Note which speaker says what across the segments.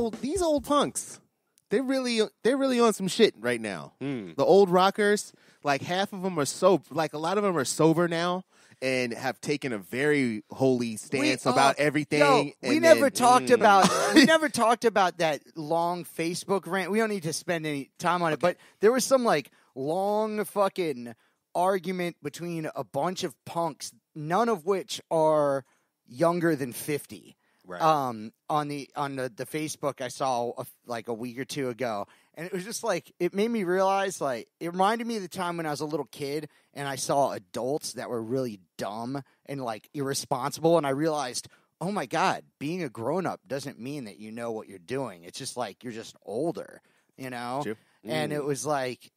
Speaker 1: these old punks, they're really on some shit right now.
Speaker 2: Mm.
Speaker 1: The old rockers, like half of them are a lot of them are sober now and have taken a very holy stance about everything.
Speaker 3: Yo, we never talked about that long Facebook rant. We don't need to spend any time on it, but there was some like long fucking argument between a bunch of punks, none of which are younger than 50.
Speaker 2: Right.
Speaker 3: On the Facebook I saw like a week or two ago, and it was just like it made me realize, like, it reminded me of the time when I was a little kid and I saw adults that were really dumb and like irresponsible, and I realized, oh my God, being a grown up doesn't mean that you know what you're doing. It's just like you're just older, you know.
Speaker 1: True.
Speaker 3: And it was like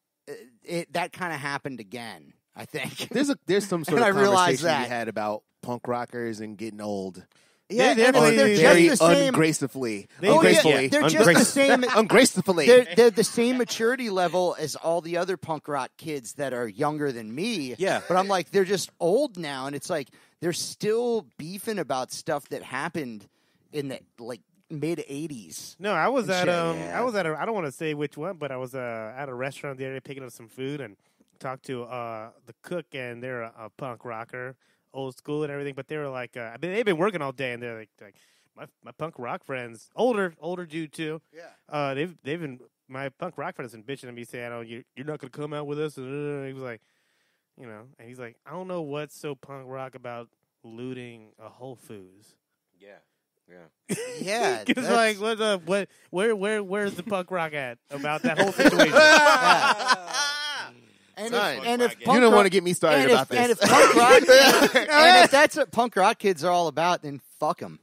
Speaker 3: that kind of happened again. I think
Speaker 1: there's some sort
Speaker 3: And
Speaker 1: of
Speaker 3: I realized
Speaker 1: conversation we
Speaker 3: that.
Speaker 1: had about punk rockers and getting old.
Speaker 3: Yeah,
Speaker 4: They're
Speaker 3: and
Speaker 4: definitely-
Speaker 3: they're
Speaker 1: Very
Speaker 3: just the same.
Speaker 1: ungracefully.
Speaker 3: Oh,
Speaker 1: Ungracefully.
Speaker 3: yeah, they're just the same.
Speaker 1: Ungracefully.
Speaker 3: They're the same maturity level as all the other punk rock kids that are younger than me.
Speaker 2: Yeah.
Speaker 3: But I'm like, they're just old now, and it's like they're still beefing about stuff that happened in the like mid '80s.
Speaker 4: No, I was at
Speaker 3: Yeah.
Speaker 4: I was at I don't want to say which one, but I was at a restaurant the other day picking up some food and talked to the cook, and they're a punk rocker, old school and everything. But they were like, they've been working all day, and they're like my punk rock friends, older dude too.
Speaker 3: Yeah.
Speaker 4: They've been my punk rock friends have been bitching at me saying, "Oh, you're not gonna come out with us." And he was like, and he's like, I don't know what's so punk rock about looting a Whole Foods.
Speaker 2: Yeah.
Speaker 3: Yeah,
Speaker 4: Because
Speaker 3: that's-
Speaker 4: like, where's the punk rock at about that whole situation?
Speaker 3: And
Speaker 1: Son,
Speaker 3: if, and if
Speaker 1: you
Speaker 3: punk
Speaker 1: don't
Speaker 3: rock-
Speaker 1: want to get me started
Speaker 3: and
Speaker 1: about
Speaker 3: if, and
Speaker 1: this.
Speaker 3: if punk rock, and if that's what punk rock kids are all about, then fuck them.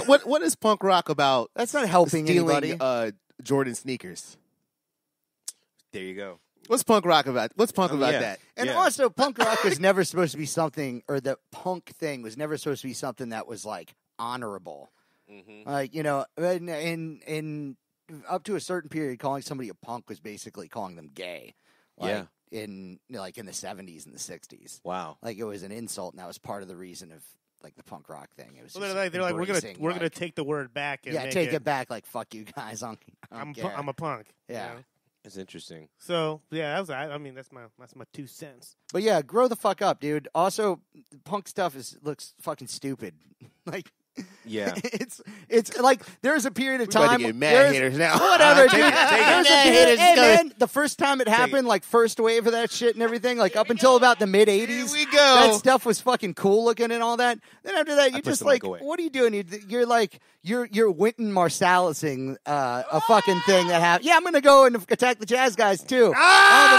Speaker 1: what is punk rock about?
Speaker 3: That's not helping
Speaker 1: Stealing
Speaker 3: anybody.
Speaker 1: Jordan sneakers.
Speaker 2: There you go.
Speaker 1: What's punk rock about? What's punk about
Speaker 2: yeah.
Speaker 1: that?
Speaker 3: And
Speaker 2: Yeah.
Speaker 3: also, punk rock was never supposed to be something, or the punk thing was never supposed to be something that was like honorable. Like, in up to a certain period, calling somebody a punk was basically calling them gay. Like,
Speaker 2: Yeah.
Speaker 3: in the 70s and the 60s.
Speaker 2: Wow.
Speaker 3: Like, it was an insult, and that was part of the reason of like the punk rock thing. It was
Speaker 4: Well,
Speaker 3: just
Speaker 4: they're like we're
Speaker 3: embracing,
Speaker 4: gonna
Speaker 3: like,
Speaker 4: take the word back and make
Speaker 3: take it back. Like, fuck you guys. I
Speaker 4: I'm
Speaker 3: don't care.
Speaker 4: I'm a punk.
Speaker 3: Yeah.
Speaker 2: That's interesting.
Speaker 4: So yeah, that was I mean that's my 2 cents.
Speaker 3: But yeah, grow the fuck up, dude. Also, punk stuff looks fucking stupid. Like,
Speaker 2: Yeah.
Speaker 3: it's like there's a period of
Speaker 1: We're about
Speaker 3: time.
Speaker 1: to get mad
Speaker 3: there's-
Speaker 1: haters now.
Speaker 3: Whatever, dude.
Speaker 1: Take it.
Speaker 3: There's a
Speaker 1: Mad
Speaker 3: period-
Speaker 1: haters
Speaker 3: hey,
Speaker 1: is gonna-
Speaker 3: man, the first time it happened, like first wave of that shit and everything, like up until about the mid '80s,
Speaker 1: Here we go.
Speaker 3: that stuff was fucking cool looking and all that. Then after that, you're
Speaker 2: pushed
Speaker 3: just
Speaker 2: the
Speaker 3: like,
Speaker 2: mic away.
Speaker 3: what are you doing? You're like, you're Wynton Marsalising a fucking thing that happened. Yeah, I'm gonna go and attack the jazz guys too. All the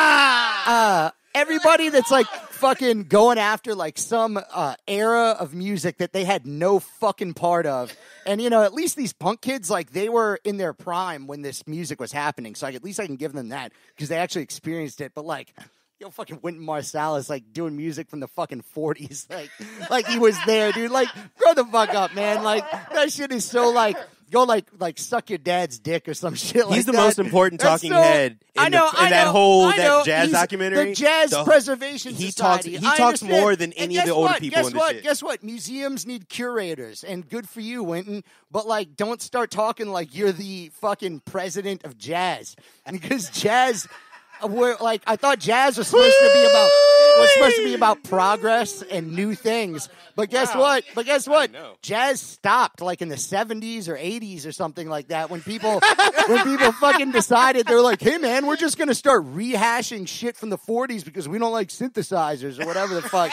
Speaker 3: fucking everybody that's like fucking going after like some era of music that they had no fucking part of. And, at least these punk kids, like, they were in their prime when this music was happening. So at least I can give them that because they actually experienced it. But, like, fucking Wynton Marsalis, like, doing music from the fucking 40s. Like he was there, dude. Like, grow the fuck up, man. Like, that shit is so, like, go, like suck your dad's dick or some shit like
Speaker 2: He's
Speaker 3: that.
Speaker 2: the most important
Speaker 3: That's
Speaker 2: talking head in
Speaker 3: I know,
Speaker 2: that whole
Speaker 3: I know.
Speaker 2: jazz
Speaker 3: He's
Speaker 2: documentary.
Speaker 3: The Jazz Preservation
Speaker 2: he
Speaker 3: Society.
Speaker 2: He
Speaker 3: I
Speaker 2: talks
Speaker 3: understand.
Speaker 2: more than
Speaker 3: And
Speaker 2: any of
Speaker 3: guess
Speaker 2: the older
Speaker 3: what?
Speaker 2: people
Speaker 3: Guess
Speaker 2: in this
Speaker 3: what?
Speaker 2: shit.
Speaker 3: Guess what? Museums need curators, and good for you, Wynton. But like, don't start talking like you're the fucking president of jazz, because jazz. I thought jazz was supposed to be about progress and new things. But guess what? Jazz stopped like in the 70s or 80s or something like that when people fucking decided they're like, hey man, we're just gonna start rehashing shit from the 40s because we don't like synthesizers or whatever the fuck.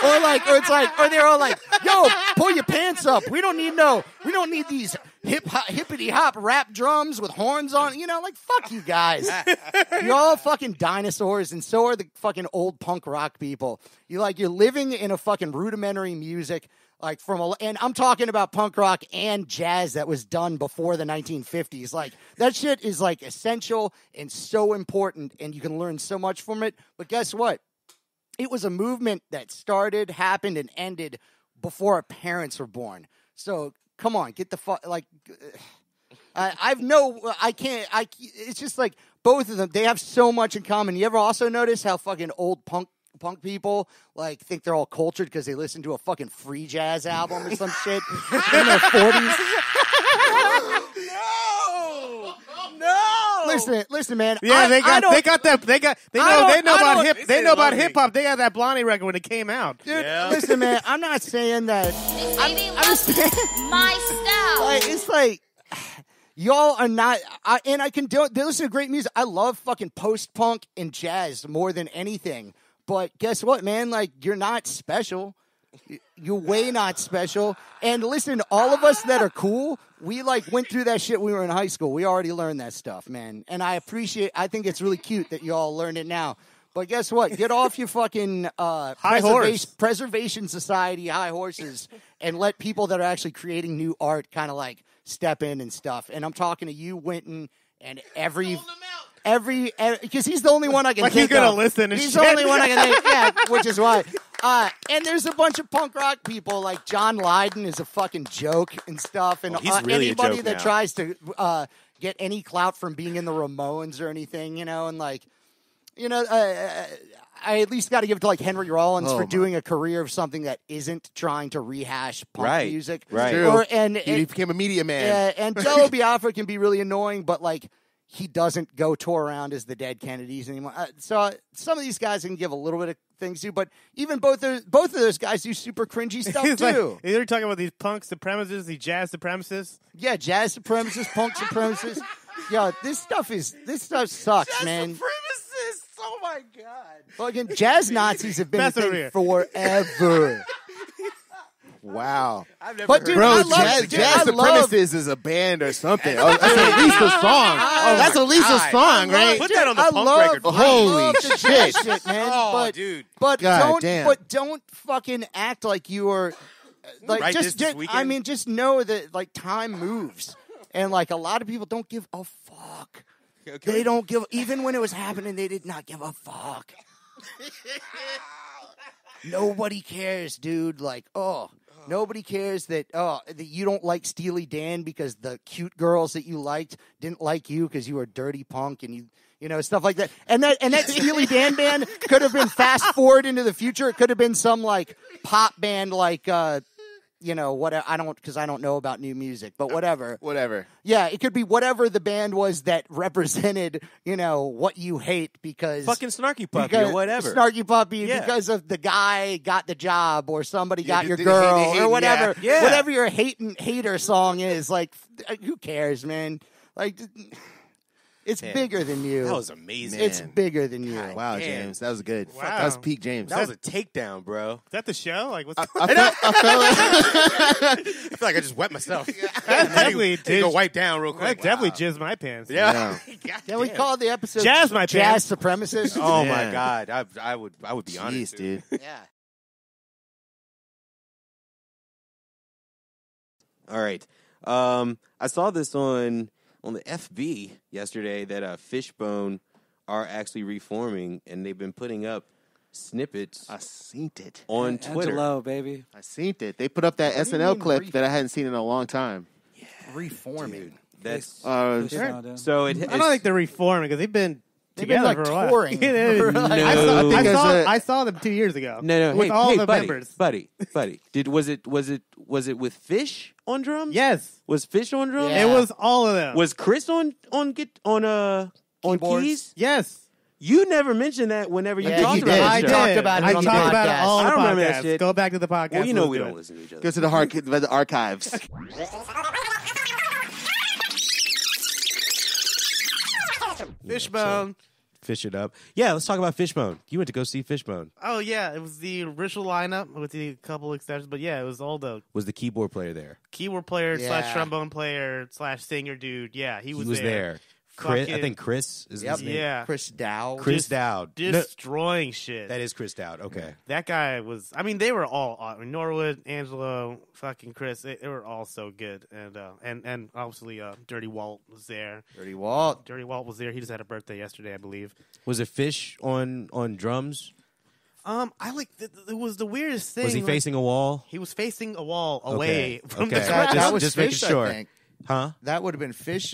Speaker 3: or they're all like, yo, pull your pants up. We don't need these hippity hop rap drums with horns on. Like, fuck you guys. You're all fucking dinosaurs, and so are the fucking old punk rock people. You're living in a fucking rudimentary music, like and I'm talking about punk rock and jazz that was done before the 1950s. Like, that shit is like essential and so important, and you can learn so much from it. But guess what? It was a movement that started, happened, and ended before our parents were born. So come on, get the fuck, like, it's just like both of them, they have so much in common. You ever also notice how fucking old punk punk people like think they're all cultured because they listen to a fucking free jazz album or some shit in their 40s. Listen, man.
Speaker 4: Yeah, they know about
Speaker 2: Lonnie.
Speaker 4: hip hop. They had that Blondie record when it came out.
Speaker 3: Dude,
Speaker 2: Yeah.
Speaker 3: listen, man. I'm not saying that.
Speaker 5: This baby
Speaker 3: I'm
Speaker 5: was
Speaker 3: saying,
Speaker 5: my style.
Speaker 3: like, it's like y'all are not. And I can do. They listen to great music. I love fucking post punk and jazz more than anything. But guess what, man? Like, you're not special. You're way not special. And listen, all of us that are cool, we like went through that shit when we were in high school. We already learned that stuff, man. And I think it's really cute that you all learned it now. But guess what? Get off your fucking
Speaker 4: horse.
Speaker 3: Preservation Society high horses and let people that are actually creating new art kind of like step in and stuff. And I'm talking to you, Winton, and every because he's the only one I can
Speaker 4: Like
Speaker 3: think
Speaker 4: he's gonna
Speaker 3: of.
Speaker 4: listen and
Speaker 3: He's
Speaker 4: shit.
Speaker 3: the only one I can think. Yeah, which is why. And there's a bunch of punk rock people like John Lydon is a fucking joke and stuff. And
Speaker 2: Oh, he's really a
Speaker 3: anybody
Speaker 2: joke
Speaker 3: that
Speaker 2: now.
Speaker 3: tries to get any clout from being in the Ramones or anything, and like, I at least got to give it to like Henry Rollins
Speaker 1: Oh,
Speaker 3: for
Speaker 1: my.
Speaker 3: doing a career of something that isn't trying to rehash punk
Speaker 2: Right,
Speaker 3: music.
Speaker 2: right.
Speaker 1: True.
Speaker 3: And
Speaker 1: He became a media man.
Speaker 3: and Jello Biafra can be really annoying, but like he doesn't go tour around as the Dead Kennedys anymore. So some of these guys can give a little bit of things to, but even both of those guys do super cringy stuff
Speaker 4: He's like,
Speaker 3: too.
Speaker 4: they're talking about these punk supremacists, these jazz supremacists.
Speaker 3: Yeah, jazz supremacists, punk supremacists. Yeah, this stuff sucks, man.
Speaker 2: Supremacists. Oh my god.
Speaker 3: Fucking jazz Nazis have been a
Speaker 4: Pass over
Speaker 3: thing
Speaker 4: here.
Speaker 3: forever.
Speaker 1: Wow.
Speaker 2: I've never
Speaker 3: But
Speaker 2: heard
Speaker 3: dude,
Speaker 1: Bro,
Speaker 3: I love-
Speaker 1: Jazz,
Speaker 3: dude,
Speaker 1: Jazz
Speaker 3: I love-
Speaker 1: Supremacist is a band or something. Oh, that's at least a song. Oh, that's at least a
Speaker 2: God.
Speaker 1: song, right?
Speaker 2: Put that on the
Speaker 3: I
Speaker 2: punk
Speaker 3: love,
Speaker 2: record.
Speaker 3: I
Speaker 1: Holy
Speaker 3: love the
Speaker 1: shit.
Speaker 3: jazz shit, man.
Speaker 2: Oh,
Speaker 3: but,
Speaker 2: dude.
Speaker 3: But
Speaker 1: God damn.
Speaker 3: don't fucking act like you are. Like
Speaker 2: Write
Speaker 3: just,
Speaker 2: this
Speaker 3: just
Speaker 2: weekend?
Speaker 3: I mean, just know that like time moves, and like a lot of people don't give a fuck. They don't give. Even when it was happening, they did not give a fuck. Nobody cares, dude. Like, nobody cares that that you don't like Steely Dan because the cute girls that you liked didn't like you because you were a dirty punk and you know stuff like that. And that Steely Dan band could have been fast forward into the future. It could have been some like pop band like whatever. I don't know about new music, but whatever.
Speaker 1: Whatever.
Speaker 3: Yeah, it could be whatever the band was that represented, what you hate because
Speaker 2: Fucking Snarky Puppy
Speaker 3: because
Speaker 2: or whatever.
Speaker 3: Snarky Puppy
Speaker 2: Yeah.
Speaker 3: because of the guy got the job or somebody got
Speaker 1: the-
Speaker 3: your
Speaker 1: the
Speaker 3: girl
Speaker 1: hating,
Speaker 3: or whatever.
Speaker 2: yeah. Yeah.
Speaker 3: Whatever your hater song is, like who cares, man? Like it's
Speaker 2: Man,
Speaker 3: bigger than you.
Speaker 2: That was amazing.
Speaker 3: It's
Speaker 1: Man.
Speaker 3: bigger than you.
Speaker 1: Wow,
Speaker 2: Damn.
Speaker 1: James. That was good.
Speaker 4: Wow.
Speaker 1: That was peak James.
Speaker 2: That was a takedown, bro.
Speaker 4: Is that the show? Like, what's
Speaker 1: I felt like
Speaker 2: I feel like I just wet myself.
Speaker 4: definitely
Speaker 2: Need to go
Speaker 4: did.
Speaker 2: wipe down real
Speaker 4: I
Speaker 2: quick.
Speaker 4: definitely
Speaker 2: Wow.
Speaker 4: jizzed my pants.
Speaker 2: Yeah. God
Speaker 3: Yeah, we
Speaker 2: damn.
Speaker 3: called the episode
Speaker 4: Jazz my
Speaker 3: Jazz
Speaker 4: pants.
Speaker 3: Supremacist.
Speaker 2: Oh
Speaker 1: Yeah.
Speaker 2: my god, I would be honored.
Speaker 1: jeez,
Speaker 2: to.
Speaker 1: dude.
Speaker 3: Yeah.
Speaker 2: All right. I saw this on the FB yesterday that Fishbone are actually reforming, and they've been putting up snippets
Speaker 1: I seen it.
Speaker 2: on Twitter.
Speaker 6: Angelo, baby.
Speaker 1: I seen it. They put up that
Speaker 3: What do you
Speaker 1: SNL
Speaker 3: mean
Speaker 1: clip that I hadn't seen in a long time.
Speaker 3: Reforming.
Speaker 2: That's
Speaker 6: Fish
Speaker 1: Sure.
Speaker 6: Sound,
Speaker 2: so. It,
Speaker 4: I don't think they're reforming because they've been
Speaker 3: They've been,
Speaker 4: together
Speaker 3: like,
Speaker 4: for a while.
Speaker 3: touring.
Speaker 4: Yeah,
Speaker 3: For, like-
Speaker 4: I
Speaker 2: No.
Speaker 4: saw,
Speaker 1: I think
Speaker 4: I,
Speaker 1: there's
Speaker 4: saw,
Speaker 1: a-
Speaker 4: I saw them 2 years ago.
Speaker 2: no,
Speaker 4: with
Speaker 2: hey,
Speaker 4: all
Speaker 2: hey,
Speaker 4: the
Speaker 2: buddy,
Speaker 4: members.
Speaker 2: buddy. Was it with Fish on drums?
Speaker 4: Yes,
Speaker 2: Was Fish on drums?
Speaker 3: Yeah.
Speaker 4: it was all of them.
Speaker 2: Was Chris on
Speaker 3: Keyboards?
Speaker 2: keys?
Speaker 4: Yes,
Speaker 2: You never mentioned that whenever you
Speaker 3: Yeah,
Speaker 2: talked
Speaker 3: you
Speaker 2: about
Speaker 3: did.
Speaker 2: the
Speaker 3: I
Speaker 2: show.
Speaker 3: did. talked about it
Speaker 4: I
Speaker 3: on the
Speaker 4: talked about it
Speaker 3: podcast.
Speaker 4: all
Speaker 2: I
Speaker 4: the
Speaker 2: don't remember that
Speaker 4: podcasts.
Speaker 2: shit.
Speaker 4: Go back to the podcast.
Speaker 2: Well, you know
Speaker 4: Let's
Speaker 2: we
Speaker 4: do
Speaker 2: don't
Speaker 4: it.
Speaker 2: listen to each other.
Speaker 1: Go to the archives.
Speaker 4: Fishbone.
Speaker 2: Fish it up. Yeah, let's talk about Fishbone. You went to go see Fishbone.
Speaker 4: Oh yeah, it was the original lineup with the couple extensions, but yeah, it was all the
Speaker 2: Was the keyboard player there?
Speaker 4: keyboard player
Speaker 3: Yeah.
Speaker 4: / trombone player / singer dude. Yeah, he was
Speaker 2: there. Chris, I
Speaker 4: Fucking-
Speaker 2: think Chris is
Speaker 3: Yep.
Speaker 2: his name.
Speaker 4: Yeah,
Speaker 3: Chris Dow.
Speaker 2: Chris
Speaker 4: Just
Speaker 2: Dowd. No,
Speaker 4: destroying shit.
Speaker 2: that is Chris Dowd. Okay.
Speaker 4: That guy was. I mean, they were all. Norwood, Angelo, fucking Chris. They were all so good, and obviously, Dirty Walt was there.
Speaker 3: Dirty Walt.
Speaker 4: Dirty Walt was there. He just had a birthday yesterday, I believe.
Speaker 2: Was it Fish on drums?
Speaker 4: I like. It was the weirdest thing.
Speaker 2: Was he
Speaker 4: like,
Speaker 2: facing a wall?
Speaker 4: He was facing a wall away
Speaker 2: Okay.
Speaker 4: from
Speaker 2: Okay.
Speaker 4: the
Speaker 3: That,
Speaker 4: crowd.
Speaker 3: that was
Speaker 2: just
Speaker 3: Fish,
Speaker 2: making sure.
Speaker 3: I think.
Speaker 2: Huh?
Speaker 3: That would have been Fish.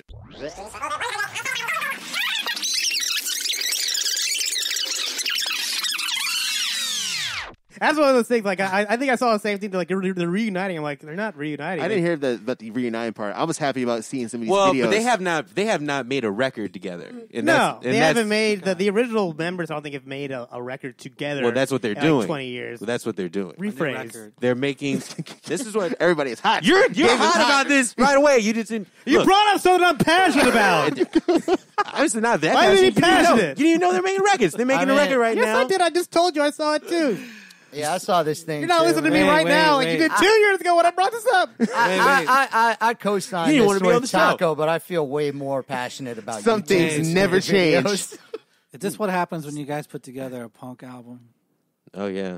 Speaker 4: That's one of those things. Like I think I saw the same thing. Like they're reuniting. I'm like, they're not reuniting.
Speaker 1: I didn't hear about the reuniting part. I was happy about seeing some of these
Speaker 2: Well,
Speaker 1: videos.
Speaker 2: but they have not made a record together. And
Speaker 4: No, they
Speaker 2: that's-
Speaker 4: haven't made the original members. I don't think have made a record together.
Speaker 2: Well, that's what they're
Speaker 4: in
Speaker 2: doing.
Speaker 4: Like 20 years.
Speaker 2: Well, that's what they're doing.
Speaker 4: Rephrase.
Speaker 2: They're making. This is what
Speaker 1: Everybody is hot.
Speaker 2: you're
Speaker 1: Gabe is
Speaker 2: hot about this right away. You just didn't.
Speaker 4: You
Speaker 2: look,
Speaker 4: brought up something I'm passionate about.
Speaker 2: Honestly, not that.
Speaker 4: Why are you
Speaker 2: passionate.
Speaker 4: passionate?
Speaker 2: You didn't even know they're making records. They're making
Speaker 3: I
Speaker 2: a
Speaker 3: mean-
Speaker 2: record right
Speaker 4: Yes,
Speaker 2: now.
Speaker 4: I did. I just told you I saw it too.
Speaker 3: Yeah, I saw this thing.
Speaker 4: You're not
Speaker 3: too,
Speaker 4: listening to me
Speaker 3: man.
Speaker 4: right now, like you did 2 years ago when I brought this up.
Speaker 3: I co-signed
Speaker 2: You didn't
Speaker 3: this
Speaker 2: wanna be on
Speaker 3: with
Speaker 2: the show.
Speaker 3: Taco, but I feel way more passionate about
Speaker 1: Some
Speaker 3: YouTube
Speaker 1: things
Speaker 3: and
Speaker 1: never
Speaker 3: videos.
Speaker 1: change.
Speaker 6: Is this what happens when you guys put together a punk album?
Speaker 2: Oh yeah.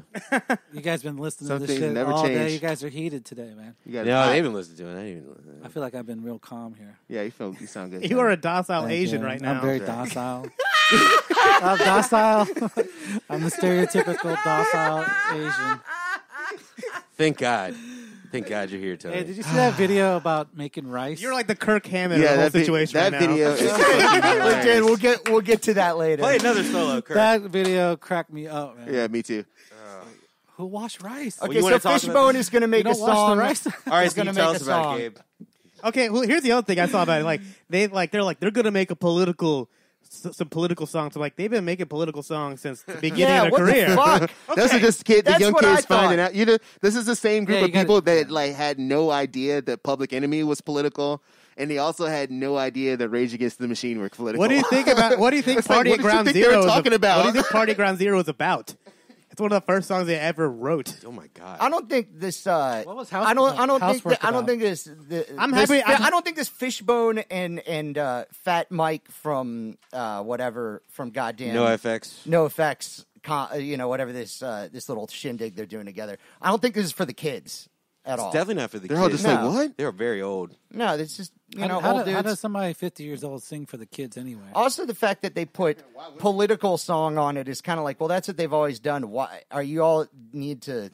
Speaker 6: You guys been listening
Speaker 1: Some
Speaker 6: to this
Speaker 1: things
Speaker 6: shit
Speaker 1: never
Speaker 6: all day.
Speaker 1: change.
Speaker 6: You guys are heated today, man.
Speaker 1: You got
Speaker 2: No, they've been listening to it. I didn't even listen.
Speaker 6: I feel like I've been real calm here.
Speaker 1: Yeah, you sound good.
Speaker 4: You are a docile
Speaker 6: Thank
Speaker 4: Asian
Speaker 6: you.
Speaker 4: right now.
Speaker 6: I'm very docile. I'm docile. I'm the stereotypical docile Asian.
Speaker 2: Thank God. Thank God you're here, Tony.
Speaker 6: Hey, did you see that video about making rice?
Speaker 4: You're like the Kirk Hammett
Speaker 1: Yeah,
Speaker 4: of the whole
Speaker 1: that
Speaker 4: situation
Speaker 1: that
Speaker 4: right
Speaker 1: video
Speaker 4: now.
Speaker 1: is fucking
Speaker 3: We did.
Speaker 1: hilarious.
Speaker 3: We'll get to that later.
Speaker 2: Play another solo, Kurt.
Speaker 6: That video cracked me up, man.
Speaker 1: Yeah, me too.
Speaker 6: Who washed rice?
Speaker 3: Okay,
Speaker 2: you
Speaker 3: so
Speaker 2: wanna talk
Speaker 3: Fishbone is going to make
Speaker 6: You
Speaker 3: a
Speaker 6: don't wash the
Speaker 3: song.
Speaker 6: rice?
Speaker 2: All right,
Speaker 3: He's
Speaker 2: Steve,
Speaker 3: gonna
Speaker 2: tell
Speaker 3: make
Speaker 2: us
Speaker 3: a
Speaker 2: about
Speaker 3: song.
Speaker 2: it, Gabe.
Speaker 4: Okay, well, here's the other thing I saw about it. They're gonna make a political some political songs. So, like they've been making political songs since the beginning
Speaker 3: Yeah,
Speaker 4: of
Speaker 3: what
Speaker 4: their
Speaker 3: the
Speaker 4: career.
Speaker 3: fuck?
Speaker 1: Those are just the
Speaker 3: That's
Speaker 1: young
Speaker 3: what
Speaker 1: kids
Speaker 3: I thought.
Speaker 1: finding out. This is the same group
Speaker 6: Yeah,
Speaker 1: of
Speaker 6: you gotta-
Speaker 1: people that like had no idea that Public Enemy was political, and they also had no idea that Rage Against the Machine were political.
Speaker 4: What do you think about? What do you think
Speaker 1: It's like,
Speaker 4: Party
Speaker 1: what
Speaker 4: at
Speaker 1: did you
Speaker 4: Ground
Speaker 1: think they
Speaker 4: Zero
Speaker 1: were
Speaker 4: is
Speaker 1: talking about?
Speaker 4: What do you think Party at Ground Zero is about? It's one of the first songs they ever wrote.
Speaker 2: Oh my God.
Speaker 3: I don't think this.
Speaker 6: What was House-
Speaker 3: I don't think.
Speaker 6: Housework
Speaker 3: I don't
Speaker 6: about?
Speaker 3: think this.
Speaker 4: I'm
Speaker 3: this-
Speaker 4: happy-
Speaker 3: I don't think this Fishbone and Fat Mike from whatever from goddamn
Speaker 2: No FX.
Speaker 3: No Effects. Whatever this this little shindig they're doing together. I don't think this is for the kids at all.
Speaker 2: It's definitely not for the
Speaker 1: They're
Speaker 2: kids.
Speaker 1: all just
Speaker 3: No.
Speaker 1: like, what?
Speaker 2: They're very old.
Speaker 3: No, it's just
Speaker 6: How
Speaker 3: old dudes.
Speaker 6: does somebody 50 years old sing for the kids anyway?
Speaker 3: Also, the fact that they put political song on it is kind of like, well, that's what they've always done. Why are you all need to?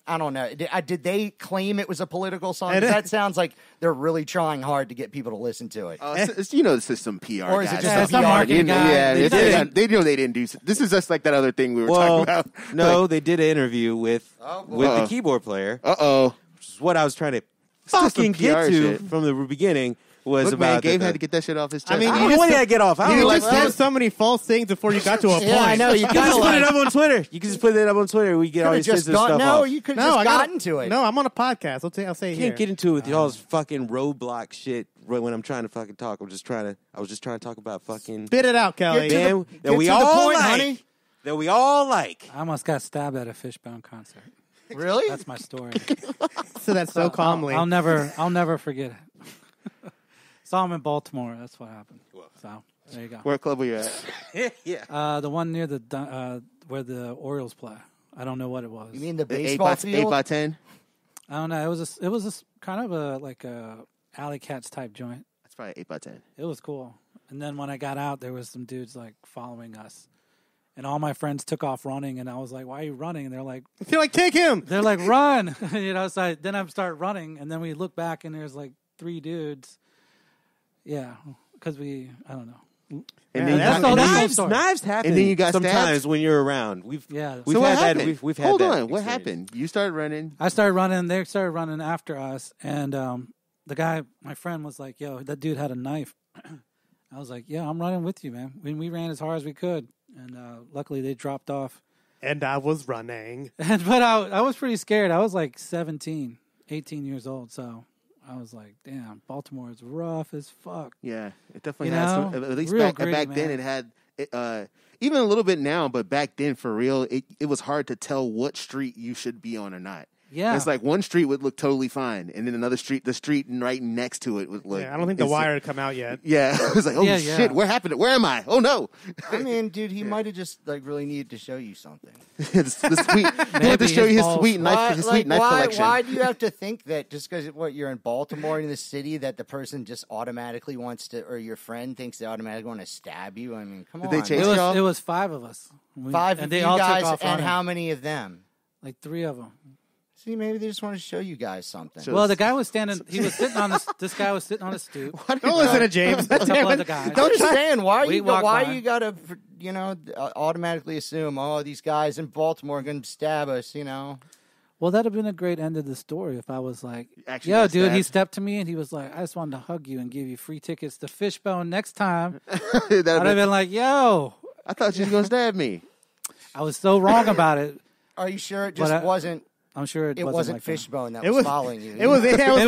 Speaker 3: I don't know. Did they claim it was a political song? 'Cause that sounds like they're really trying hard to get people to listen to it.
Speaker 1: This is some PR.
Speaker 3: Or is it
Speaker 1: guys.
Speaker 3: just
Speaker 6: Yeah,
Speaker 3: a
Speaker 6: some
Speaker 3: PR?
Speaker 6: marketing guy.
Speaker 1: Yeah,
Speaker 6: They did.
Speaker 1: they know they didn't do. This is just like that other thing we were talking about.
Speaker 2: no, they did an interview with the
Speaker 1: Uh-oh.
Speaker 2: keyboard player.
Speaker 1: Uh-oh.
Speaker 2: Which is what I was trying to
Speaker 1: just some
Speaker 2: fucking
Speaker 1: PR
Speaker 2: get to
Speaker 1: shit.
Speaker 2: from the beginning. Was
Speaker 1: Look, man,
Speaker 2: about
Speaker 1: Gabe
Speaker 2: that
Speaker 1: had to get that shit off his chest.
Speaker 4: I mean,
Speaker 2: I
Speaker 4: you
Speaker 2: don't know
Speaker 4: just
Speaker 2: when did I get off. I don't
Speaker 4: You
Speaker 2: know.
Speaker 4: just said so many false things before you got to a point.
Speaker 3: Yeah, I know. You
Speaker 2: You can just
Speaker 3: kind
Speaker 2: put it
Speaker 3: of
Speaker 2: up on Twitter. You can just put it up on Twitter. We get all your sensitive stuff
Speaker 3: no.
Speaker 2: off.
Speaker 3: You could
Speaker 4: No,
Speaker 3: just
Speaker 4: I gotta-
Speaker 3: gotten to it.
Speaker 4: No, I'm on a podcast. I'll say it
Speaker 2: You can't
Speaker 4: here.
Speaker 2: get into it with y'all's fucking roadblock shit right when I'm trying to fucking talk. I was just trying to talk about fucking
Speaker 4: Spit it out, Kelly.
Speaker 3: Get to
Speaker 2: band
Speaker 3: get
Speaker 2: that we
Speaker 3: to the
Speaker 2: all
Speaker 3: point,
Speaker 2: like.
Speaker 3: honey.
Speaker 2: That we all like.
Speaker 6: I almost got stabbed at a Fishbone concert.
Speaker 3: Really?
Speaker 6: That's my story.
Speaker 4: So that's so calmly.
Speaker 6: I'll never forget it. Saw him in Baltimore. That's what happened. So there you go.
Speaker 1: What club were you at?
Speaker 2: Yeah.
Speaker 6: The one near the where the Orioles play. I don't know what it was.
Speaker 3: You mean the
Speaker 1: The 8
Speaker 3: baseball
Speaker 1: by
Speaker 3: field?
Speaker 1: 10?
Speaker 6: I don't know. It was kind of a Alley Cats type joint.
Speaker 1: That's probably 8 by 10.
Speaker 6: It was cool. And then when I got out, there was some dudes like following us, and all my friends took off running, and I was like, "Why are you running?" And they're like,
Speaker 4: Take him.
Speaker 6: "Run!" So then I start running, and then we look back, and there's like 3 dudes. Yeah, because I don't know.
Speaker 1: And
Speaker 4: Yeah,
Speaker 1: then
Speaker 4: that's
Speaker 1: you
Speaker 4: all-
Speaker 1: got,
Speaker 4: that's all-
Speaker 2: Knives,
Speaker 6: story.
Speaker 2: knives happen.
Speaker 1: And then you got
Speaker 2: sometimes
Speaker 1: stabbed?
Speaker 2: when you're around. We've
Speaker 6: Yeah.
Speaker 2: we've
Speaker 1: so what
Speaker 2: had
Speaker 1: happened?
Speaker 2: that. We've had
Speaker 1: Hold
Speaker 2: that
Speaker 1: on. What
Speaker 2: experience.
Speaker 1: happened? You started running.
Speaker 6: I started running. They started running after us, and the guy, my friend, was like, "Yo, that dude had a knife." I was like, "Yeah, I'm running with you, man." When we ran as hard as we could, and luckily they dropped off.
Speaker 4: And I was running.
Speaker 6: But I was pretty scared. I was like 17, 18 years old, so I was like, "Damn, Baltimore is rough as fuck."
Speaker 1: Yeah, it definitely
Speaker 6: You
Speaker 1: has.
Speaker 6: know?
Speaker 1: At least
Speaker 6: Real
Speaker 1: back
Speaker 6: gritty,
Speaker 1: then,
Speaker 6: man.
Speaker 1: it had even a little bit now, but back then, for real, it was hard to tell what street you should be on or not.
Speaker 6: Yeah,
Speaker 1: It's like one street would look totally fine, and then another street, the street right next to it would look.
Speaker 4: Yeah, I don't think The Wire had come out yet.
Speaker 1: Yeah, it was like, oh
Speaker 6: Yeah,
Speaker 1: shit,
Speaker 6: yeah.
Speaker 1: where happened? Where am I? Oh no,
Speaker 3: I mean, dude, he might have just like really needed to show you something.
Speaker 1: the sweet. He wanted to
Speaker 6: Maybe
Speaker 1: show
Speaker 6: his
Speaker 1: you his
Speaker 6: balls-
Speaker 1: sweet knife, his sweet knife collection.
Speaker 3: Why do you have to think that just because you're in Baltimore in the city that the person just automatically wants to, or your friend thinks they automatically want to stab you? I mean, come
Speaker 1: Did
Speaker 3: on.
Speaker 1: they chase
Speaker 6: it was
Speaker 1: y'all?
Speaker 6: it was 5 of us.
Speaker 3: Five
Speaker 6: and
Speaker 3: of
Speaker 6: they
Speaker 3: you
Speaker 6: all
Speaker 3: guys,
Speaker 6: took off
Speaker 3: and
Speaker 6: running.
Speaker 3: how many of them?
Speaker 6: Like 3 of them.
Speaker 3: See, maybe they just want to show you guys something.
Speaker 1: So-
Speaker 6: Well, the guy was standing. He was sitting on this. This guy was sitting on a stoop.
Speaker 4: Don't listen to James.
Speaker 6: A couple other guys.
Speaker 3: I'm just saying, why
Speaker 6: We
Speaker 3: you
Speaker 6: walk by.
Speaker 3: you gotta automatically assume, oh, these guys in Baltimore are gonna stab us,
Speaker 6: Well, that'd have been a great end of the story if I was like,
Speaker 1: Actually
Speaker 6: "Yo,
Speaker 1: got
Speaker 6: dude," he
Speaker 1: stabbed.
Speaker 6: stepped to me and he was like, "I just wanted to hug you and give you free tickets to Fishbone next time."
Speaker 1: That'd
Speaker 6: I'd have
Speaker 1: been-
Speaker 6: been like, "Yo,"
Speaker 1: I thought you was gonna stab me.
Speaker 6: I was so wrong about it.
Speaker 3: Are you sure it just
Speaker 6: But I-
Speaker 3: wasn't?
Speaker 6: I'm sure
Speaker 3: It
Speaker 6: wasn't
Speaker 3: wasn't
Speaker 6: like that.
Speaker 3: Fishbone that
Speaker 4: It
Speaker 3: was
Speaker 4: was
Speaker 3: following you.
Speaker 4: It was
Speaker 6: Fishbone.
Speaker 4: It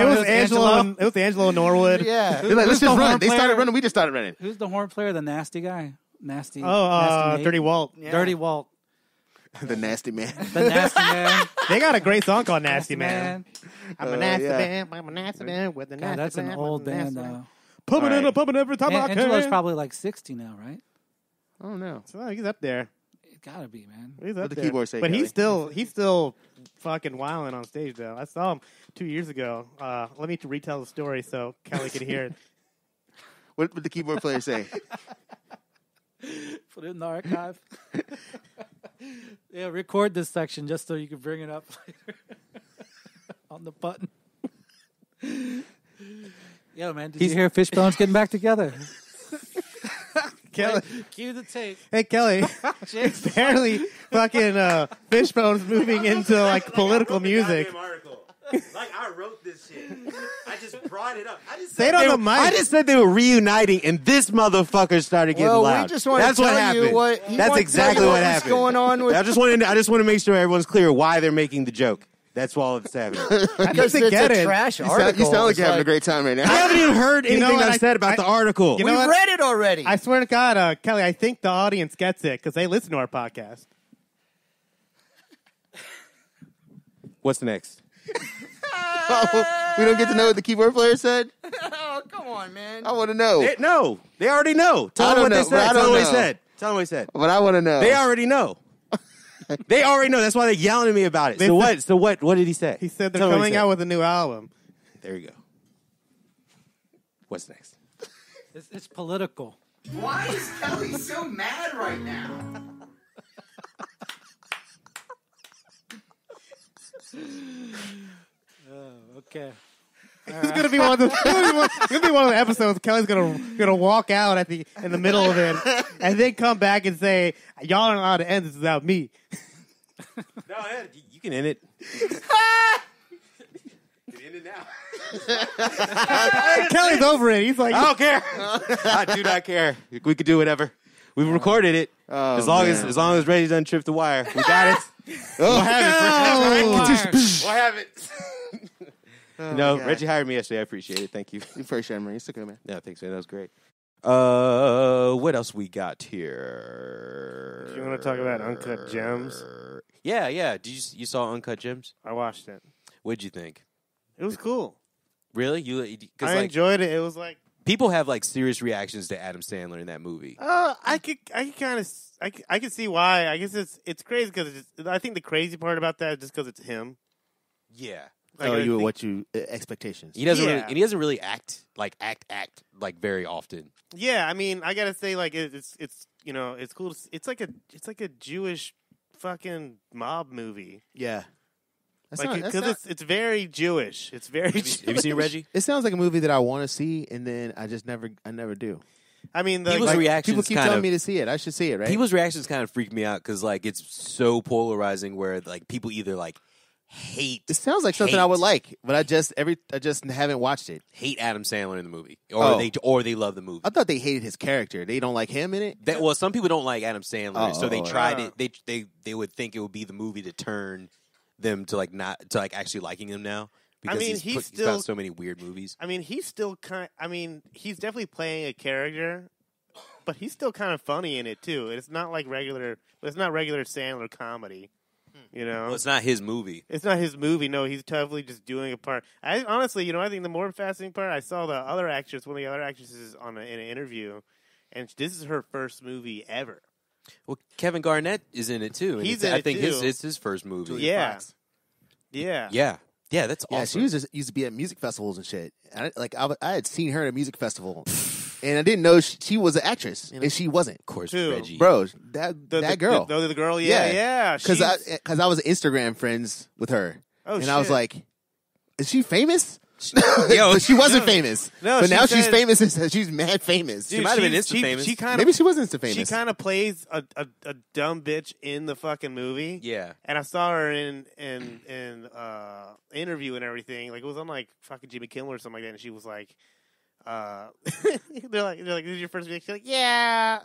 Speaker 4: was
Speaker 6: It was
Speaker 4: Angelo.
Speaker 6: Angelo.
Speaker 4: It was Angelo Norwood.
Speaker 3: yeah.
Speaker 1: They're like, let's
Speaker 6: the
Speaker 1: just run.
Speaker 6: horn
Speaker 1: They started
Speaker 6: player?
Speaker 1: running. We just started running.
Speaker 6: Who's the horn player? The nasty guy. Nasty.
Speaker 4: Oh,
Speaker 6: nasty Nate?
Speaker 4: Dirty Walt.
Speaker 3: Yeah.
Speaker 6: Dirty Walt.
Speaker 1: The nasty man.
Speaker 6: The nasty man.
Speaker 4: They got a great song called "Nasty Man." I'm a nasty
Speaker 1: yeah.
Speaker 4: man. I'm a nasty man with the
Speaker 6: God,
Speaker 4: nasty
Speaker 6: that's an
Speaker 4: man,
Speaker 6: old
Speaker 4: with the
Speaker 6: band
Speaker 4: nasty man.
Speaker 6: though.
Speaker 4: Pumping
Speaker 1: All
Speaker 4: in,
Speaker 1: right.
Speaker 4: pumping every time I
Speaker 6: Angelo's
Speaker 4: can.
Speaker 6: probably like 60 now, right?
Speaker 1: Oh no.
Speaker 4: So, he's up there.
Speaker 6: It gotta be, man.
Speaker 4: He's up
Speaker 1: the
Speaker 4: there.
Speaker 1: keyboard say,
Speaker 4: but
Speaker 1: Kelly?
Speaker 4: he's still fucking wilding on stage though. I saw him 2 years ago. Let me retell the story so Kelly can hear it.
Speaker 1: What would the keyboard player say?
Speaker 6: Put it in the archive. Yeah, record this section just so you can bring it up later on the button. Yo, man, did you hear Fishbone's getting back together?
Speaker 4: Kelly,
Speaker 6: Cue the tape.
Speaker 4: hey Kelly, apparently fucking Fishbone's moving into like political music.
Speaker 2: Like I wrote this shit. I just brought it up. I just
Speaker 4: Say it on the mic.
Speaker 2: I just said they were reuniting, and this motherfucker started getting
Speaker 3: Well,
Speaker 2: loud.
Speaker 3: we just want to
Speaker 2: That's
Speaker 3: tell
Speaker 2: what happened.
Speaker 3: you what.
Speaker 2: That's exactly what
Speaker 3: what's
Speaker 2: happened.
Speaker 3: going on with
Speaker 2: I just want to make sure everyone's clear why they're making the joke. That's all that's happening.
Speaker 3: because
Speaker 4: to
Speaker 3: it's
Speaker 4: get
Speaker 3: a
Speaker 4: it.
Speaker 3: trash
Speaker 1: You
Speaker 3: article.
Speaker 1: sound like
Speaker 3: It's
Speaker 1: you're having a
Speaker 3: like,
Speaker 1: great time right
Speaker 2: I
Speaker 1: now.
Speaker 2: haven't even heard
Speaker 4: You know
Speaker 2: anything
Speaker 4: what?
Speaker 2: I've said about the article.
Speaker 4: You know
Speaker 3: we
Speaker 4: what?
Speaker 3: read it already.
Speaker 4: I swear to God, Kelly, I think the audience gets it because they listen to our podcast.
Speaker 2: What's next?
Speaker 1: We don't get to know what the keyboard player said.
Speaker 3: Oh, come on, man.
Speaker 1: I want to know,
Speaker 2: No, they already know. Tell
Speaker 1: I
Speaker 2: them
Speaker 1: don't
Speaker 2: what they
Speaker 1: know,
Speaker 2: said.
Speaker 1: but I
Speaker 2: Tell
Speaker 1: don't
Speaker 2: them what he
Speaker 1: know.
Speaker 2: said. Tell them what he said.
Speaker 1: but I want to know.
Speaker 2: They already know. They already know. That's why they're yelling at me about it.
Speaker 4: They
Speaker 2: So
Speaker 4: said-
Speaker 2: what? So what? What did he say?
Speaker 4: He said they're
Speaker 2: Tell me what he
Speaker 4: coming
Speaker 2: said.
Speaker 4: out with a new album.
Speaker 2: There you go. What's next?
Speaker 6: It's political.
Speaker 3: Why is Kelly so mad right now?
Speaker 6: Okay.
Speaker 4: It's gonna be one of the episodes. Kelly's gonna walk out in the middle of it, and then come back and say, "Y'all aren't allowed to end this without me."
Speaker 2: No, you can end it. You can end it now.
Speaker 4: Kelly's over it. He's like,
Speaker 2: I don't care. I do not care. We could do whatever. We've recorded it.
Speaker 1: Oh,
Speaker 2: as long
Speaker 1: man.
Speaker 2: as Reggie doesn't trip the wire, we got it.
Speaker 1: Oh,
Speaker 2: We'll have it.
Speaker 1: oh,
Speaker 2: No,
Speaker 1: my God.
Speaker 2: Reggie hired me yesterday. I appreciate it. Thank you.
Speaker 1: You first, Emery. It's okay, man.
Speaker 2: No, thanks, man. That was great. What else we got here?
Speaker 4: You wanna talk about Uncut Gems?
Speaker 2: Yeah. Did you saw Uncut Gems?
Speaker 4: I watched it.
Speaker 2: What'd you think?
Speaker 4: It was cool.
Speaker 2: Really? Because
Speaker 4: I
Speaker 2: like
Speaker 4: enjoyed it. It was like,
Speaker 2: people have like serious reactions to Adam Sandler in that movie.
Speaker 4: I could see why. I guess it's crazy because I think the crazy part about that is just because it's him.
Speaker 2: Yeah.
Speaker 4: Like,
Speaker 1: oh,
Speaker 4: I
Speaker 1: you
Speaker 4: think-
Speaker 1: what you expectations?
Speaker 2: He doesn't
Speaker 4: Yeah.
Speaker 2: really, and he doesn't really act like very often.
Speaker 4: Yeah, I mean, I gotta say, like it's you know, it's cool. It's like a Jewish fucking mob movie.
Speaker 1: Yeah. That's
Speaker 4: Like
Speaker 1: not- that's
Speaker 4: because
Speaker 1: not-
Speaker 4: it's very Jewish. It's very.
Speaker 2: Have you seen Reggie?
Speaker 1: It sounds like a movie that I want to see, and then I never do.
Speaker 4: I mean,
Speaker 2: People's reactions
Speaker 1: People keep
Speaker 2: kind
Speaker 1: telling
Speaker 2: of-
Speaker 1: me to see it. I should see it, right?
Speaker 2: People's reactions kind of freak me out because like it's so polarizing where like people either like hate
Speaker 1: It sounds like something I would
Speaker 2: hate-
Speaker 1: like, but I just haven't watched it.
Speaker 2: hate Adam Sandler in the movie,
Speaker 1: Oh.
Speaker 2: or they love the movie.
Speaker 1: I thought they hated his character. They don't like him in it.
Speaker 2: Well, some people don't like Adam Sandler, so they
Speaker 1: Oh,
Speaker 2: tried
Speaker 4: yeah.
Speaker 2: it. They would think it would be the movie to turn them to like not to like actually liking him now because
Speaker 4: mean,
Speaker 2: he's
Speaker 4: he's
Speaker 2: got
Speaker 4: still-
Speaker 2: so many weird movies.
Speaker 4: I mean, he's still he's definitely playing a character, but he's still kind of funny in it too. It's not like regular. It's not regular Sandler comedy. You know,
Speaker 2: Well, it's not his movie.
Speaker 4: it's not his movie. No, he's totally just doing a part. I honestly, you know, I think the more fascinating part, I saw the other actress, one of the other actresses in an interview, and this is her first movie ever.
Speaker 2: Well, Kevin Garnett is in it too. and
Speaker 4: He's
Speaker 2: it's-
Speaker 4: in
Speaker 2: I
Speaker 4: it,
Speaker 2: think
Speaker 4: too.
Speaker 2: it's his first movie.
Speaker 1: Julia
Speaker 4: Yeah.
Speaker 1: Fox.
Speaker 4: Yeah.
Speaker 2: Yeah, that's
Speaker 1: Yeah,
Speaker 2: awesome.
Speaker 1: she used to be at music festivals and shit. I had seen her at a music festival and I didn't know she was an actress, and she wasn't.
Speaker 2: Of course,
Speaker 4: Who?
Speaker 2: Reggie.
Speaker 1: Bro, that girl.
Speaker 4: The girl, yeah.
Speaker 1: Because
Speaker 4: She's-
Speaker 1: I was Instagram friends with her,
Speaker 4: Oh,
Speaker 1: and I was
Speaker 4: shit.
Speaker 1: like, "Is she famous?"
Speaker 2: Yo,
Speaker 1: But she wasn't famous.
Speaker 4: No,
Speaker 1: but
Speaker 4: she
Speaker 1: now she's
Speaker 4: said-
Speaker 1: famous. And she's mad famous.
Speaker 2: She might have been Insta-famous.
Speaker 4: She kind of
Speaker 1: Maybe she was Insta famous.
Speaker 4: She kind of plays a dumb bitch in the fucking movie.
Speaker 2: Yeah.
Speaker 4: And I saw her in interview and everything. Like it was on like fucking Jimmy Kimmel or something like that. And she was like, they're like, "This is your first movie?" She's like, "Yeah."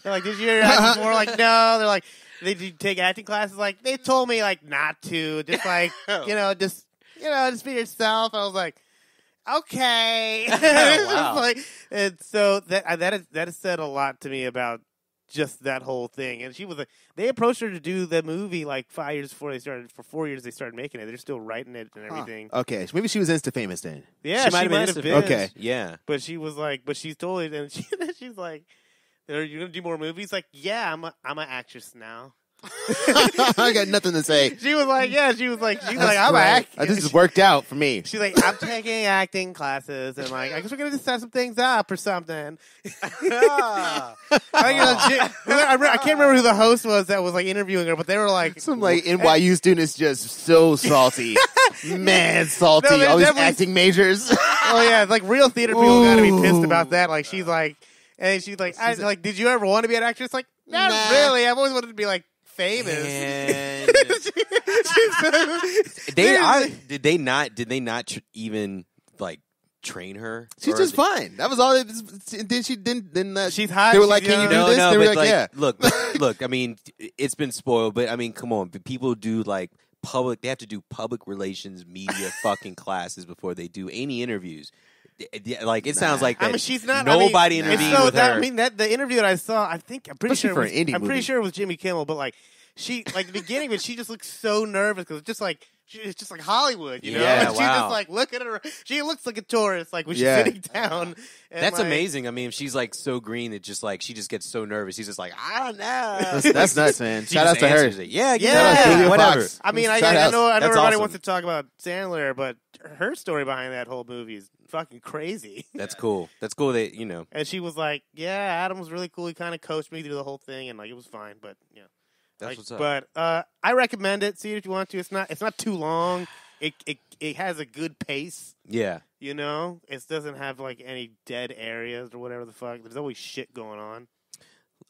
Speaker 4: They're like, "Did you ever act before?" Like, "No." They're like, "Did you take acting classes?" Like, they told me like not to. Just like just be yourself. I was like, okay.
Speaker 2: Wow.
Speaker 4: Like, and so that has said a lot to me about just that whole thing. And she was like, they approached her to do the movie like 5 years before they started. For 4 years they started making it. They're still writing it and everything.
Speaker 1: Okay, so maybe she was Insta famous then.
Speaker 4: Yeah,
Speaker 2: She
Speaker 4: she
Speaker 2: might
Speaker 4: might
Speaker 2: have
Speaker 4: have
Speaker 2: been
Speaker 4: been.
Speaker 1: Okay.
Speaker 2: Yeah.
Speaker 4: But she was like, but she's totally, and she's like, "Are you gonna do more movies?" Like, yeah, I'm an actress now.
Speaker 1: I got nothing to say.
Speaker 4: She was like, yeah, she was like, I'm
Speaker 1: Great.
Speaker 4: an actor.
Speaker 1: This has worked out for me.
Speaker 4: She's like, I'm taking acting classes, and like, I guess we're gonna just set some things up or something. I can't remember who the host was that was like interviewing her, but they were like,
Speaker 1: Some like NYU students just so salty, mad salty.
Speaker 4: No, they're
Speaker 1: All these
Speaker 4: definitely-
Speaker 1: acting majors.
Speaker 4: oh yeah, like real theater people gotta be pissed
Speaker 1: Ooh.
Speaker 4: about that. Like she's like, and she's like, like, did you ever want to be an actress? Like, not
Speaker 1: Nah.
Speaker 4: really. I've always wanted to be like famous.
Speaker 2: And
Speaker 4: She's-
Speaker 2: did they not even like train her?
Speaker 1: She's
Speaker 2: Or
Speaker 1: just
Speaker 2: they-
Speaker 1: fine. That was all. Then she didn't. Then
Speaker 4: She's hot.
Speaker 1: They were
Speaker 4: she's
Speaker 1: like, "Can you
Speaker 4: young.
Speaker 1: do
Speaker 2: No,
Speaker 1: this?"
Speaker 2: no,
Speaker 1: They were
Speaker 2: but
Speaker 1: like, "Yeah."
Speaker 2: look. I mean, it's been spoiled, but I mean, come on. People do like public. They have to do public relations, media, fucking classes before they do any interviews. Like it sounds like that.
Speaker 4: I mean, she's not.
Speaker 2: Nobody
Speaker 4: I mean,
Speaker 2: intervened
Speaker 4: it's so
Speaker 2: with
Speaker 4: that,
Speaker 2: her.
Speaker 4: I mean, that the interview that I saw, I'm pretty
Speaker 1: Especially
Speaker 4: sure.
Speaker 1: for an indie
Speaker 4: I'm pretty
Speaker 1: movie.
Speaker 4: sure it was Jimmy Kimmel, but like she, like the beginning, but she just looked so nervous because it's just like it's just like Hollywood, you know.
Speaker 2: Yeah,
Speaker 4: And she
Speaker 2: wow.
Speaker 4: just like look at her. She looks like a tourist, like when she's
Speaker 1: Yeah.
Speaker 4: sitting down. And
Speaker 2: That's
Speaker 4: like,
Speaker 2: amazing. I mean, if she's like so green that just like she just gets so nervous. He's just like, I don't know.
Speaker 1: That's nuts, man.
Speaker 2: She
Speaker 1: Shout out
Speaker 2: just
Speaker 1: to her.
Speaker 2: answers it. Yeah,
Speaker 4: Yeah.
Speaker 1: Shout out to Julia
Speaker 2: whatever.
Speaker 1: Fox.
Speaker 4: I mean, I
Speaker 1: Shout
Speaker 4: know
Speaker 1: outs.
Speaker 4: everybody
Speaker 2: awesome.
Speaker 4: wants to talk about Sandler, but her story behind that whole movie is fucking crazy.
Speaker 2: That's cool. That's cool that
Speaker 4: And she was like, "Yeah, Adam was really cool. He kind of coached me through the whole thing, and like it was fine." But
Speaker 2: That's
Speaker 4: like,
Speaker 2: what's up.
Speaker 4: But I recommend it. See it if you want to. It's not too long. It has a good pace.
Speaker 2: Yeah.
Speaker 4: You know, it doesn't have like any dead areas or whatever the fuck. There's always shit going on.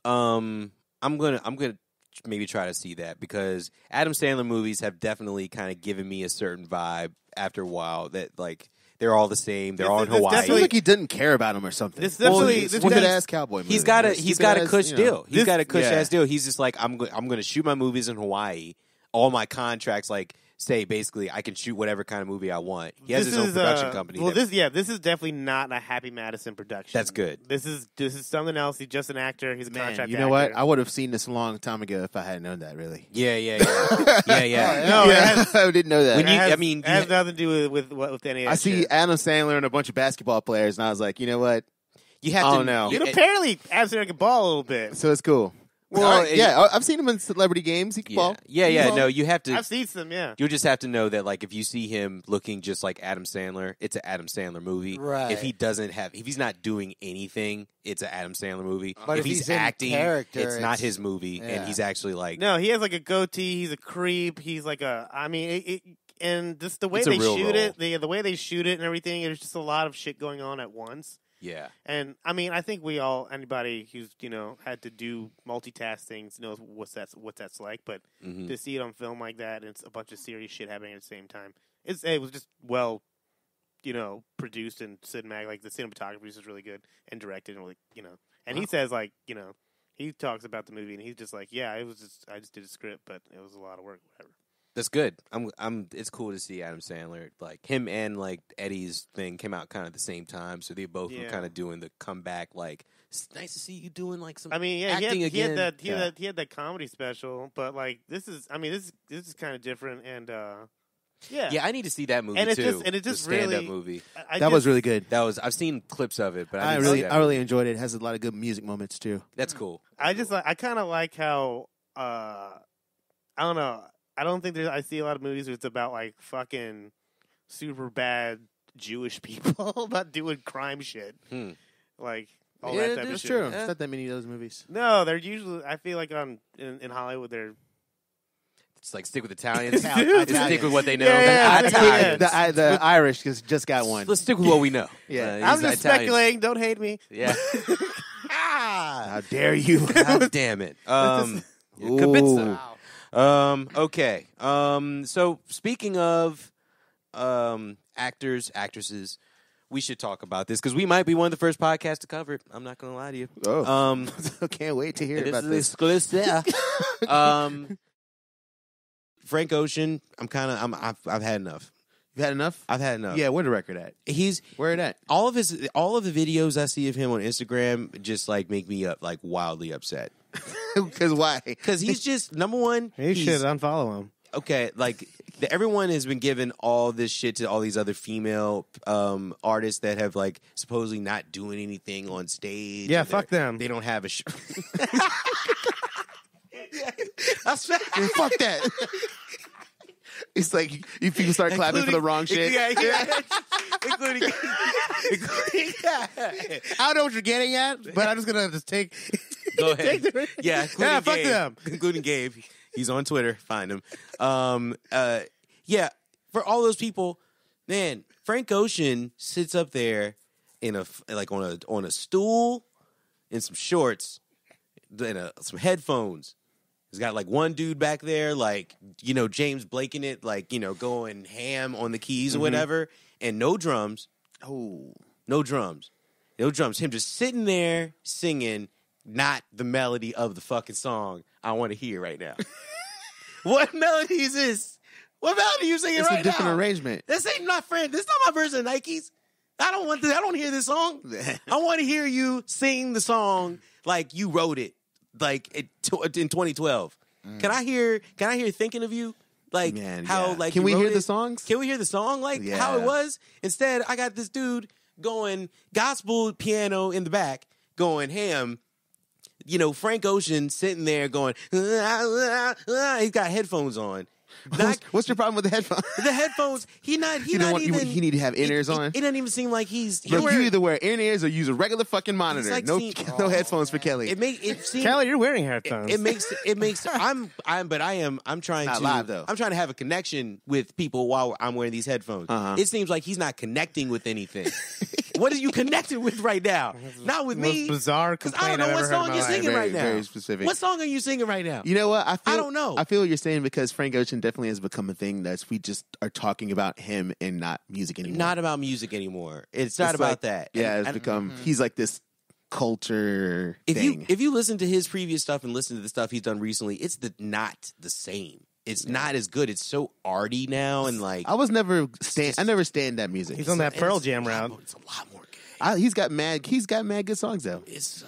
Speaker 2: I'm gonna maybe try to see that because Adam Sandler movies have definitely kind of given me a certain vibe after a while that like they're all the same. They're all in
Speaker 4: This
Speaker 2: Hawaii.
Speaker 1: I feel like he didn't care about him or something.
Speaker 4: This definitely-
Speaker 1: Well,
Speaker 4: this
Speaker 1: stupid
Speaker 4: does-
Speaker 1: ass cowboy movie.
Speaker 2: He's got a
Speaker 1: Stupid
Speaker 2: cush
Speaker 1: ass,
Speaker 2: deal. He's
Speaker 4: This-
Speaker 2: got a cush
Speaker 1: yeah.
Speaker 2: ass deal. He's just like I'm going to shoot my movies in Hawaii. All my contracts like say basically I can shoot whatever kind of movie I want. He has
Speaker 4: This
Speaker 2: his own
Speaker 4: is,
Speaker 2: production company.
Speaker 4: Well,
Speaker 2: that-
Speaker 4: this is definitely not a Happy Madison production.
Speaker 2: That's good.
Speaker 4: This is something else. He's just an actor. He's a
Speaker 1: Man,
Speaker 4: contract
Speaker 1: you know what?
Speaker 4: actor.
Speaker 1: I would have seen this a long time ago if I had known that. Really.
Speaker 2: yeah. yeah.
Speaker 4: No, it has-
Speaker 1: I didn't know that.
Speaker 2: When you-
Speaker 4: It has,
Speaker 2: I mean,
Speaker 4: it has nothing to do with any of that
Speaker 1: I see
Speaker 4: shit.
Speaker 1: Adam Sandler and a bunch of basketball players, and I was like, you know what?
Speaker 2: You have
Speaker 1: I
Speaker 2: to
Speaker 1: don't know.
Speaker 4: You know, apparently, Amsterdam can ball a little bit.
Speaker 1: So it's cool.
Speaker 2: Well,
Speaker 1: All right, yeah, I've seen him in celebrity games. He can ball.
Speaker 2: Yeah.
Speaker 1: He can ball.
Speaker 2: No, you have to.
Speaker 4: I've seen some, yeah.
Speaker 2: You'll just have to know that, like, if you see him looking just like Adam Sandler, it's an Adam Sandler movie.
Speaker 3: Right.
Speaker 2: If he's not doing anything, it's an Adam Sandler movie.
Speaker 3: But if
Speaker 2: he's
Speaker 3: he's in
Speaker 2: acting,
Speaker 3: character,
Speaker 2: it's not
Speaker 3: it's-
Speaker 2: his movie,
Speaker 3: yeah.
Speaker 2: and he's actually like,
Speaker 4: No, he has like a goatee. He's a creep. He's like a. I mean, and just the way
Speaker 2: It's a
Speaker 4: they
Speaker 2: real
Speaker 4: shoot
Speaker 2: role.
Speaker 4: it, the way they shoot it and everything. There's just a lot of shit going on at once.
Speaker 2: yeah,
Speaker 4: And I mean, I think anybody who's had to do multitask things knows what that's like. But
Speaker 2: Mhm.
Speaker 4: to see it on film like that, and it's a bunch of serious shit happening at the same time. It was just well, produced and cinematic. Like the cinematography is really good and directed, and And he says like he talks about the movie, and he's just like, yeah, I just did a script, but it was a lot of work, whatever.
Speaker 2: that's good. It's cool to see Adam Sandler, like him and like Eddie's thing came out kind of at the same time, so they both were
Speaker 4: Yeah.
Speaker 2: kind of doing the comeback. Like, it's nice to see you doing like some.
Speaker 4: I mean, yeah,
Speaker 2: acting
Speaker 4: he
Speaker 2: again.
Speaker 4: had that comedy special, but like this is kind of different, and yeah,
Speaker 2: Yeah, I need to see that movie
Speaker 4: And it's
Speaker 2: too.
Speaker 4: just- and it's
Speaker 2: the
Speaker 4: just
Speaker 2: stand-up
Speaker 4: really-
Speaker 2: movie.
Speaker 1: That was really good.
Speaker 2: I've seen clips of it, but
Speaker 1: I
Speaker 2: need to see
Speaker 1: really,
Speaker 2: that
Speaker 1: I really
Speaker 2: movie.
Speaker 1: enjoyed it. It has a lot of good music moments too.
Speaker 2: That's cool.
Speaker 4: I kind of like how I don't know. I don't think I see a lot of movies where it's about like fucking super bad Jewish people about doing crime shit.
Speaker 2: Hmm.
Speaker 4: Like all
Speaker 1: Yeah,
Speaker 4: that type of
Speaker 1: that's
Speaker 4: shit.
Speaker 1: true.
Speaker 2: Yeah.
Speaker 1: It's not that many of those movies.
Speaker 4: No, they're usually. I feel like in Hollywood, they're.
Speaker 2: It's like stick with Italians.
Speaker 1: Italians.
Speaker 2: Just stick with what they know.
Speaker 4: Yeah,
Speaker 1: The Irish just got one.
Speaker 2: Let's stick with what we know.
Speaker 1: Yeah.
Speaker 2: He's
Speaker 4: I'm just
Speaker 2: Italian.
Speaker 4: speculating. Don't hate me.
Speaker 2: Yeah.
Speaker 1: How dare you?
Speaker 2: God damn it. Kibitza. Okay. So speaking of actors, actresses, we should talk about this because we might be one of the first podcasts to cover it. I'm not going to lie to you.
Speaker 1: Oh. Can't wait to hear
Speaker 2: This
Speaker 1: about
Speaker 2: is
Speaker 1: this.
Speaker 2: exclusive. Frank Ocean, I've had enough.
Speaker 1: You had enough?
Speaker 2: I've had enough.
Speaker 1: Yeah, where the record at? Where it at?
Speaker 2: All of the videos I see of him on Instagram just like make me like wildly upset.
Speaker 1: Because why?
Speaker 2: Because he's just number one.
Speaker 4: You
Speaker 2: he's-
Speaker 4: should unfollow him.
Speaker 2: Okay, like everyone has been given all this shit to all these other female artists that have like supposedly not doing anything on stage.
Speaker 4: Yeah,
Speaker 2: and
Speaker 4: fuck them.
Speaker 2: They don't have a show.
Speaker 1: Fuck that. It's like you people start clapping for the wrong shit.
Speaker 2: Yeah. Including
Speaker 4: I don't know what you're getting at, but I'm just gonna take.
Speaker 2: Go ahead. Yeah,
Speaker 4: Yeah, fuck
Speaker 2: Gabe,
Speaker 4: them.
Speaker 2: including Gabe. He's on Twitter. Find him. Yeah, for all those people, man, Frank Ocean sits up there in on a stool in some shorts and some headphones. He's got like one dude back there, like, you know, James Blake in it, like, you know, going ham on the keys or whatever, and no drums.
Speaker 1: Oh.
Speaker 2: No drums. No drums. Him just sitting there singing not the melody of the fucking song I want to hear right now. What melody is this? What melody are you singing
Speaker 1: It's
Speaker 2: right
Speaker 1: a different
Speaker 2: now?
Speaker 1: arrangement.
Speaker 2: This ain't my friend. This is not my version of Nikes. I don't want this. I don't hear this song. I want to hear you sing the song like you wrote it, like in 2012. Can I hear Thinking of You? Like
Speaker 1: Man,
Speaker 2: how
Speaker 1: yeah.
Speaker 2: like
Speaker 1: Can
Speaker 2: you
Speaker 1: we
Speaker 2: wrote
Speaker 1: hear
Speaker 2: it?
Speaker 1: the songs?
Speaker 2: Can we hear the song like how it
Speaker 1: Yeah.
Speaker 2: was? Instead, I got this dude going gospel piano in the back, going ham. You know, Frank Ocean sitting there going, he's got headphones on.
Speaker 1: What's your problem with the headphones?
Speaker 2: The headphones, he not even.
Speaker 1: He need to have in-ears on?
Speaker 2: It doesn't even seem like he's.
Speaker 1: Look, you either wear in-ears or use a regular fucking monitor.
Speaker 2: like
Speaker 1: No,
Speaker 2: seeing-
Speaker 1: no headphones for Kelly.
Speaker 2: It seems.
Speaker 4: Kelly, you're wearing headphones.
Speaker 2: It makes. I'm trying
Speaker 1: Not
Speaker 2: to.
Speaker 1: live, though.
Speaker 2: I'm trying to have a connection with people while I'm wearing these headphones.
Speaker 1: Uh-huh.
Speaker 2: It seems like he's not connecting with anything. What are you connecting with right now? Not with
Speaker 4: Most
Speaker 2: me.
Speaker 4: bizarre
Speaker 2: Because I
Speaker 4: complaint
Speaker 2: don't know
Speaker 4: I've
Speaker 2: what
Speaker 4: ever heard in
Speaker 2: song
Speaker 4: my
Speaker 2: you're
Speaker 4: life.
Speaker 2: singing right now.
Speaker 1: Very specific.
Speaker 2: What song are you singing right now?
Speaker 1: You know what? I
Speaker 2: don't know.
Speaker 1: I feel what you're saying because Frank Ocean definitely has become a thing that we just are talking about him and not music anymore.
Speaker 2: Not about music anymore. It's not
Speaker 1: It's
Speaker 2: about
Speaker 1: like-
Speaker 2: that.
Speaker 1: Yeah,
Speaker 2: And-
Speaker 1: it's become. He's like this culture thing.
Speaker 2: if you listen to his previous stuff and listen to the stuff he's done recently, it's not the same. It's not as good. It's so arty now and like
Speaker 1: I never stand that music.
Speaker 4: He's on that Pearl
Speaker 2: it's
Speaker 4: Jam
Speaker 2: a lot
Speaker 4: round.
Speaker 2: more- It's a lot more gay.
Speaker 1: He's got mad good songs though.
Speaker 2: It's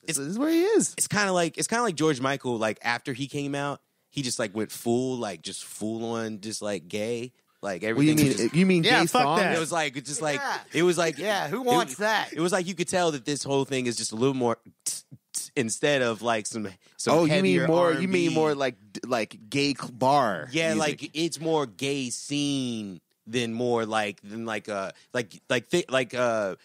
Speaker 1: This is where he is.
Speaker 2: it's kind of like George Michael. Like after he came out, he just like went full on just like gay. Like
Speaker 1: What do you
Speaker 2: everything.
Speaker 1: mean?
Speaker 2: was just-
Speaker 1: You mean
Speaker 4: Yeah,
Speaker 1: gay
Speaker 4: fuck
Speaker 1: songs?
Speaker 4: that.
Speaker 2: it was like it just like
Speaker 3: Yeah.
Speaker 2: it was like
Speaker 3: Yeah, who wants that?
Speaker 2: It was like you could tell that this whole thing is just a little more instead of like some
Speaker 1: Oh, you mean
Speaker 2: heavier
Speaker 1: more?
Speaker 2: R&B.
Speaker 1: You mean more like gay bar?
Speaker 2: Yeah,
Speaker 1: music.
Speaker 2: like it's more gay scene than more like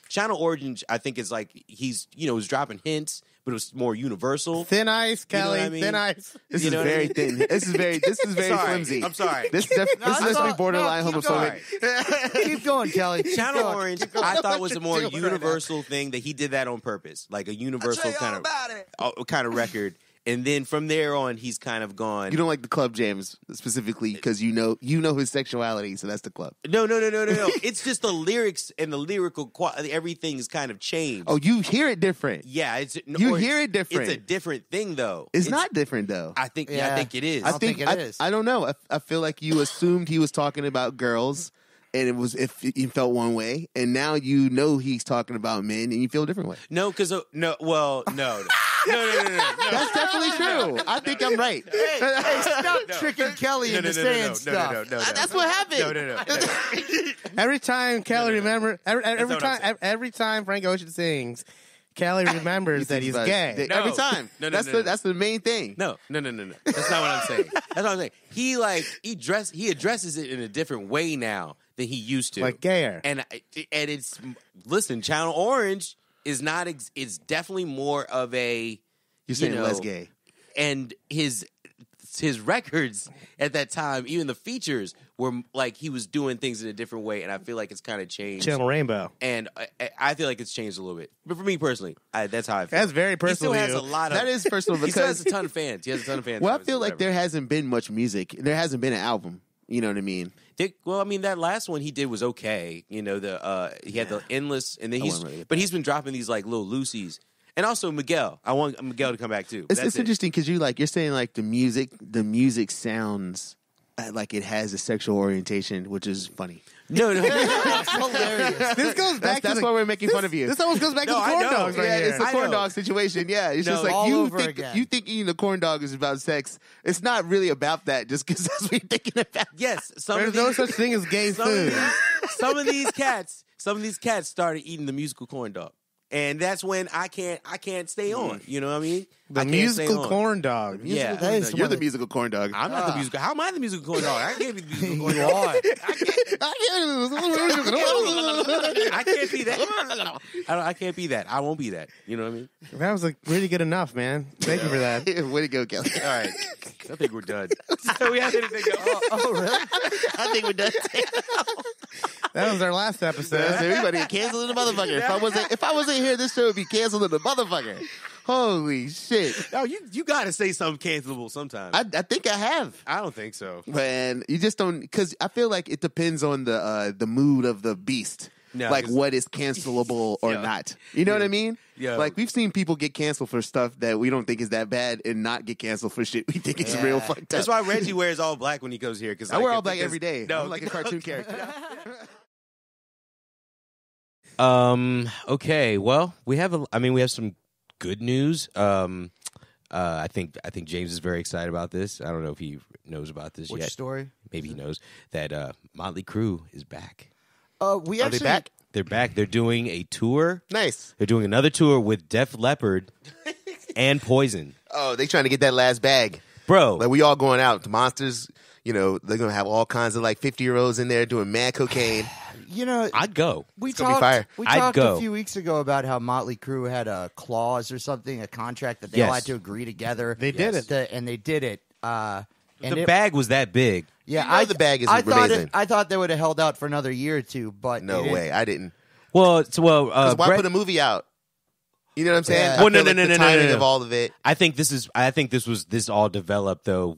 Speaker 2: Channel Orange. I think is like he's was dropping hints, but it was more universal.
Speaker 4: Thin ice,
Speaker 2: You know
Speaker 4: Kelly.
Speaker 2: what I mean?
Speaker 4: Thin ice.
Speaker 1: This
Speaker 2: you
Speaker 1: is
Speaker 2: know what I
Speaker 1: very
Speaker 2: mean?
Speaker 1: thin. This is very
Speaker 2: Sorry.
Speaker 1: flimsy.
Speaker 2: I'm sorry.
Speaker 1: This definitely
Speaker 3: no,
Speaker 1: borderline
Speaker 3: keep
Speaker 1: homophobic.
Speaker 3: Keep going, Kelly. Keep
Speaker 2: Channel
Speaker 3: going.
Speaker 2: Orange,
Speaker 3: Keep going.
Speaker 2: I thought was a more
Speaker 4: doing right now.
Speaker 2: universal thing that he did that on purpose, like a universal kind of record. And then from there on, he's kind of gone.
Speaker 1: You don't like the club jams specifically because you know his sexuality, so that's the club.
Speaker 2: No. It's just the lyrics and the lyrical quality. Everything's kind of changed.
Speaker 1: Oh, you hear it different.
Speaker 2: Yeah,
Speaker 1: You hear it different.
Speaker 2: It's a different thing, though.
Speaker 1: It's not different though.
Speaker 2: I think.
Speaker 3: Yeah.
Speaker 2: I think it is.
Speaker 3: I don't think it is.
Speaker 1: I don't know. I feel like you assumed he was talking about girls, and it was if you felt one way, and now you know he's talking about men, and you feel a different way.
Speaker 2: No, because no.
Speaker 1: That's definitely true. I think I'm right.
Speaker 3: Hey, stop tricking Kelly into saying stuff.
Speaker 1: That's what happened.
Speaker 2: No.
Speaker 4: Every time Kelly remember, every
Speaker 2: what I'm
Speaker 4: every time Frank Ocean sings, Kelly remembers that he's gay.
Speaker 2: No.
Speaker 1: Every time.
Speaker 2: No.
Speaker 1: That's the main thing.
Speaker 2: No. That's not what I'm saying. That's what I'm saying. He addresses it in a different way now than he used to.
Speaker 4: Like gayer.
Speaker 2: And it's listen, Channel Orange is not. It's definitely more of a.
Speaker 1: You're saying
Speaker 2: know,
Speaker 1: less gay.
Speaker 2: And his records at that time, even the features were like he was doing things in a different way, and I feel like it's kind of changed.
Speaker 4: Channel Rainbow.
Speaker 2: And I feel like it's changed a little bit. But for me personally, that's how I feel.
Speaker 4: That's very personal.
Speaker 2: He
Speaker 4: to
Speaker 2: still has
Speaker 4: you.
Speaker 2: a lot of.
Speaker 1: That is personal
Speaker 2: He still has
Speaker 1: because
Speaker 2: a ton of fans. He has a ton of fans.
Speaker 1: well, I feel like
Speaker 2: Whatever.
Speaker 1: there hasn't been much music. There hasn't been an album. You know what I mean?
Speaker 2: Well, I mean, that last one he did was okay. You know, he had the endless, and then he's been dropping these like little loosies, and also Miguel. I want Miguel to come back too.
Speaker 1: It's interesting because you're saying like the music sounds like it has a sexual orientation, which is funny.
Speaker 2: No,
Speaker 3: That's hilarious.
Speaker 4: This goes back
Speaker 1: That's
Speaker 4: to
Speaker 1: why we're making fun of you.
Speaker 4: This almost goes back
Speaker 2: No,
Speaker 4: to the
Speaker 2: I
Speaker 4: corn
Speaker 2: know.
Speaker 4: dogs right
Speaker 1: Yeah,
Speaker 4: here.
Speaker 1: it's a
Speaker 2: I
Speaker 1: corn
Speaker 2: know.
Speaker 1: dog situation. Yeah, it's
Speaker 2: No,
Speaker 1: just like
Speaker 3: all
Speaker 1: you
Speaker 3: over
Speaker 1: think
Speaker 3: again.
Speaker 1: you think eating a corn dog is about sex. It's not really about that. Just because that's what you're thinking about.
Speaker 2: yes,
Speaker 4: There's no such thing as gay food.
Speaker 2: some of these cats started eating the musical corn dog, and that's when I can't stay on. You know what I mean?
Speaker 4: The
Speaker 2: I can't stay
Speaker 4: musical
Speaker 2: on.
Speaker 4: corn dog.
Speaker 2: Yeah.
Speaker 3: That is
Speaker 1: You're
Speaker 3: one
Speaker 1: the
Speaker 3: of-
Speaker 1: musical corn dog.
Speaker 2: I'm not the musical. How am I the musical corn dog? I can't be the musical corn
Speaker 3: You
Speaker 2: dog.
Speaker 3: are.
Speaker 2: I can't be that. I can't be that. I won't be that. You know what I mean?
Speaker 4: That was like really good enough, man. Thank you for that.
Speaker 1: Way to go, Kelly.
Speaker 2: All right. I think we're done. So we have anything else?
Speaker 3: Oh, really?
Speaker 1: I think we're done.
Speaker 4: That was our last episode.
Speaker 1: Everybody get canceled in the motherfucker. If I wasn't here, this show would be canceled in the motherfucker. Holy shit!
Speaker 2: No, you got to say something cancelable sometime.
Speaker 1: I think I have.
Speaker 2: I don't think so.
Speaker 1: Man, you just don't because I feel like it depends on the mood of the beast.
Speaker 2: No,
Speaker 1: like
Speaker 2: 'cause-
Speaker 1: what is cancelable or
Speaker 2: Yeah.
Speaker 1: not. You know what I mean?
Speaker 2: Yeah.
Speaker 1: Like we've seen people get canceled for stuff that we don't think is that bad and not get canceled for shit we think is
Speaker 3: Yeah.
Speaker 1: real fucked up.
Speaker 2: That's why Reggie wears all black when he goes here. Because
Speaker 1: I wear all black every day.
Speaker 2: No,
Speaker 1: I'm like a cartoon character.
Speaker 2: Okay. Well, we have some good news. I think James is very excited about this. I don't know if he knows about this
Speaker 3: Which
Speaker 2: yet.
Speaker 3: story?
Speaker 2: Maybe he knows that Motley Crue is back.
Speaker 3: We
Speaker 1: Are
Speaker 3: actually
Speaker 1: they back?
Speaker 2: They're back. They're doing a tour.
Speaker 1: Nice.
Speaker 2: They're doing another tour with Def Leppard and Poison.
Speaker 1: Oh, they trying to get that last bag.
Speaker 2: Bro,
Speaker 1: Like we all going out. The Monsters, you know, they're gonna have all kinds of like 50-year-olds in there doing mad cocaine.
Speaker 3: You know,
Speaker 2: I'd go.
Speaker 3: we
Speaker 1: gonna be
Speaker 3: talked.
Speaker 1: fire.
Speaker 3: We
Speaker 2: I'd
Speaker 3: talked
Speaker 2: go.
Speaker 3: a few weeks ago about how Motley Crue had a clause or something, a contract that they all
Speaker 2: Yes.
Speaker 3: had to agree together.
Speaker 4: They did it.
Speaker 3: and they did it. And
Speaker 2: The
Speaker 3: it-
Speaker 2: bag was that big.
Speaker 3: Yeah,
Speaker 1: You know the bag is amazing.
Speaker 3: I thought they would have held out for another year or two, but
Speaker 1: No
Speaker 3: they didn't.
Speaker 1: way, I didn't.
Speaker 2: Well,
Speaker 1: 'Cause why
Speaker 2: Brett-
Speaker 1: put a movie out? You know what I'm saying?
Speaker 3: Yeah.
Speaker 1: I
Speaker 2: Well, no,
Speaker 1: feel
Speaker 2: no,
Speaker 1: like
Speaker 2: no,
Speaker 1: the
Speaker 2: no, no,
Speaker 1: timing
Speaker 2: no.
Speaker 1: of all of it.
Speaker 2: I think this all developed though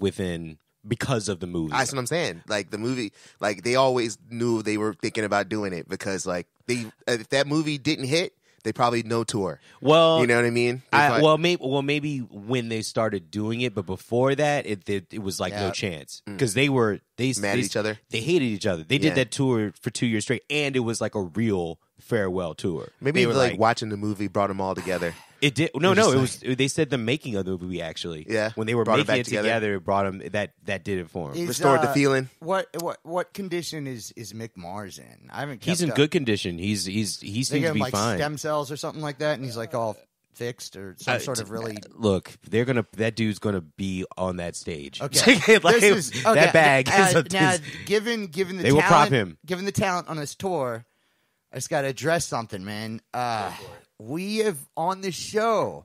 Speaker 2: because of the movie.
Speaker 1: That's what I'm saying. Like the movie, like they always knew they were thinking about doing it because like if that movie didn't hit, they probably no tour.
Speaker 2: Well,
Speaker 1: You know what I mean? They probably-
Speaker 2: maybe when they started doing it, but before that, it was like no
Speaker 3: Yeah.
Speaker 2: chance because they
Speaker 1: Mad at each other?
Speaker 2: They hated each other. They
Speaker 1: Yeah.
Speaker 2: did that tour for 2 years straight, and it was like a real farewell tour.
Speaker 1: maybe
Speaker 2: they were
Speaker 1: like watching the movie brought them all together.
Speaker 2: it did. No,
Speaker 1: just
Speaker 2: no, it was. They said the making of the movie actually.
Speaker 1: Yeah.
Speaker 2: when they were
Speaker 1: Brought it
Speaker 2: making
Speaker 1: back
Speaker 2: it
Speaker 1: together.
Speaker 2: together, it brought them. That did it for him.
Speaker 3: Is,
Speaker 1: Restored the feeling.
Speaker 3: What condition is Mick Mars in? I haven't.
Speaker 2: He's
Speaker 3: kept
Speaker 2: in
Speaker 3: up.
Speaker 2: good condition. He seems
Speaker 3: They
Speaker 2: to
Speaker 3: give
Speaker 2: be
Speaker 3: him like
Speaker 2: fine.
Speaker 3: stem cells or something like that, and he's like all fixed or some sort of really.
Speaker 2: Look, that dude's gonna be on that stage.
Speaker 3: Okay.
Speaker 2: Like,
Speaker 3: This is- okay.
Speaker 2: that bag
Speaker 3: Now,
Speaker 2: is
Speaker 3: given the
Speaker 2: They
Speaker 3: talent,
Speaker 2: will prop him.
Speaker 3: Given the talent on this tour, I just got to address something, man. We have on this show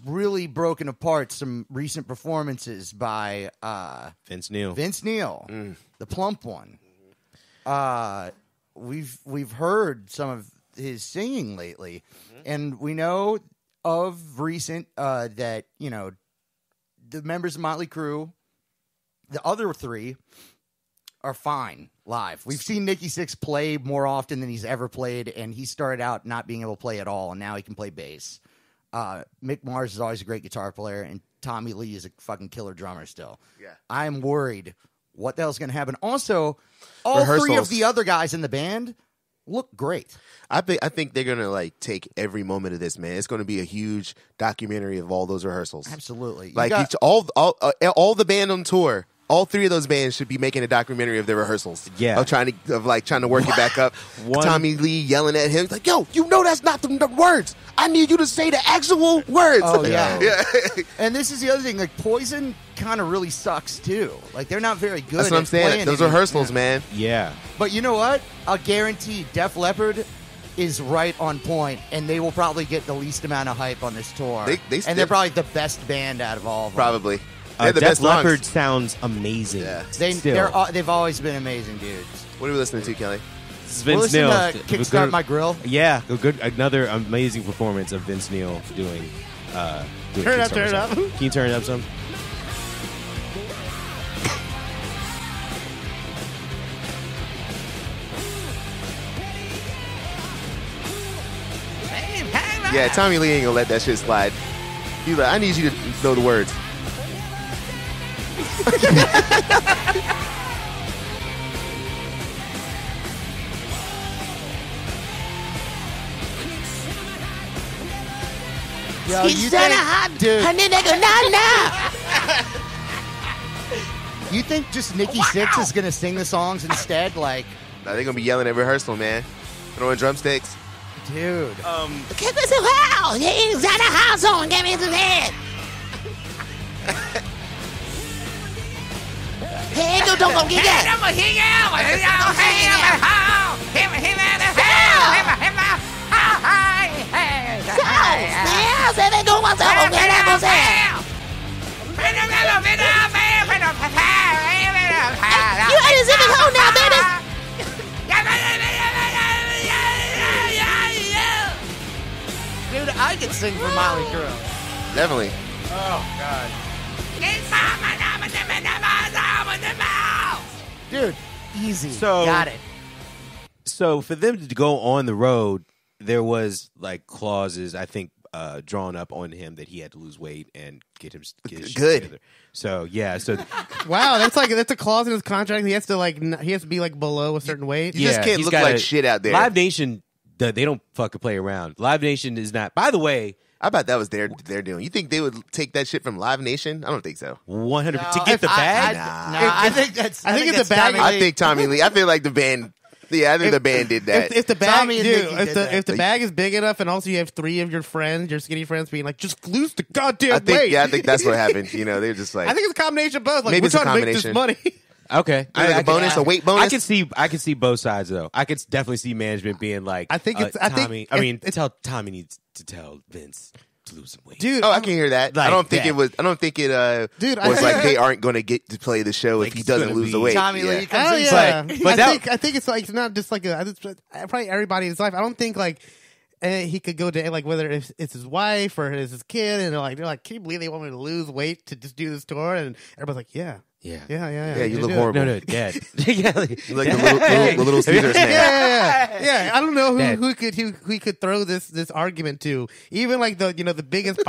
Speaker 3: really broken apart some recent performances by
Speaker 2: Vince Neil.
Speaker 3: Vince Neil, the plump one. We've heard some of his singing lately, and we know of recent that the members of Motley Crue, the other three, are fine live. We've seen Nikki Sixx play more often than he's ever played, and he started out not being able to play at all, and now he can play bass. Mick Mars is always a great guitar player, and Tommy Lee is a fucking killer drummer still.
Speaker 1: Yeah.
Speaker 3: I'm worried what the hell's going to happen. Also, all three of
Speaker 1: Rehearsals.
Speaker 3: the other guys in the band look great.
Speaker 1: I think they're gonna like take every moment of this, man. It's gonna be a huge documentary of all those rehearsals.
Speaker 3: Absolutely. You
Speaker 1: Like
Speaker 3: got-
Speaker 1: all the band on tour, all three of those bands should be making a documentary of their rehearsals.
Speaker 2: Yeah.
Speaker 1: of trying to work it back up.
Speaker 2: One-
Speaker 1: Tommy Lee yelling at him like, "Yo, you know that's not the words. I need you to say the actual words."
Speaker 3: Oh, yeah.
Speaker 1: yeah.
Speaker 3: and this is the other thing. Like Poison kind of really sucks too. Like they're not very good.
Speaker 1: That's what I'm
Speaker 3: at
Speaker 1: saying.
Speaker 3: playing
Speaker 1: Those
Speaker 3: any-
Speaker 1: rehearsals, man.
Speaker 2: Yeah.
Speaker 3: But you know what? I'll guarantee Def Leppard is right on point, and they will probably get the least amount of hype on this tour. And they're probably the best band out of all of them.
Speaker 1: Probably. They're the
Speaker 7: Def
Speaker 1: best songs.
Speaker 7: Leppard sounds amazing.
Speaker 1: Yeah.
Speaker 3: They've always been amazing dudes.
Speaker 1: What are we listening to, Kelly?
Speaker 7: This is
Speaker 3: We'll
Speaker 7: Vince
Speaker 3: listen
Speaker 7: Neil.
Speaker 3: to Kickstart My Grill.
Speaker 7: Yeah, another amazing performance of Vince Neil doing.
Speaker 4: Turn it up.
Speaker 7: Can you turn it up some?
Speaker 1: Yeah, Tommy Lee ain't gonna let that shit slide. He's like, I need you to know the words.
Speaker 3: Yo, you think, dude, you think just Nikki Sixx is gonna sing the songs instead? Like,
Speaker 1: Nah, they're gonna be yelling at rehearsal, man. Throwing drumsticks.
Speaker 3: dude. Dude, I could sing for Molly Crew.
Speaker 1: Definitely.
Speaker 3: Dude, easy.
Speaker 7: So-
Speaker 3: Got it.
Speaker 7: So for them to go on the road, there was like clauses I think drawn up on him that he had to lose weight and get his shit
Speaker 1: Good.
Speaker 7: together. So yeah, so
Speaker 4: Wow, that's a clause in his contract. He has to be like below a certain weight.
Speaker 1: You just can't
Speaker 7: he's
Speaker 1: look
Speaker 7: gotta-
Speaker 1: like shit out there.
Speaker 7: Live Nation, they don't fucking play around. Live Nation is not. By the way,
Speaker 1: I bet that was their doing. You think they would take that shit from Live Nation? I don't think so.
Speaker 7: 100
Speaker 3: No,
Speaker 7: to get the bag.
Speaker 3: I think that's.
Speaker 4: I think it's
Speaker 3: that's
Speaker 4: a bag.
Speaker 3: Tommy
Speaker 1: I
Speaker 3: Lee.
Speaker 1: think Tommy Lee. I feel like the band. Yeah, I think the band did that.
Speaker 4: If the bag,
Speaker 3: Tommy and
Speaker 4: dude,
Speaker 3: Nikki
Speaker 4: if
Speaker 3: did
Speaker 4: the
Speaker 3: that.
Speaker 4: if the bag is big enough, and also you have three of your friends, your skinny friends, being like, just lose the goddamn
Speaker 1: I think.
Speaker 4: weight.
Speaker 1: Yeah, I think that's what happened. You know, they're just like.
Speaker 4: I think it's a combination of both. Like,
Speaker 1: Maybe
Speaker 4: we're
Speaker 1: it's a
Speaker 4: trying to make this
Speaker 1: combination.
Speaker 4: money.
Speaker 7: Okay,
Speaker 1: Like a bonus, a weight bonus?
Speaker 7: I can see both sides though. I could definitely see management being like,
Speaker 4: I think it's- I think
Speaker 7: Tommy.
Speaker 4: it's-
Speaker 7: Tommy needs to tell Vince to lose some weight.
Speaker 4: Dude,
Speaker 1: Oh, I can hear that.
Speaker 7: Like
Speaker 1: I don't think
Speaker 7: that.
Speaker 1: it was. I don't think it.
Speaker 4: Dude, I-
Speaker 1: was like they aren't going to get to play the show
Speaker 7: Like
Speaker 1: if he
Speaker 7: it's
Speaker 1: doesn't
Speaker 7: gonna
Speaker 1: lose the
Speaker 7: be-
Speaker 1: weight.
Speaker 3: Tommy
Speaker 1: Yeah.
Speaker 3: Lee comes
Speaker 4: Oh
Speaker 3: in.
Speaker 4: yeah,
Speaker 7: But
Speaker 4: I think it's like it's not just like probably everybody in his life. I don't think like he could go to like whether it's his wife or his kid, and they're like, can you believe they want me to lose weight to just do this tour? And everybody's like, yeah.
Speaker 7: Yeah.
Speaker 1: Yeah, you look
Speaker 4: do it.
Speaker 1: horrible.
Speaker 7: No, Dad. yeah, like,
Speaker 1: You're like the little Caesars man.
Speaker 4: Yeah. I don't know
Speaker 7: Dad.
Speaker 4: who could throw this argument to. Even like the biggest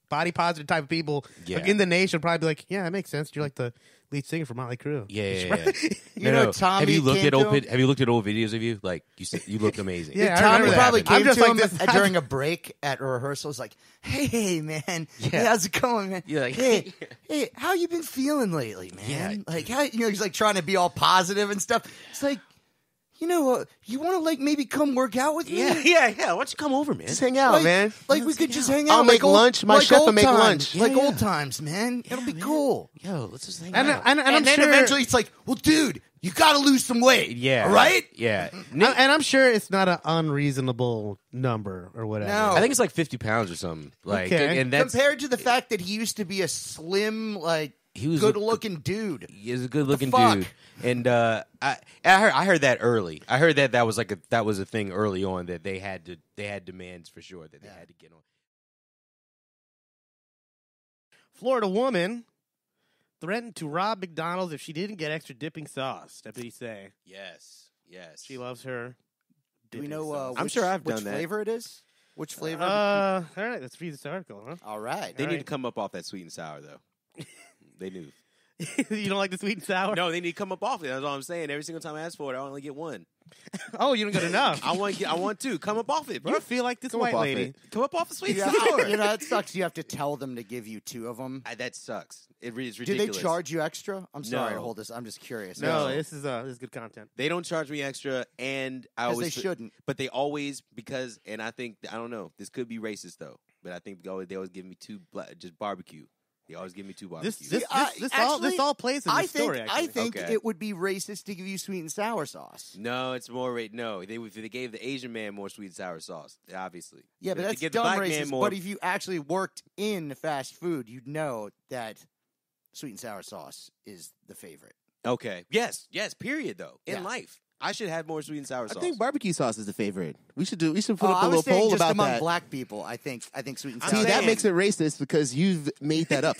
Speaker 4: body positive type of people
Speaker 7: Yeah.
Speaker 4: like, in the nation probably be like, yeah, that makes sense. You're like the lead singer for Motley Crue.
Speaker 7: Yeah.
Speaker 3: You know, Tommy
Speaker 7: have you looked
Speaker 3: came
Speaker 7: at
Speaker 3: to
Speaker 7: old
Speaker 3: him?
Speaker 7: Have you looked at old videos of you? Like you looked amazing.
Speaker 4: Yeah, I
Speaker 3: Tommy
Speaker 4: remember that
Speaker 3: probably
Speaker 4: happened.
Speaker 3: came
Speaker 4: I'm just
Speaker 3: to
Speaker 4: like
Speaker 3: him
Speaker 4: this-
Speaker 3: during a break at rehearsals, like, "Hey, man, hey, how's it going, man?
Speaker 7: You're like,
Speaker 3: hey, how you been feeling lately, man?
Speaker 7: Yeah.
Speaker 3: Like, how he's like trying to be all positive and stuff. It's like, you know, you want to like maybe come work out with me?
Speaker 7: yeah. Why don't you come over, man?
Speaker 1: Just hang out,
Speaker 3: like,
Speaker 1: man.
Speaker 3: Like we could just hang out.
Speaker 1: I'll
Speaker 3: like
Speaker 1: make
Speaker 3: old-
Speaker 1: lunch. My
Speaker 3: like
Speaker 1: chef will
Speaker 3: old
Speaker 1: make
Speaker 3: times.
Speaker 1: lunch.
Speaker 3: like
Speaker 7: Yeah.
Speaker 3: old times, man. It'll be cool.
Speaker 7: Yo, let's just hang
Speaker 4: And,
Speaker 7: out.
Speaker 4: and,
Speaker 3: And
Speaker 4: I'm
Speaker 3: then
Speaker 4: sure,
Speaker 3: eventually it's like, well, dude, you got to lose some weight.
Speaker 7: Yeah.
Speaker 3: all right.
Speaker 7: Yeah.
Speaker 4: and I'm sure it's not an unreasonable number or whatever.
Speaker 3: No.
Speaker 7: I think it's like 50 pounds or something. Like,
Speaker 4: Okay.
Speaker 7: and that's
Speaker 3: Compared to the fact that he used to be a slim, like
Speaker 7: He was
Speaker 3: good-looking dude.
Speaker 7: He's a good looking
Speaker 3: fuck?
Speaker 7: dude, and I heard that early. I heard that was a thing early on that they had demands for sure that they had to get on.
Speaker 4: Florida woman threatened to rob McDonald's if she didn't get extra dipping sauce. That's what he say.
Speaker 7: Yes.
Speaker 4: She loves her.
Speaker 3: Do we
Speaker 4: dipping
Speaker 3: know?
Speaker 4: sauce.
Speaker 7: I'm
Speaker 3: Which,
Speaker 7: sure I've
Speaker 3: which
Speaker 7: done that.
Speaker 3: flavor it is. Which flavor?
Speaker 4: All right, let's read this article, huh?
Speaker 3: All right.
Speaker 7: They
Speaker 4: All
Speaker 7: need
Speaker 4: right.
Speaker 7: to come up off that sweet and sour though. They knew.
Speaker 4: You don't like the sweet and sour?
Speaker 7: No, they need to come up off it. That's all I'm saying. Every single time I ask for it, I only get one.
Speaker 4: Oh, you don't get enough.
Speaker 7: I want two. Come up off it, bro.
Speaker 4: You feel like this
Speaker 1: Come
Speaker 4: white
Speaker 1: up off
Speaker 4: lady.
Speaker 1: it.
Speaker 7: Come up off the sweet
Speaker 3: You
Speaker 7: and
Speaker 3: have
Speaker 7: sour.
Speaker 3: to, you know, it sucks. You have to tell them to give you two of them.
Speaker 7: That sucks. It's
Speaker 3: Do
Speaker 7: ridiculous.
Speaker 3: they charge you extra? I'm sorry to
Speaker 7: No.
Speaker 3: hold this. I'm just curious.
Speaker 4: No, this is good content.
Speaker 7: They don't charge me extra, and I
Speaker 3: because
Speaker 7: always
Speaker 3: they shouldn't.
Speaker 7: But they always because, and I think I don't know. This could be racist though, but I think they always give me two just barbecue.
Speaker 2: He always give me 2
Speaker 4: This
Speaker 2: barbecues.
Speaker 4: this all plays in the story.
Speaker 3: I think
Speaker 2: Okay.
Speaker 3: it would be racist to give you sweet and sour sauce.
Speaker 2: No, it's more no. They gave the Asian man more sweet and sour sauce. Obviously,
Speaker 3: Yeah, but
Speaker 2: They
Speaker 3: that's
Speaker 2: give the
Speaker 3: dumb
Speaker 2: black man
Speaker 3: racist.
Speaker 2: more.
Speaker 3: But if you actually worked in fast food, you'd know that sweet and sour sauce is the favorite.
Speaker 2: Okay. Yes. Period. Though in
Speaker 3: Yeah.
Speaker 2: life, I should have more sweet and sour sauce.
Speaker 1: I think barbecue sauce is the favorite. We should put up
Speaker 3: I
Speaker 1: a
Speaker 3: was
Speaker 1: little
Speaker 3: saying
Speaker 1: poll
Speaker 3: just
Speaker 1: about
Speaker 3: among
Speaker 1: that.
Speaker 3: black people. I think sweet and
Speaker 2: I'm
Speaker 3: sour.
Speaker 1: See, that
Speaker 2: saying-
Speaker 1: makes it racist because you've made that up.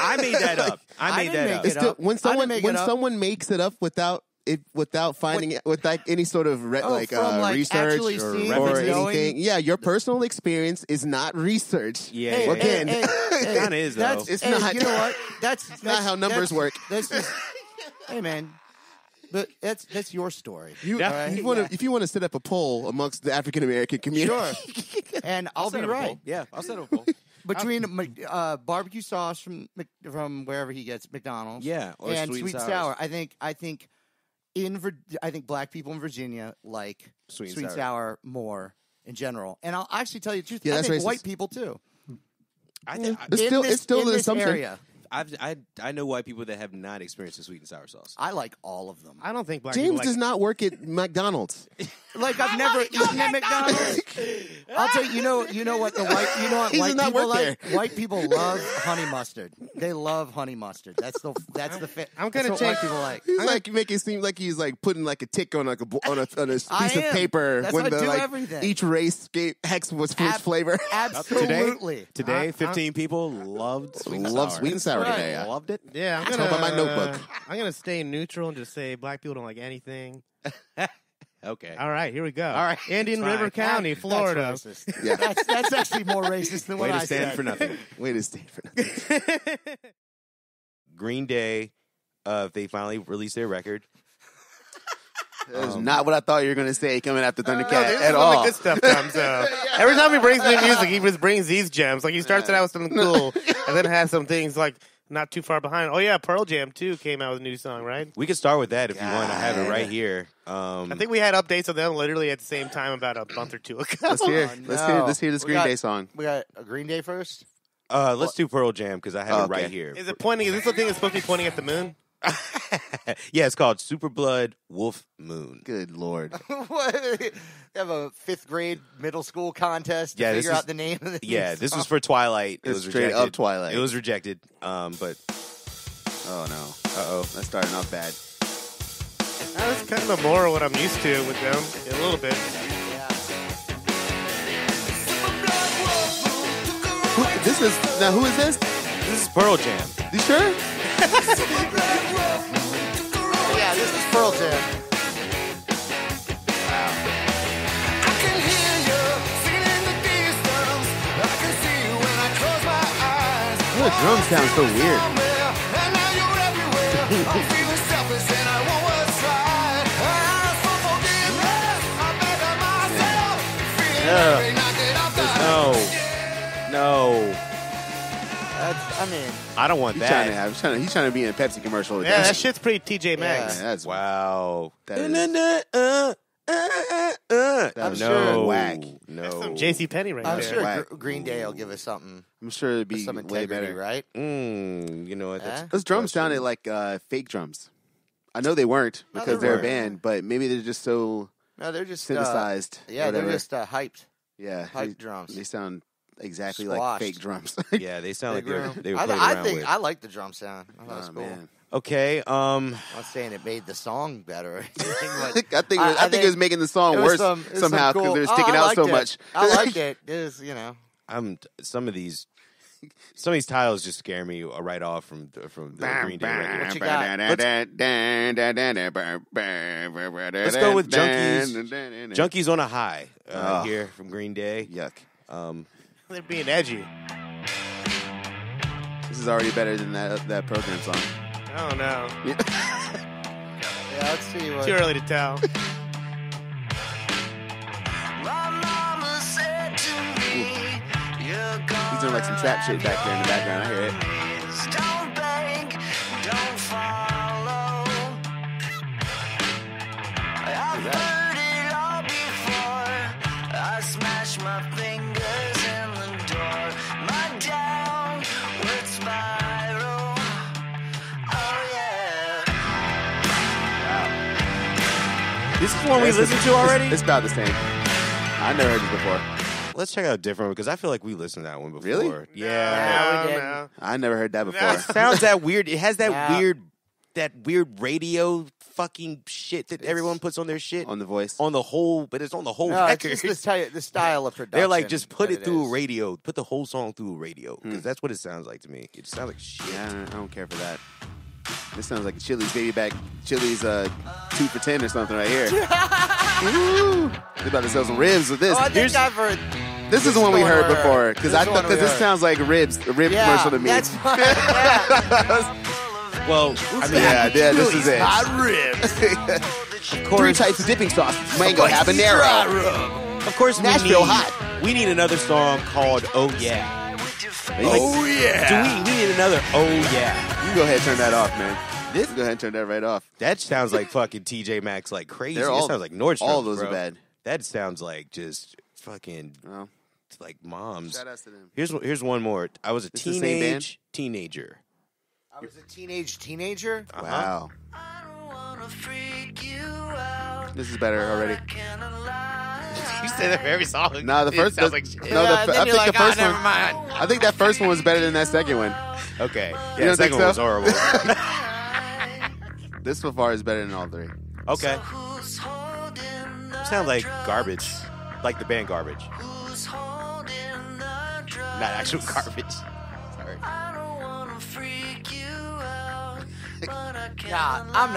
Speaker 2: I made that up. I made
Speaker 3: didn't
Speaker 2: that
Speaker 3: make
Speaker 2: up.
Speaker 3: it
Speaker 1: It's still,
Speaker 3: up.
Speaker 1: when
Speaker 3: I
Speaker 1: someone
Speaker 3: didn't make
Speaker 1: when
Speaker 3: it up.
Speaker 1: someone makes it up without finding it with like any sort of
Speaker 3: from, like,
Speaker 1: research
Speaker 3: actually
Speaker 1: or,
Speaker 3: seeing
Speaker 1: or
Speaker 3: it, knowing-
Speaker 1: anything. Yeah, your personal experience is not research.
Speaker 2: Yeah.
Speaker 3: Hey,
Speaker 2: yeah,
Speaker 1: Again,
Speaker 3: hey, hey,
Speaker 2: Kinda is, though.
Speaker 3: that's-
Speaker 1: It's
Speaker 3: hey,
Speaker 1: not.
Speaker 3: You know what? That's
Speaker 1: not how numbers work.
Speaker 3: That's just, hey, man. But that's your story.
Speaker 1: You,
Speaker 3: all right?
Speaker 1: if you want to set up a poll amongst the African American community,
Speaker 3: Sure. And I'll be
Speaker 2: set up a
Speaker 3: right.
Speaker 2: poll. Yeah, I'll set up a poll.
Speaker 3: Between barbecue sauce from wherever he gets McDonald's,
Speaker 2: Yeah, or
Speaker 3: and
Speaker 2: sweet and
Speaker 3: sweet
Speaker 2: sours.
Speaker 3: sour, I think I think black people in Virginia like
Speaker 2: Sweet and
Speaker 3: and
Speaker 2: sour.
Speaker 3: sour more in general. And I'll actually tell you the truth.
Speaker 1: Yeah,
Speaker 3: I
Speaker 1: that's
Speaker 3: think
Speaker 1: racist.
Speaker 3: white people too.
Speaker 2: I think
Speaker 1: it's still
Speaker 3: in
Speaker 1: an
Speaker 3: this
Speaker 1: assumption.
Speaker 3: area.
Speaker 2: I know white people that have not experienced the sweet and sour sauce.
Speaker 3: I like all of them.
Speaker 4: I don't think black
Speaker 1: James
Speaker 4: people like
Speaker 1: does not work at McDonald's.
Speaker 3: Like I've never eaten at McDonald's. I'll tell you. You know what
Speaker 1: He does
Speaker 3: white
Speaker 1: not
Speaker 3: people
Speaker 1: work
Speaker 3: like.
Speaker 1: there.
Speaker 3: White people love honey mustard. They love honey mustard. That's the
Speaker 4: I'm
Speaker 3: that's
Speaker 4: gonna
Speaker 3: what
Speaker 4: take-
Speaker 3: white people like.
Speaker 1: He's like making it seem like he's like putting like a tick on like on a piece
Speaker 3: I
Speaker 1: of
Speaker 3: am.
Speaker 1: paper
Speaker 3: That's
Speaker 1: when
Speaker 3: how I
Speaker 1: the
Speaker 3: do
Speaker 1: like
Speaker 3: everything.
Speaker 1: each race gave hex was for its
Speaker 3: Ab-
Speaker 1: flavor.
Speaker 3: Absolutely.
Speaker 2: Today, 15 people loved sweet and
Speaker 1: Love
Speaker 2: sour.
Speaker 1: sweet and sour
Speaker 3: Right.
Speaker 1: today. Yeah.
Speaker 2: Loved it.
Speaker 4: Yeah, I'm
Speaker 1: Talk
Speaker 4: gonna
Speaker 1: about my notebook.
Speaker 4: I'm gonna stay neutral and just say black people don't like anything.
Speaker 2: Okay.
Speaker 4: All right, here we go.
Speaker 2: All right.
Speaker 4: Indian
Speaker 2: Fine.
Speaker 4: River County, Florida.
Speaker 3: That's racist.
Speaker 1: Yeah.
Speaker 3: That's actually more racist than
Speaker 2: Way
Speaker 3: what
Speaker 2: to
Speaker 3: I
Speaker 2: stand
Speaker 3: said.
Speaker 2: for nothing.
Speaker 1: Way to stand for nothing.
Speaker 2: Green Day, they finally released their record.
Speaker 1: That is not what I thought you were going to say coming after Thundercat
Speaker 4: This is
Speaker 1: at
Speaker 4: when
Speaker 1: all.
Speaker 4: the good stuff comes out. Every time he brings new music, he just brings these gems. Like he starts it out with something cool, and then has some things like not too far behind. Oh yeah, Pearl Jam too came out with a new song, right?
Speaker 2: We can start with that if you want. I have it right here.
Speaker 4: I think we had updates of them literally at the same time about a month or two ago.
Speaker 1: Let's hear.
Speaker 3: Oh,
Speaker 1: Let's
Speaker 3: no.
Speaker 1: hear this
Speaker 3: We
Speaker 1: Green
Speaker 3: got-
Speaker 1: Day song.
Speaker 3: We got a Green Day first.
Speaker 2: Let's do Pearl Jam because I have it
Speaker 1: Okay.
Speaker 2: right here.
Speaker 4: Is it pointing? Is this the thing that's supposed to be pointing at the moon?
Speaker 2: Yeah, it's called Super Blood Wolf Moon.
Speaker 1: Good Lord.
Speaker 3: They have a 5th grade middle school contest to
Speaker 2: Yeah, this
Speaker 3: figure
Speaker 2: is-
Speaker 3: out the name of the
Speaker 2: Yeah, this was for Twilight. It
Speaker 1: It's
Speaker 2: was
Speaker 1: straight
Speaker 2: rejected.
Speaker 1: up Twilight.
Speaker 2: It was rejected. But
Speaker 1: Oh no.
Speaker 2: uh-oh.
Speaker 1: That's starting off bad.
Speaker 4: That's kind of more what I'm used to with them, a little bit.
Speaker 1: Who is this?
Speaker 2: This is Pearl Jam.
Speaker 1: You sure?
Speaker 3: Yeah, this is Pearl Jam.
Speaker 1: The drums sound so weird.
Speaker 2: No.
Speaker 3: I mean,
Speaker 2: I don't want
Speaker 1: He's trying,
Speaker 2: that.
Speaker 1: he's trying to be in a Pepsi commercial with
Speaker 4: Yeah,
Speaker 1: that.
Speaker 4: that shit's pretty TJ Maxx.
Speaker 1: Yeah, that's
Speaker 2: Wow.
Speaker 1: That is-
Speaker 3: I'm
Speaker 2: no.
Speaker 3: sure-
Speaker 1: Whack.
Speaker 2: No.
Speaker 4: Some JC Penney right
Speaker 3: I'm
Speaker 4: there.
Speaker 3: sure
Speaker 1: Whack.
Speaker 3: Green Day will give us something,
Speaker 1: I'm sure it'd be
Speaker 3: some
Speaker 1: way
Speaker 3: integrity,
Speaker 1: better.
Speaker 3: right?
Speaker 2: You know what? That's
Speaker 3: Huh?
Speaker 1: Those drums sounded like fake drums. I know they weren't
Speaker 3: No,
Speaker 1: because
Speaker 3: they
Speaker 1: they're a
Speaker 3: weren't.
Speaker 1: band, but maybe they're just so
Speaker 3: No, they're just
Speaker 1: synthesized.
Speaker 3: yeah, they're
Speaker 1: whatever.
Speaker 3: just hyped.
Speaker 1: yeah.
Speaker 3: hyped drums.
Speaker 1: They sound exactly
Speaker 3: Squashed.
Speaker 1: like fake drums.
Speaker 2: yeah, they sound like
Speaker 3: Big room.
Speaker 2: they were
Speaker 3: I,
Speaker 2: played
Speaker 3: I
Speaker 2: around
Speaker 3: think
Speaker 2: with.
Speaker 3: I like the drum sound. I thought it was
Speaker 1: Oh,
Speaker 3: cool.
Speaker 1: man.
Speaker 2: Okay.
Speaker 3: I'm not saying it made the song better or anything, but
Speaker 1: I think it was making the song
Speaker 3: it was
Speaker 1: worse
Speaker 3: some- it was
Speaker 1: somehow
Speaker 3: some
Speaker 1: because
Speaker 3: cool-
Speaker 1: they were sticking
Speaker 3: I
Speaker 1: out
Speaker 3: liked
Speaker 1: so
Speaker 3: it.
Speaker 1: much.
Speaker 3: I liked it. It was, you know.
Speaker 2: Some of these titles just scare me right off from the Green Day record.
Speaker 3: What you got?
Speaker 1: Let's
Speaker 2: go with Junkies on a High
Speaker 1: Oh.
Speaker 2: here from Green Day.
Speaker 1: Yuck.
Speaker 4: They're being edgy.
Speaker 1: This is already better than that program song.
Speaker 4: I don't know.
Speaker 3: Yeah, let's see what.
Speaker 4: Too early to tell.
Speaker 1: He's doing like some trap shit back there in the background. I hear it.
Speaker 8: My fingers in the door. My downward spiral.
Speaker 2: This is one we listened to already.
Speaker 1: It's about the same. I never heard this before.
Speaker 2: Let's check out a different one because I feel like we listened to that one before.
Speaker 1: Really?
Speaker 2: Yeah.
Speaker 3: we didn't.
Speaker 4: no.
Speaker 1: I never heard that before.
Speaker 2: It sounds that weird. It has that
Speaker 3: Yeah.
Speaker 2: weird radio fucking shit that everyone puts on their shit
Speaker 1: On The Voice.
Speaker 2: on the whole, but it's on the whole
Speaker 3: No, it's
Speaker 2: record.
Speaker 3: just the style of production.
Speaker 2: They're like, just put
Speaker 3: that
Speaker 2: it through a
Speaker 3: is.
Speaker 2: radio. Put the whole song through a radio because that's what it sounds like to me. It sounds like shit.
Speaker 1: Yeah, I don't care for that. This sounds like Chili's baby back. Chili's 2 for $10 or something right here. Ooh, they're about to sell some ribs with this.
Speaker 3: Oh, I think I've heard.
Speaker 1: This is the one we heard before because
Speaker 3: This is the one we
Speaker 1: this
Speaker 3: heard.
Speaker 1: sounds like a rib commercial to me.
Speaker 3: That's fine. Yeah.
Speaker 2: Well, I mean,
Speaker 1: yeah, this is it.
Speaker 2: of
Speaker 1: 3
Speaker 2: course,
Speaker 1: types of dipping sauce: mango habanero.
Speaker 2: of course,
Speaker 1: Nashville hot.
Speaker 2: We need another song called "Oh Yeah."
Speaker 1: Oh yeah!
Speaker 2: We need another "Oh Yeah."
Speaker 1: You can go ahead and turn that off, man. Go ahead and turn that right off.
Speaker 2: That sounds like fucking TJ Maxx like crazy.
Speaker 1: They're
Speaker 2: It
Speaker 1: all-
Speaker 2: sounds like Nordstrom.
Speaker 1: all those
Speaker 2: bro.
Speaker 1: are bad.
Speaker 2: That sounds like just fucking
Speaker 1: Well,
Speaker 2: like moms.
Speaker 1: shout outs to them.
Speaker 2: Here's one more. I was a
Speaker 1: It's the same band?
Speaker 2: teenager.
Speaker 3: I was a teenager.
Speaker 1: Wow. This is better already.
Speaker 2: You say that for every song.
Speaker 1: No, the first.
Speaker 2: sounds like shit.
Speaker 1: No,
Speaker 3: Yeah,
Speaker 1: the,
Speaker 3: then
Speaker 1: I
Speaker 3: you're
Speaker 1: think the
Speaker 3: like,
Speaker 1: first one.
Speaker 3: mind.
Speaker 1: I think that first one was better than that second one.
Speaker 2: Okay.
Speaker 1: You
Speaker 2: Yeah,
Speaker 1: don't
Speaker 2: the second
Speaker 1: think
Speaker 2: one was
Speaker 1: so?
Speaker 2: horrible.
Speaker 1: This so far is better than all 3.
Speaker 2: Okay. Sound like garbage. Like the band Garbage. Not actual garbage. Sorry.
Speaker 3: Nah, I'm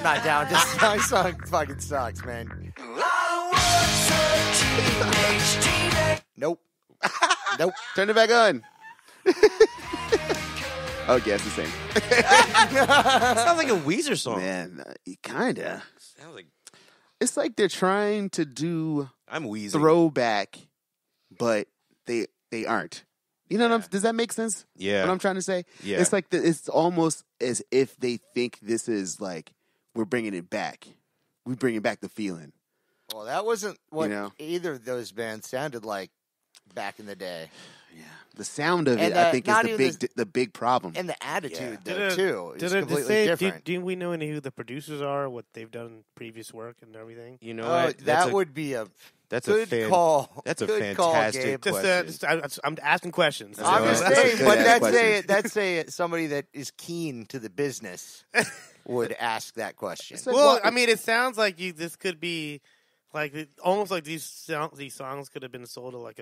Speaker 3: not down. This song fucking sucks, man. Nope. Nope.
Speaker 1: Turn it back on. Oh, yeah, it's the same.
Speaker 2: Sounds like a Weezer song.
Speaker 1: Man, kinda.
Speaker 2: Sounds like
Speaker 1: It's like they're trying to do
Speaker 2: I'm Weezer.
Speaker 1: throwback, but they aren't. You know what does that make sense?
Speaker 2: Yeah.
Speaker 1: What I'm trying to say?
Speaker 2: Yeah.
Speaker 1: It's like it's almost as if they think this is like we're bringing it back. We bringing back the feeling.
Speaker 3: Well, that wasn't what
Speaker 1: You know?
Speaker 3: either of those bands sounded like back in the day.
Speaker 1: The sound of
Speaker 3: And,
Speaker 1: it, I think, is
Speaker 3: not
Speaker 1: the
Speaker 3: even
Speaker 1: big big problem.
Speaker 3: And the attitude,
Speaker 4: Did
Speaker 3: though,
Speaker 4: it-
Speaker 3: too. It's
Speaker 4: Did it
Speaker 3: completely
Speaker 4: say?
Speaker 3: different.
Speaker 4: Do we know any who the producers are? What they've done in previous work and everything?
Speaker 2: You know
Speaker 3: Oh,
Speaker 2: what?
Speaker 3: that would be a
Speaker 2: that's
Speaker 3: good
Speaker 2: a
Speaker 3: call.
Speaker 2: That's a
Speaker 3: Good call,
Speaker 2: fantastic
Speaker 3: Gabe.
Speaker 2: question.
Speaker 4: I'm asking questions.
Speaker 1: That's
Speaker 3: I'm
Speaker 1: Yeah,
Speaker 3: just
Speaker 1: that's
Speaker 3: saying,
Speaker 1: good
Speaker 3: but
Speaker 1: ass questions.
Speaker 3: that's somebody that is keen to the business would ask that question.
Speaker 1: It's like,
Speaker 4: Well,
Speaker 1: well,
Speaker 4: I mean, it sounds like this could be like almost like these songs could have been sold to like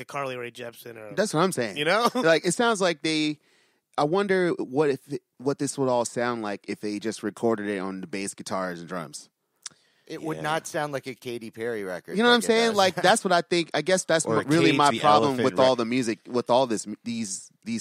Speaker 4: a Carly Rae Jepsen or
Speaker 1: that's what I'm saying.
Speaker 4: you know.
Speaker 1: Like it sounds like they. I wonder what this would all sound like if they just recorded it on the bass guitars and drums.
Speaker 3: It would
Speaker 2: Yeah.
Speaker 3: not sound like a Katy Perry record.
Speaker 1: You know what I'm
Speaker 3: like it
Speaker 1: saying?
Speaker 3: does.
Speaker 1: Like that's what I think. I guess that's
Speaker 2: Or
Speaker 1: really
Speaker 2: Cage
Speaker 1: my
Speaker 2: the
Speaker 1: problem
Speaker 2: Elephant
Speaker 1: with all
Speaker 2: record.
Speaker 1: the music, with all these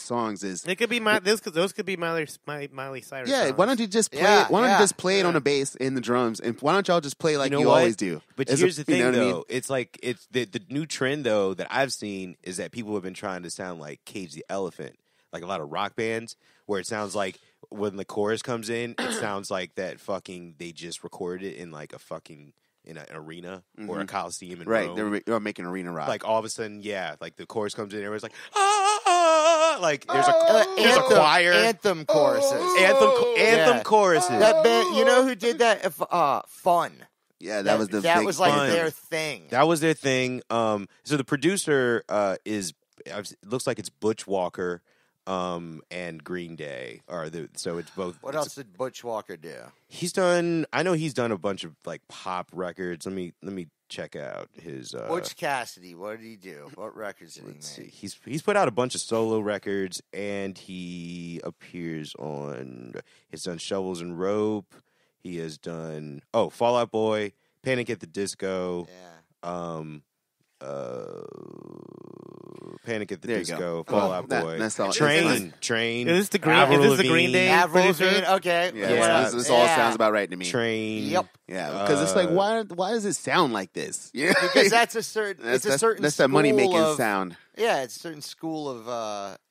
Speaker 1: songs is.
Speaker 4: It could be those could be Miley Cyrus.
Speaker 1: Yeah,
Speaker 4: songs.
Speaker 1: why don't you just play
Speaker 3: Yeah,
Speaker 1: it? Why don't
Speaker 3: yeah,
Speaker 1: you just play it on the bass and the drums? And why don't y'all just play like
Speaker 2: You
Speaker 1: you,
Speaker 2: know what?
Speaker 1: always do?
Speaker 2: But
Speaker 1: As
Speaker 2: here's the thing,
Speaker 1: you know what I mean?
Speaker 2: though. It's like it's the new trend though that I've seen is that people have been trying to sound like Cage the Elephant, like a lot of rock bands, where it sounds like when the chorus comes in, it sounds like that fucking they just recorded it in like a fucking in an arena or a coliseum in
Speaker 1: Right,
Speaker 2: Rome.
Speaker 1: they're making arena rock.
Speaker 2: Like all of a sudden, yeah, like the chorus comes in, everyone's like, ah, like there's a
Speaker 3: anthem,
Speaker 2: choir,
Speaker 3: anthem choruses.
Speaker 2: anthem
Speaker 3: Yeah.
Speaker 2: choruses.
Speaker 3: That band, you know who did that? Fun.
Speaker 1: yeah, that was the
Speaker 3: that
Speaker 1: big
Speaker 3: was like
Speaker 2: Fun.
Speaker 3: their thing.
Speaker 2: That was their thing. So the producer is it looks like it's Butch Walker and Green Day are so it's both.
Speaker 3: What else did Butch Walker do?
Speaker 2: He's done. I know he's done a bunch of like pop records. Let me check out his.
Speaker 3: Butch Cassidy. What did he do? What records did he
Speaker 2: Let's
Speaker 3: make?
Speaker 2: see. He's put out a bunch of solo records, and he appears on. He's done Shovels and Rope. He has done Fall Out Boy, Panic at the Disco.
Speaker 3: Yeah.
Speaker 2: Panic at the
Speaker 1: There you go.
Speaker 2: Disco, Fall
Speaker 1: Oh,
Speaker 2: Out
Speaker 1: that-
Speaker 2: Boy,
Speaker 1: that's all-
Speaker 2: Train.
Speaker 4: Is this the Green?
Speaker 2: Avril
Speaker 4: Is this the Green
Speaker 2: Lavigne,
Speaker 4: Day
Speaker 3: Avril
Speaker 4: producer?
Speaker 3: Lavigne. Okay.
Speaker 1: yeah,
Speaker 2: Yeah.
Speaker 1: this all
Speaker 3: Yeah.
Speaker 1: sounds about right to me.
Speaker 2: Train.
Speaker 3: Yep.
Speaker 1: Yeah, because it's like why does it sound like this? Yeah,
Speaker 3: Because that's a certain. It's a certain.
Speaker 1: that's that money making
Speaker 3: school of-
Speaker 1: sound.
Speaker 3: Yeah, it's a certain school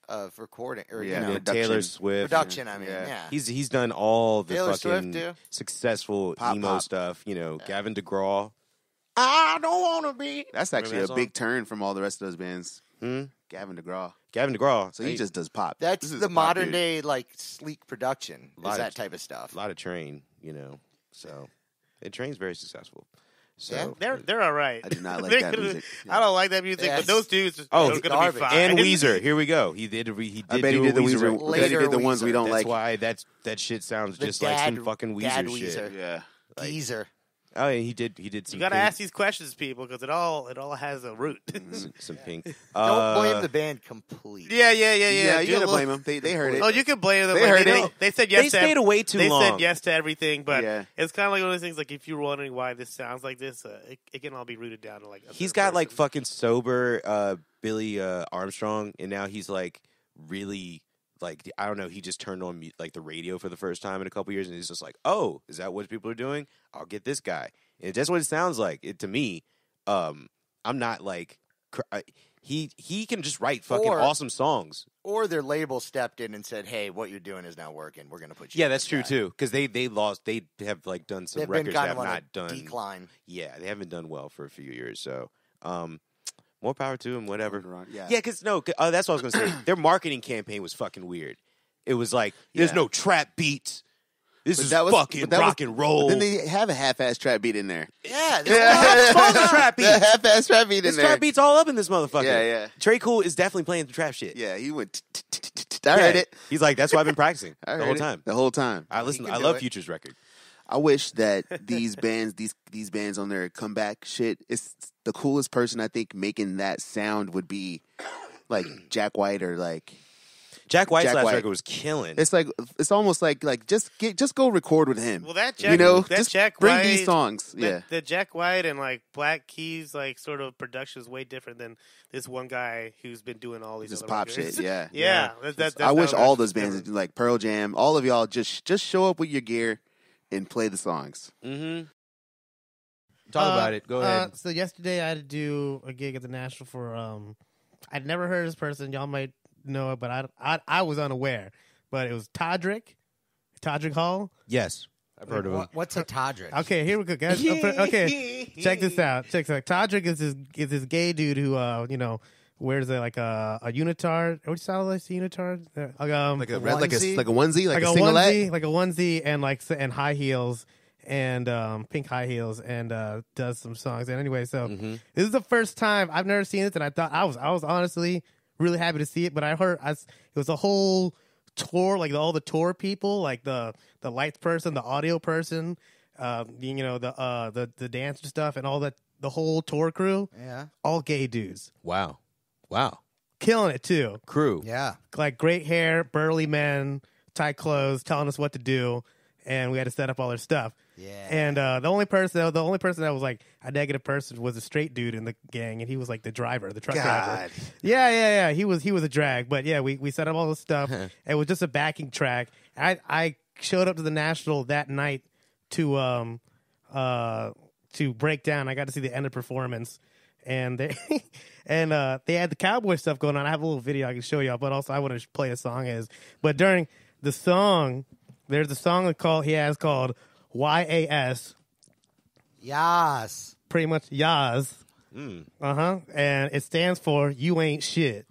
Speaker 3: of recording or
Speaker 1: Yeah,
Speaker 3: you know,
Speaker 2: Yeah, Taylor Swift.
Speaker 3: production. I mean,
Speaker 1: Yeah.
Speaker 3: yeah.
Speaker 2: He's done all the
Speaker 3: Taylor Swift,
Speaker 2: fucking
Speaker 3: too.
Speaker 2: successful
Speaker 1: Pop,
Speaker 2: emo
Speaker 1: pop.
Speaker 2: stuff. You know, Gavin DeGraw. I don't want to be.
Speaker 1: That's actually
Speaker 2: Remember
Speaker 1: a
Speaker 2: that
Speaker 1: big turn from all the rest of those bands.
Speaker 2: Hmm?
Speaker 1: Gavin DeGraw.
Speaker 2: Gavin DeGraw.
Speaker 1: So he just does pop.
Speaker 3: That's
Speaker 1: This is
Speaker 3: the
Speaker 1: a pop
Speaker 3: modern
Speaker 1: dude.
Speaker 3: day like sleek production.
Speaker 2: Lot
Speaker 3: Is
Speaker 2: of-
Speaker 3: that type of stuff?
Speaker 2: a lot of Train. You know, so
Speaker 7: And Train's very successful. So
Speaker 4: They're all right.
Speaker 1: I do not like
Speaker 4: They're
Speaker 1: that
Speaker 4: gonna-
Speaker 1: music.
Speaker 4: I don't like that music,
Speaker 3: Yes.
Speaker 4: but those dudes
Speaker 7: Oh,
Speaker 4: are going to
Speaker 3: garbage.
Speaker 4: be fine.
Speaker 7: and Weezer. Here we go. He did.
Speaker 1: I bet he
Speaker 7: do
Speaker 1: did the
Speaker 7: a
Speaker 1: Weezer.
Speaker 7: record.
Speaker 1: I bet he did the ones we
Speaker 3: Weezer.
Speaker 1: don't
Speaker 7: That's
Speaker 1: like.
Speaker 7: why that shit sounds
Speaker 3: The
Speaker 7: just like some
Speaker 3: dad-
Speaker 7: fucking
Speaker 3: dad
Speaker 7: Weezer shit.
Speaker 3: Weezer.
Speaker 1: Yeah.
Speaker 3: Geezer.
Speaker 7: Oh, yeah, he did. He did some.
Speaker 4: You got to
Speaker 7: Pink-
Speaker 4: ask these questions, people, because it all has a root.
Speaker 7: some Pink.
Speaker 3: Don't blame the band completely.
Speaker 4: yeah.
Speaker 1: Yeah, you
Speaker 4: Do
Speaker 1: gotta
Speaker 4: a
Speaker 1: blame
Speaker 4: little-
Speaker 1: them. They heard it.
Speaker 4: Oh, you can blame them.
Speaker 1: They
Speaker 4: but
Speaker 1: heard
Speaker 4: they,
Speaker 1: it.
Speaker 4: they said yes.
Speaker 7: They
Speaker 4: to
Speaker 7: stayed away too
Speaker 4: They
Speaker 7: long.
Speaker 4: said yes to everything, but
Speaker 1: Yeah.
Speaker 4: it's kind of like one of those things. Like if you're wondering why this sounds like this, it can all be rooted down to like. a
Speaker 7: He's
Speaker 4: third
Speaker 7: got like
Speaker 4: person.
Speaker 7: fucking sober Billy Armstrong, and now he's like really like I don't know. He just turned on like the radio for the first time in a couple years, and he's just like, "Oh, is that what people are doing? I'll get this guy." And that's what it sounds like. It to me. I'm not like he can just write fucking
Speaker 3: Or-
Speaker 7: awesome songs.
Speaker 3: Or their label stepped in and said, "Hey, what you're doing is not working. We're going to put you."
Speaker 7: Yeah,
Speaker 3: in
Speaker 7: that's
Speaker 3: this
Speaker 7: true
Speaker 3: guy."
Speaker 7: too. Because they have like done some
Speaker 3: They've been
Speaker 7: records that
Speaker 3: kind
Speaker 7: have
Speaker 3: of on
Speaker 7: not
Speaker 3: a
Speaker 7: done.
Speaker 3: decline.
Speaker 7: Yeah, they haven't done well for a few years. So, more power to them. Whatever.
Speaker 1: Yeah.
Speaker 7: Yeah, because that's what I was gonna say. Their marketing campaign was fucking weird. It was like, there's
Speaker 1: Yeah.
Speaker 7: no trap beats. This
Speaker 1: But
Speaker 7: is
Speaker 1: that was-
Speaker 7: fucking
Speaker 1: but that
Speaker 7: rock
Speaker 1: was-
Speaker 7: and roll.
Speaker 1: Then they have a half-ass trap beat in there.
Speaker 3: Yeah,
Speaker 7: Call the trap beat.
Speaker 1: The half-ass trap beat in
Speaker 7: This
Speaker 1: there.
Speaker 7: trap beat's all up in this motherfucker.
Speaker 1: Yeah, yeah.
Speaker 7: Trey Cool is definitely playing the trap shit.
Speaker 1: Yeah, he went. I heard it.
Speaker 7: He's like, that's why I've been practicing
Speaker 1: I
Speaker 7: the
Speaker 1: heard
Speaker 7: whole
Speaker 1: it.
Speaker 7: time.
Speaker 1: The whole time.
Speaker 7: I listen.
Speaker 3: can
Speaker 7: I
Speaker 3: do
Speaker 7: love
Speaker 3: it.
Speaker 7: Future's record.
Speaker 1: I wish that these bands, these bands on their comeback shit, it's the coolest person I think making that sound would be like Jack White or like
Speaker 7: Jack White's
Speaker 1: Jack
Speaker 7: last
Speaker 1: White.
Speaker 7: record was killing.
Speaker 1: it's almost like just go record with him.
Speaker 4: Well, that Jack,
Speaker 1: you know,
Speaker 4: that
Speaker 1: just
Speaker 4: Jack
Speaker 1: bring
Speaker 4: White,
Speaker 1: these songs.
Speaker 4: that-
Speaker 1: Yeah,
Speaker 4: the Jack White and like Black Keys like sort of production is way different than this one guy who's been doing all these
Speaker 1: just
Speaker 4: other
Speaker 1: pop
Speaker 4: records.
Speaker 1: shit. Yeah,
Speaker 4: yeah. That's
Speaker 1: I wish
Speaker 4: how
Speaker 1: all
Speaker 4: much
Speaker 1: those bands,
Speaker 4: different.
Speaker 1: like Pearl Jam, all of y'all, just show up with your gear and play the songs.
Speaker 7: Mm-hmm. Talk about it. Go ahead.
Speaker 8: So yesterday I had to do a gig at the National for I'd never heard of this person. Y'all might know it, but I was unaware. But it was Todrick Hall.
Speaker 7: Yes, I've heard of him.
Speaker 3: What's a Todrick?
Speaker 8: Okay, here we go, guys. Okay, check this out. Todrick is this gay dude who wears a unitard. What style is a unitard?
Speaker 1: Like a
Speaker 3: onesie?
Speaker 1: onesie, like a
Speaker 8: onesie,
Speaker 1: singlet.
Speaker 8: like a onesie, and high heels and pink high heels, and does some songs. And anyway, so this is the first time I've never seen this, and I thought I was honestly really happy to see it. But I heard it was a whole tour, like all the tour people, like the lights person, the audio person, the dancer stuff, and all that, the whole tour crew,
Speaker 3: Yeah,
Speaker 8: all gay dudes,
Speaker 7: Wow.
Speaker 8: killing it too.
Speaker 7: Crew.
Speaker 3: yeah.
Speaker 8: Like great hair, burly men, tight clothes, telling us what to do, and we had to set up all their stuff.
Speaker 3: Yeah.
Speaker 8: And the only person that was like a negative person was a straight dude in the gang, and he was like the driver, the truck driver. Yeah. He was a drag, but yeah, we set up all this stuff. It was just a backing track. I showed up to the National that night to break down. I got to see the end of performance, and they they had the cowboy stuff going on. I have a little video I can show y'all, but also I want to play a song But during the song, there's a song called YAS,
Speaker 3: Yas.
Speaker 8: pretty much Yas. And it stands for You Ain't Shit.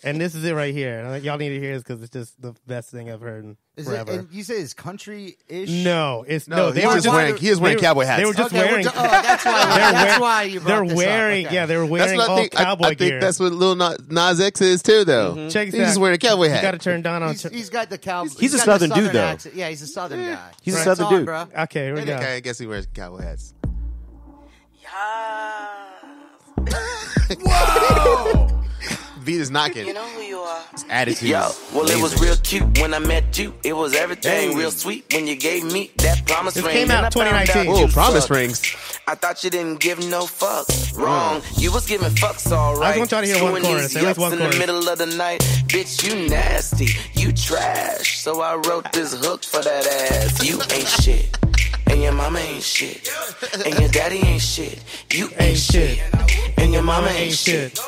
Speaker 8: And this is it right here. Y'all need to hear this because it's just the best thing I've heard in
Speaker 3: Is
Speaker 8: forever.
Speaker 3: it? And you say it's country-ish?
Speaker 8: No, it's
Speaker 1: No,
Speaker 8: they
Speaker 1: he
Speaker 8: were
Speaker 1: was just wearing cowboy hats.
Speaker 8: They were just
Speaker 3: Okay,
Speaker 8: wearing.
Speaker 3: that's why. That's why you brought
Speaker 8: They're
Speaker 3: this up.
Speaker 8: wearing.
Speaker 3: Okay.
Speaker 8: Yeah, they were
Speaker 1: That's
Speaker 8: wearing
Speaker 1: what I
Speaker 8: all
Speaker 1: think.
Speaker 8: cowboy
Speaker 1: I think
Speaker 8: gear.
Speaker 1: that's what Lil Nas X is too, though.
Speaker 8: Check
Speaker 1: He's
Speaker 8: this
Speaker 1: just
Speaker 8: out.
Speaker 1: wearing a cowboy
Speaker 8: You
Speaker 1: hat.
Speaker 8: got to turn down on.
Speaker 3: He's got the cow.
Speaker 7: He's a
Speaker 3: got
Speaker 7: Southern
Speaker 3: the
Speaker 7: dude, though.
Speaker 3: accent. Yeah, he's a Southern guy.
Speaker 7: He's a
Speaker 3: Right.
Speaker 7: Southern
Speaker 3: It's on,
Speaker 7: dude.
Speaker 3: bro.
Speaker 8: Okay, here we go.
Speaker 1: Okay, I guess he wears cowboy hats. Beat is knocking.
Speaker 9: You know who you are.
Speaker 7: Attitude.
Speaker 9: Yo, well, it was real cute when I met you. It was everything real sweet when you gave me that promise
Speaker 8: This
Speaker 9: ring.
Speaker 8: came out
Speaker 9: And I found
Speaker 8: 2019.
Speaker 9: out you
Speaker 1: Oh, promise
Speaker 9: sucked.
Speaker 1: rings.
Speaker 9: I thought you didn't give no fucks. Wrong. You was giving fucks all right.
Speaker 8: I just want y'all to hear one
Speaker 9: Screwing
Speaker 8: chorus.
Speaker 9: these
Speaker 8: At least
Speaker 9: yucks
Speaker 8: one
Speaker 9: in
Speaker 8: chorus.
Speaker 9: the middle of the night. Bitch, you nasty. You trash. So I wrote this hook for that ass. You ain't shit. And your mama ain't shit. And your daddy ain't shit. You ain't shit. And your mama ain't shit.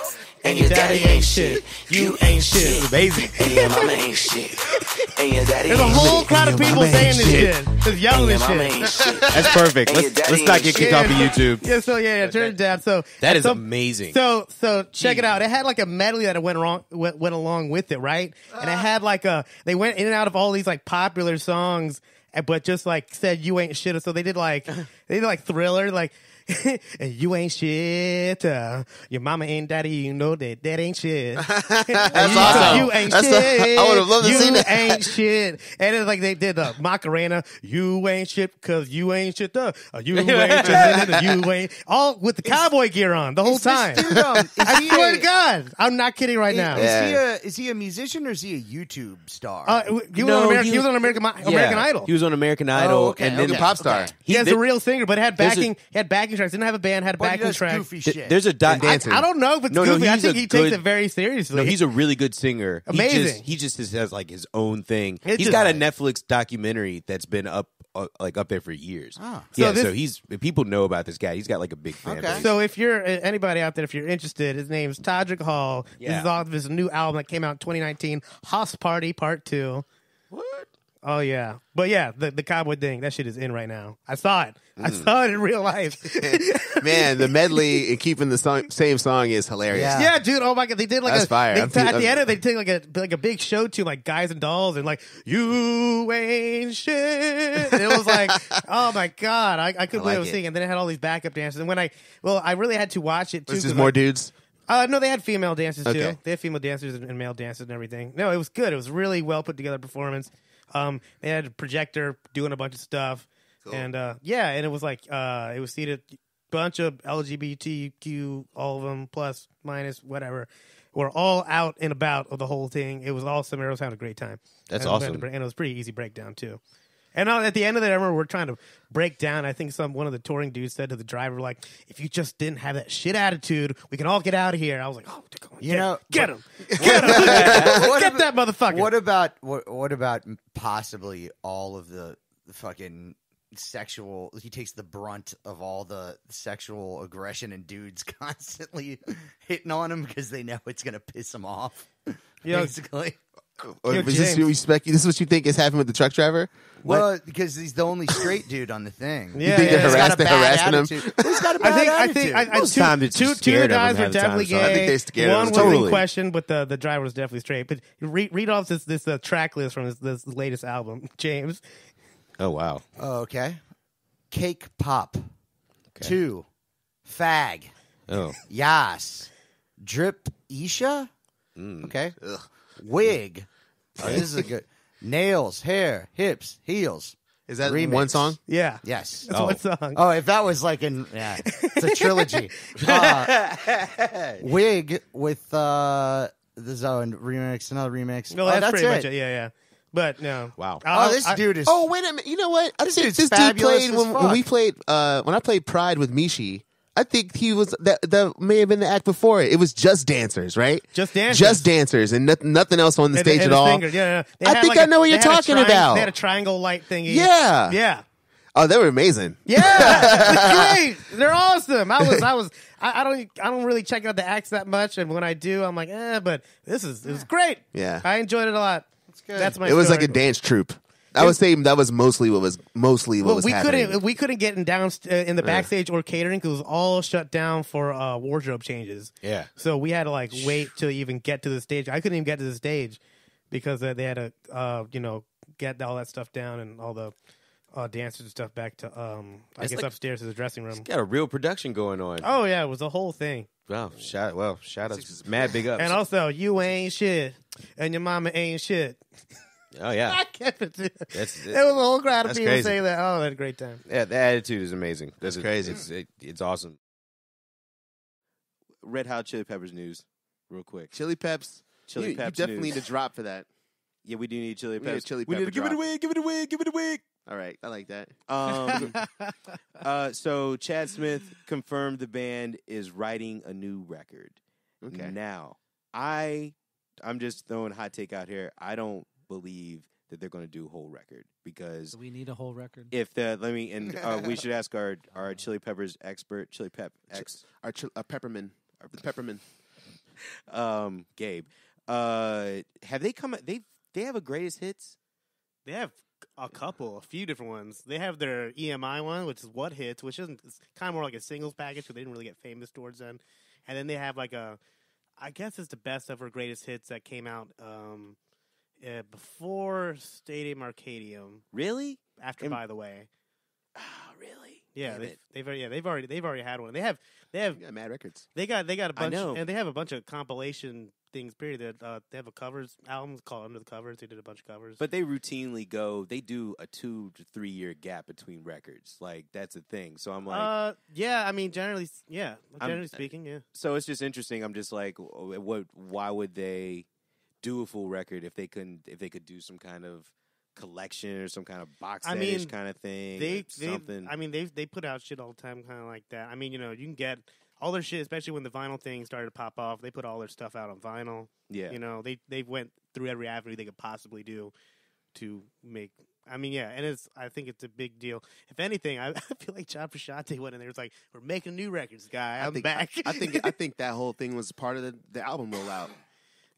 Speaker 9: And your daddy ain't shit. You ain't shit.
Speaker 7: Amazing.
Speaker 9: And your mama ain't shit. And your daddy
Speaker 8: There's a
Speaker 9: ain't
Speaker 8: whole
Speaker 9: shit.
Speaker 8: crowd of people saying this shit. Just yelling
Speaker 9: And
Speaker 8: this
Speaker 9: your mama
Speaker 8: shit.
Speaker 9: ain't shit.
Speaker 7: That's perfect.
Speaker 9: And your
Speaker 7: Let's
Speaker 9: daddy
Speaker 7: not
Speaker 9: ain't
Speaker 7: get kicked
Speaker 9: shit.
Speaker 7: off of YouTube.
Speaker 8: Yeah, so turn it down. So
Speaker 7: That is
Speaker 8: so-
Speaker 7: amazing.
Speaker 8: So check it out. It had like a medley that went along with it, right? And it had like they went in and out of all these like popular songs, but just like said you ain't shit. So they did like Thriller, like and you ain't shit. Your mama ain't daddy, you know that ain't shit.
Speaker 1: That's awesome.
Speaker 8: You ain't
Speaker 1: That's
Speaker 8: shit.
Speaker 1: I would have loved to see
Speaker 8: You
Speaker 1: that.
Speaker 8: ain't shit. And it's like they did Macarena. You ain't shit because you ain't shit. You ain't shit. You ain't all with the cowboy gear on the whole time.
Speaker 3: Dude,
Speaker 8: I swear to God, I'm not kidding right now.
Speaker 3: Is he a musician or is he a YouTube star?
Speaker 8: He was on American Idol.
Speaker 2: He was on American Idol,
Speaker 3: okay,
Speaker 2: and
Speaker 1: American
Speaker 2: then
Speaker 1: pop star.
Speaker 8: He has
Speaker 2: there-
Speaker 8: a real singer, but had
Speaker 2: there's
Speaker 8: backing. He had backing tracks. Didn't have a band. Had a
Speaker 3: but he
Speaker 8: backing
Speaker 3: does
Speaker 8: track.
Speaker 3: goofy shit.
Speaker 2: there's a
Speaker 1: dancing.
Speaker 8: I don't know if it's
Speaker 2: No,
Speaker 8: goofy. I
Speaker 2: he's
Speaker 8: think
Speaker 2: a
Speaker 8: he takes
Speaker 2: good-
Speaker 8: it very seriously.
Speaker 2: No, he's a really good singer.
Speaker 8: Amazing.
Speaker 2: He just has like his own thing.
Speaker 8: It's
Speaker 2: He's
Speaker 8: just-
Speaker 2: got a Netflix documentary that's been up there for years.
Speaker 3: Ah.
Speaker 2: Yeah,
Speaker 8: So
Speaker 2: so
Speaker 8: this-
Speaker 2: people know about this guy. He's got like a big fan
Speaker 3: Okay.
Speaker 2: base.
Speaker 8: So if you're anybody out there, if you're interested, his name's Todrick Hall. This
Speaker 2: Yeah.
Speaker 8: is off of his new album that came out in 2019, House Party Part 2.
Speaker 1: What?
Speaker 8: Oh yeah, but yeah, the cowboy thing, that shit is in right now. I saw it. I saw it in real life.
Speaker 1: Man, the medley and keeping the same song is hilarious.
Speaker 3: Yeah.
Speaker 8: Yeah, dude. Oh my god, they did like
Speaker 1: That's fire.
Speaker 8: They,
Speaker 1: I'm-
Speaker 8: at the end, they did like a big show to like Guys and Dolls and like you ain't shit. And it was like, oh my god, I couldn't believe
Speaker 1: like
Speaker 8: I was
Speaker 1: it.
Speaker 8: seeing. And then it had all these backup dancers. And I really had to watch it too.
Speaker 1: This is
Speaker 8: 'cause
Speaker 1: more
Speaker 8: I-
Speaker 1: dudes.
Speaker 8: No, they had female dancers too.
Speaker 1: Okay.
Speaker 8: They had female dancers and male dancers and everything. No, it was good. It was really well put together performance. They had a projector doing a bunch of stuff, and and it was like it was seated bunch of LGBTQ, all of them plus minus whatever, were all out and about of the whole thing. It was awesome. Everyone was having a great time.
Speaker 2: That's
Speaker 8: And we had
Speaker 2: awesome.
Speaker 8: to and it was pretty easy breakdown too. And at the end of that, I remember we're trying to break down. I think one of the touring dudes said to the driver, like, if you just didn't have that shit attitude, we can all get out of here. I was like, oh, come on, get him. Get that motherfucker.
Speaker 3: What about possibly all of the fucking sexual? He takes the brunt of all the sexual aggression and dudes constantly hitting on him because they know it's gonna piss him off.
Speaker 8: Yo,
Speaker 3: Basically,
Speaker 1: Or
Speaker 8: Yo,
Speaker 1: is this
Speaker 8: James.
Speaker 1: this is what you think is happening with the truck driver?
Speaker 3: well, because he's the only straight dude on the thing.
Speaker 8: Yeah,
Speaker 1: think they're
Speaker 8: yeah.
Speaker 3: He's got a
Speaker 1: they're
Speaker 3: bad
Speaker 1: harassing him?
Speaker 3: attitude. He's got a
Speaker 8: I
Speaker 3: bad
Speaker 8: think
Speaker 3: attitude.
Speaker 2: Most time they're just
Speaker 8: two of the
Speaker 2: scared of him
Speaker 8: guys were
Speaker 2: half the time,
Speaker 8: definitely
Speaker 2: so
Speaker 8: gay.
Speaker 2: I
Speaker 1: think they're scared of
Speaker 8: One
Speaker 1: him.
Speaker 8: was in
Speaker 2: Totally.
Speaker 8: question, but the driver was definitely straight. But read off this track list from this latest album, James.
Speaker 2: Oh wow.
Speaker 3: Oh, okay. Cake Pop. 2. Fag.
Speaker 2: Oh.
Speaker 3: Yas. Drip Isha. Okay. Wig. Oh, this is a good. Nails, hair, hips, heels.
Speaker 1: Is that
Speaker 3: Remix.
Speaker 1: one song?
Speaker 8: Yeah,
Speaker 3: Yes.
Speaker 8: that's one song.
Speaker 3: Oh, if that was like it's a trilogy. Wig with the Zone remix, another remix.
Speaker 8: No,
Speaker 3: Oh,
Speaker 8: that's
Speaker 3: that's
Speaker 8: pretty
Speaker 3: it.
Speaker 8: much it. Yeah. But no,
Speaker 2: Wow.
Speaker 3: Oh, this dude is.
Speaker 1: Oh, wait a minute. You know what? I think
Speaker 3: dude's
Speaker 1: this dude
Speaker 3: fabulous
Speaker 1: played
Speaker 3: as
Speaker 1: when
Speaker 3: fuck.
Speaker 1: we played when I played Pride with Mishi. I think he was that may have been the act before it. It was just dancers, right?
Speaker 8: Just Dancers.
Speaker 1: Just dancers, and nothing else on the stage
Speaker 8: and
Speaker 1: at all.
Speaker 8: his finger, yeah. They
Speaker 1: I
Speaker 8: had
Speaker 1: think
Speaker 8: like
Speaker 1: I know what you're
Speaker 8: they had a
Speaker 1: talking
Speaker 8: triangle-
Speaker 1: about.
Speaker 8: They had a triangle light thingy.
Speaker 1: Yeah.
Speaker 8: yeah.
Speaker 1: Oh, they were amazing.
Speaker 8: Yeah, they're great. They're awesome. I don't really check out the acts that much, and when I do, I'm like, but it was great.
Speaker 1: Yeah.
Speaker 8: I enjoyed it a lot. That's
Speaker 3: good.
Speaker 8: That's my.
Speaker 1: It was
Speaker 8: story.
Speaker 1: like a dance troupe. I would say that was mostly what was
Speaker 8: we
Speaker 1: happening.
Speaker 8: couldn't get in the backstage or catering because it was all shut down for wardrobe changes.
Speaker 2: Yeah.
Speaker 8: So we had to like wait to even get to the stage. I couldn't even get to the stage because they had to get all that stuff down and all the dancers and stuff back to I guess
Speaker 2: like-
Speaker 8: upstairs to the dressing room.
Speaker 2: Got a real production going on.
Speaker 8: Oh yeah, it was a whole thing.
Speaker 2: Wow. Shout out. Mad big ups.
Speaker 8: And also, you ain't shit, and your mama ain't shit.
Speaker 2: Oh yeah.
Speaker 8: I kept it. It
Speaker 2: That's
Speaker 8: was a whole crowd of
Speaker 2: That's
Speaker 8: people
Speaker 2: crazy.
Speaker 8: saying that. Oh, I had a great time.
Speaker 2: Yeah, the attitude is amazing.
Speaker 1: That's crazy.
Speaker 2: It's awesome. Red Hot Chili Peppers news, real quick.
Speaker 1: Chili Peps.
Speaker 2: Chili
Speaker 1: you
Speaker 2: Peps
Speaker 1: definitely
Speaker 2: news.
Speaker 1: need to drop for that.
Speaker 2: Yeah, we do need Chili
Speaker 1: We need a
Speaker 2: Peppers.
Speaker 1: Chili
Speaker 2: we need to
Speaker 1: Pepper
Speaker 2: give it
Speaker 1: drop.
Speaker 2: away. Give it away. Give it away.
Speaker 1: All right, I like that.
Speaker 2: So Chad Smith confirmed the band is writing a new record.
Speaker 1: Okay.
Speaker 2: Now, I'm just throwing a hot take out here. I don't believe that they're going to do a whole record because
Speaker 6: We need a whole record.
Speaker 2: if we should ask our Chili Peppers expert, Chili Pep X,
Speaker 1: Our Pepperman. Our Pepperman.
Speaker 2: Gabe. Have they come? They have a greatest hits.
Speaker 4: They have a few different ones. They have their EMI one, which is What Hits, which isn't, it's kind of more like a singles package, so they didn't really get famous towards then. And then they have like I guess it's the best of her greatest hits that came out before Stadium Arcadium.
Speaker 2: Really?
Speaker 4: after
Speaker 2: And-
Speaker 4: By the Way.
Speaker 2: Oh, really?
Speaker 4: Yeah,
Speaker 2: Damn it.
Speaker 4: they've already had one. They have
Speaker 1: Yeah, Mad Records.
Speaker 4: they got a bunch
Speaker 2: know.
Speaker 4: and they have a bunch of compilation things. Period. That they have a covers album called Under the Covers. They did a bunch of covers.
Speaker 2: But they routinely they do a 2 to 3 year gap between records. Like, that's a thing. So I'm like,
Speaker 4: yeah, I mean, generally
Speaker 2: I'm-
Speaker 4: speaking, yeah.
Speaker 2: so it's just interesting. I'm just like, why would they do a full record if they could do some kind of collection or some kind of box
Speaker 4: I
Speaker 2: set-ish
Speaker 4: mean,
Speaker 2: kind of thing?
Speaker 4: They
Speaker 2: or something.
Speaker 4: I mean, they put out shit all the time, kind of like that. I mean, you can get all their shit, especially when the vinyl thing started to pop off. They put all their stuff out on vinyl.
Speaker 2: yeah.
Speaker 4: They went through every avenue they could possibly do to make. I mean, yeah, and I think it's a big deal. If anything, I feel like John Frusciante went in there. It's like, we're making new records, guy. I'm back.
Speaker 1: I think that whole thing was part of the album rollout.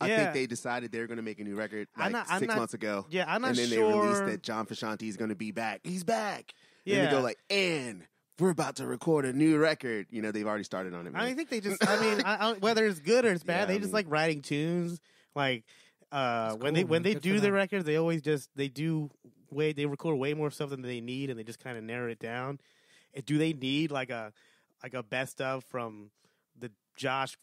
Speaker 1: I
Speaker 4: Yeah.
Speaker 1: think they decided they were going to make a new record
Speaker 4: I'm
Speaker 1: like
Speaker 4: not-
Speaker 1: 6 months ago.
Speaker 4: Yeah, I'm not
Speaker 1: and then
Speaker 4: sure.
Speaker 1: they released that John Frusciante is going to be back. He's back. And
Speaker 4: Yeah.
Speaker 1: they go like, and we're about to record a new record. They've already started on it. Man.
Speaker 4: I think they just. I mean, whether it's good or it's bad,
Speaker 1: Yeah,
Speaker 4: they
Speaker 1: I
Speaker 4: just
Speaker 1: mean-
Speaker 4: like writing tunes. Like when
Speaker 6: cool,
Speaker 4: they
Speaker 6: man.
Speaker 4: do
Speaker 6: Good for
Speaker 4: the
Speaker 6: them.
Speaker 4: records, they always they record way more stuff than they need, and they just kind of narrow it down. Do they need like a best of from the Josh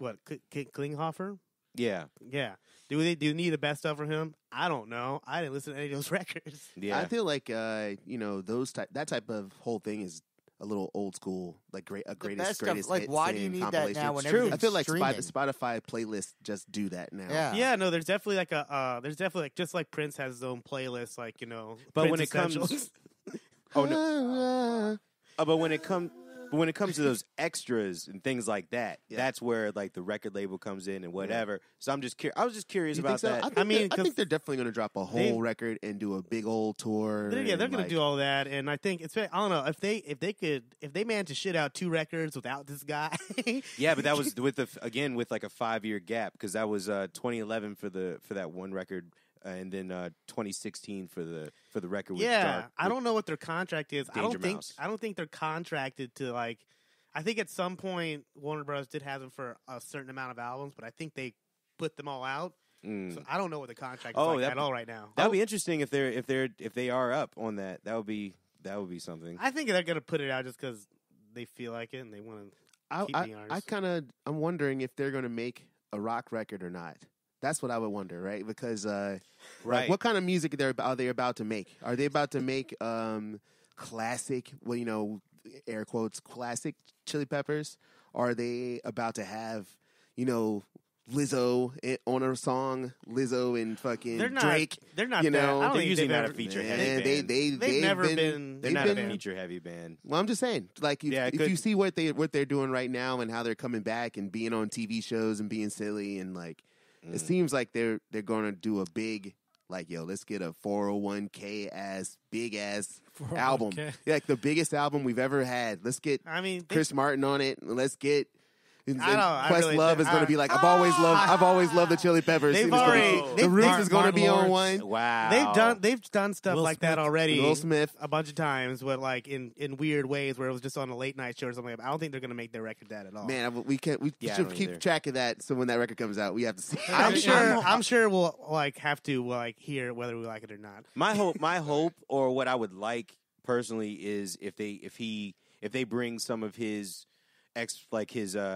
Speaker 4: Klinghoffer?
Speaker 2: Yeah.
Speaker 4: Yeah. Do you need a best of from him? I don't know. I didn't listen to any of those records.
Speaker 2: Yeah.
Speaker 1: I feel like that type of whole thing is a little old school, like greatest
Speaker 3: best of,
Speaker 1: greatest
Speaker 3: like,
Speaker 1: hits
Speaker 3: why do you
Speaker 1: and
Speaker 3: need that
Speaker 1: compilation.
Speaker 3: now when
Speaker 1: It's true. I
Speaker 3: everything's
Speaker 1: feel like
Speaker 3: streaming?
Speaker 1: Spotify playlists just do that now.
Speaker 3: Yeah.
Speaker 4: Yeah, no, there's definitely like just like Prince has his own playlist, like
Speaker 2: But
Speaker 4: Prince
Speaker 2: when it comes-
Speaker 4: Essentials.
Speaker 2: Oh no. But when it comes to those extras and things like that,
Speaker 1: Yeah.
Speaker 2: that's where like the record label comes in and whatever. So I'm just I was just curious
Speaker 1: You
Speaker 2: about
Speaker 1: think so?
Speaker 2: that.
Speaker 1: I
Speaker 4: mean,
Speaker 1: think they're definitely going to drop a whole
Speaker 4: they-
Speaker 1: record and do a big old tour.
Speaker 4: They're
Speaker 1: and,
Speaker 4: going to
Speaker 1: like,
Speaker 4: do all that, and I think I don't know if they managed to shit out 2 records without this guy.
Speaker 2: Yeah, but that was with with like a 5-year gap because that was 2011 for that one record, and then 2016 for the record. With
Speaker 4: Yeah, I don't know what their contract is.
Speaker 2: Danger Mouse.
Speaker 4: I don't think they're contracted to like. I think at some point Warner Bros. Did have them for a certain amount of albums, but I think they put them all out. So I don't know what the contract is
Speaker 2: Oh,
Speaker 4: like
Speaker 2: that-
Speaker 4: at all right now.
Speaker 2: That would be interesting if they are up on that. That would be something.
Speaker 4: I think they're gonna put it out just because they feel like it and they want to keep being artists.
Speaker 1: I'm wondering if they're going to make a rock record or not. That's what I would wonder, right? Because
Speaker 2: Right.
Speaker 1: like, what kind of music are they about to make? Are they about to make classic? Well, air quotes, classic Chili Peppers? Or are they about to have Lizzo on a song, Lizzo and fucking
Speaker 4: They're not.
Speaker 1: Drake?
Speaker 4: They're not.
Speaker 1: you
Speaker 4: that,
Speaker 1: know,
Speaker 4: I don't
Speaker 2: they're
Speaker 4: think
Speaker 2: usually
Speaker 4: they've
Speaker 2: not
Speaker 4: ever-
Speaker 2: a feature
Speaker 1: Man,
Speaker 2: heavy band.
Speaker 1: they've
Speaker 4: never been-
Speaker 2: They're
Speaker 1: they've
Speaker 2: not
Speaker 1: been
Speaker 2: a feature heavy band.
Speaker 1: Well, I'm just saying, like,
Speaker 2: Yeah, it
Speaker 1: if
Speaker 2: could-
Speaker 1: you see what they're doing right now and how they're coming back and being on TV shows and being silly and like, it seems like they're going to do a big, like, yo, let's get a 401k ass big ass album,
Speaker 6: 401k.
Speaker 1: yeah, like the biggest album we've ever had. Let's get
Speaker 4: I mean,
Speaker 1: Chris Martin on it. Let's get. And
Speaker 4: I don't know, I
Speaker 1: Questlove
Speaker 4: really-
Speaker 1: is going to be like, I've always loved the Chili Peppers.
Speaker 4: They've
Speaker 1: It's gonna
Speaker 4: already-
Speaker 1: be-
Speaker 4: they've-
Speaker 1: the Roots
Speaker 4: Martin-
Speaker 1: is going to be on
Speaker 6: Lawrence.
Speaker 1: one.
Speaker 2: Wow.
Speaker 4: they've done stuff
Speaker 6: Will
Speaker 4: like that
Speaker 6: Smith.
Speaker 4: already.
Speaker 1: Will Smith.
Speaker 4: a bunch of times, but like in weird ways where it was just on a late night show or something. I don't think they're gonna make their record that at all.
Speaker 1: Man, we can't. We
Speaker 2: Yeah, I
Speaker 1: should
Speaker 2: don't
Speaker 1: keep
Speaker 2: either.
Speaker 1: track of that. So when that record comes out, we have to see.
Speaker 4: I'm sure we'll like have to like hear whether we like it or not.
Speaker 2: My hope, or what I would like personally, is if they bring some of his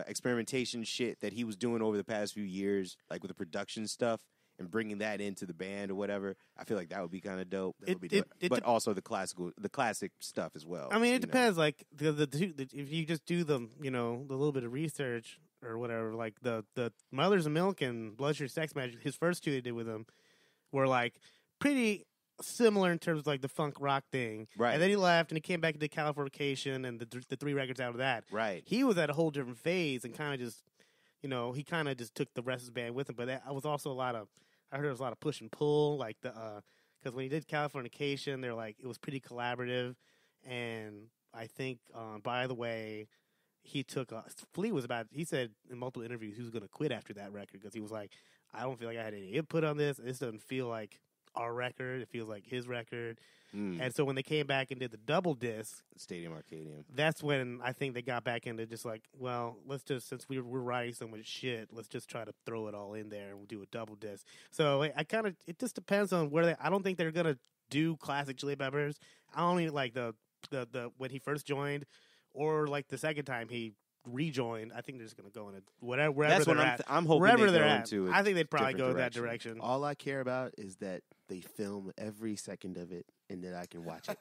Speaker 2: experimentation shit that he was doing over the past few years, like with the production stuff, and bringing that into the band or whatever. I feel like that would be kind of dope.
Speaker 4: It-
Speaker 2: But-
Speaker 4: it
Speaker 2: but
Speaker 4: dep-
Speaker 2: also the classic stuff as well.
Speaker 4: I mean, it
Speaker 2: you know?
Speaker 4: depends. Like if you just do the the little bit of research or whatever, like the Mothers of Milk and Blood Sugar Sex Magic, his first 2 they did with him were like pretty similar in terms of like the funk rock thing.
Speaker 2: Right.
Speaker 4: And then he left and he came back into Californication and the 3 records out of that.
Speaker 2: Right.
Speaker 4: He was at a whole different phase and kind of just, he kind of just took the rest of his band with him. But I was also I heard there was a lot of push and pull, like because when he did Californication, they're like, it was pretty collaborative. And I think, by the way, he took, Flea he said in multiple interviews he was going to quit after that record because he was like, I don't feel like I had any input on this. This doesn't feel like our record. It feels like his record. And so when they came back and did the double disc,
Speaker 2: Stadium Arcadium.
Speaker 4: that's when I think they got back into just like, well, let's just, since we're writing so much shit, let's just try to throw it all in there and we'll do a double disc. So it just depends on where I don't think they're going to do classic Chili Peppers. only like the when he first joined, or like the second time he rejoined. I think they're just going to go in wherever
Speaker 2: That's
Speaker 4: they're
Speaker 2: what
Speaker 4: at.
Speaker 2: I'm hoping
Speaker 4: wherever
Speaker 2: they
Speaker 4: they're
Speaker 2: go
Speaker 4: at.
Speaker 2: into a
Speaker 4: I think they'd probably
Speaker 2: different
Speaker 4: go that direction.
Speaker 1: All I care about is that they film every second of it and that I can watch it.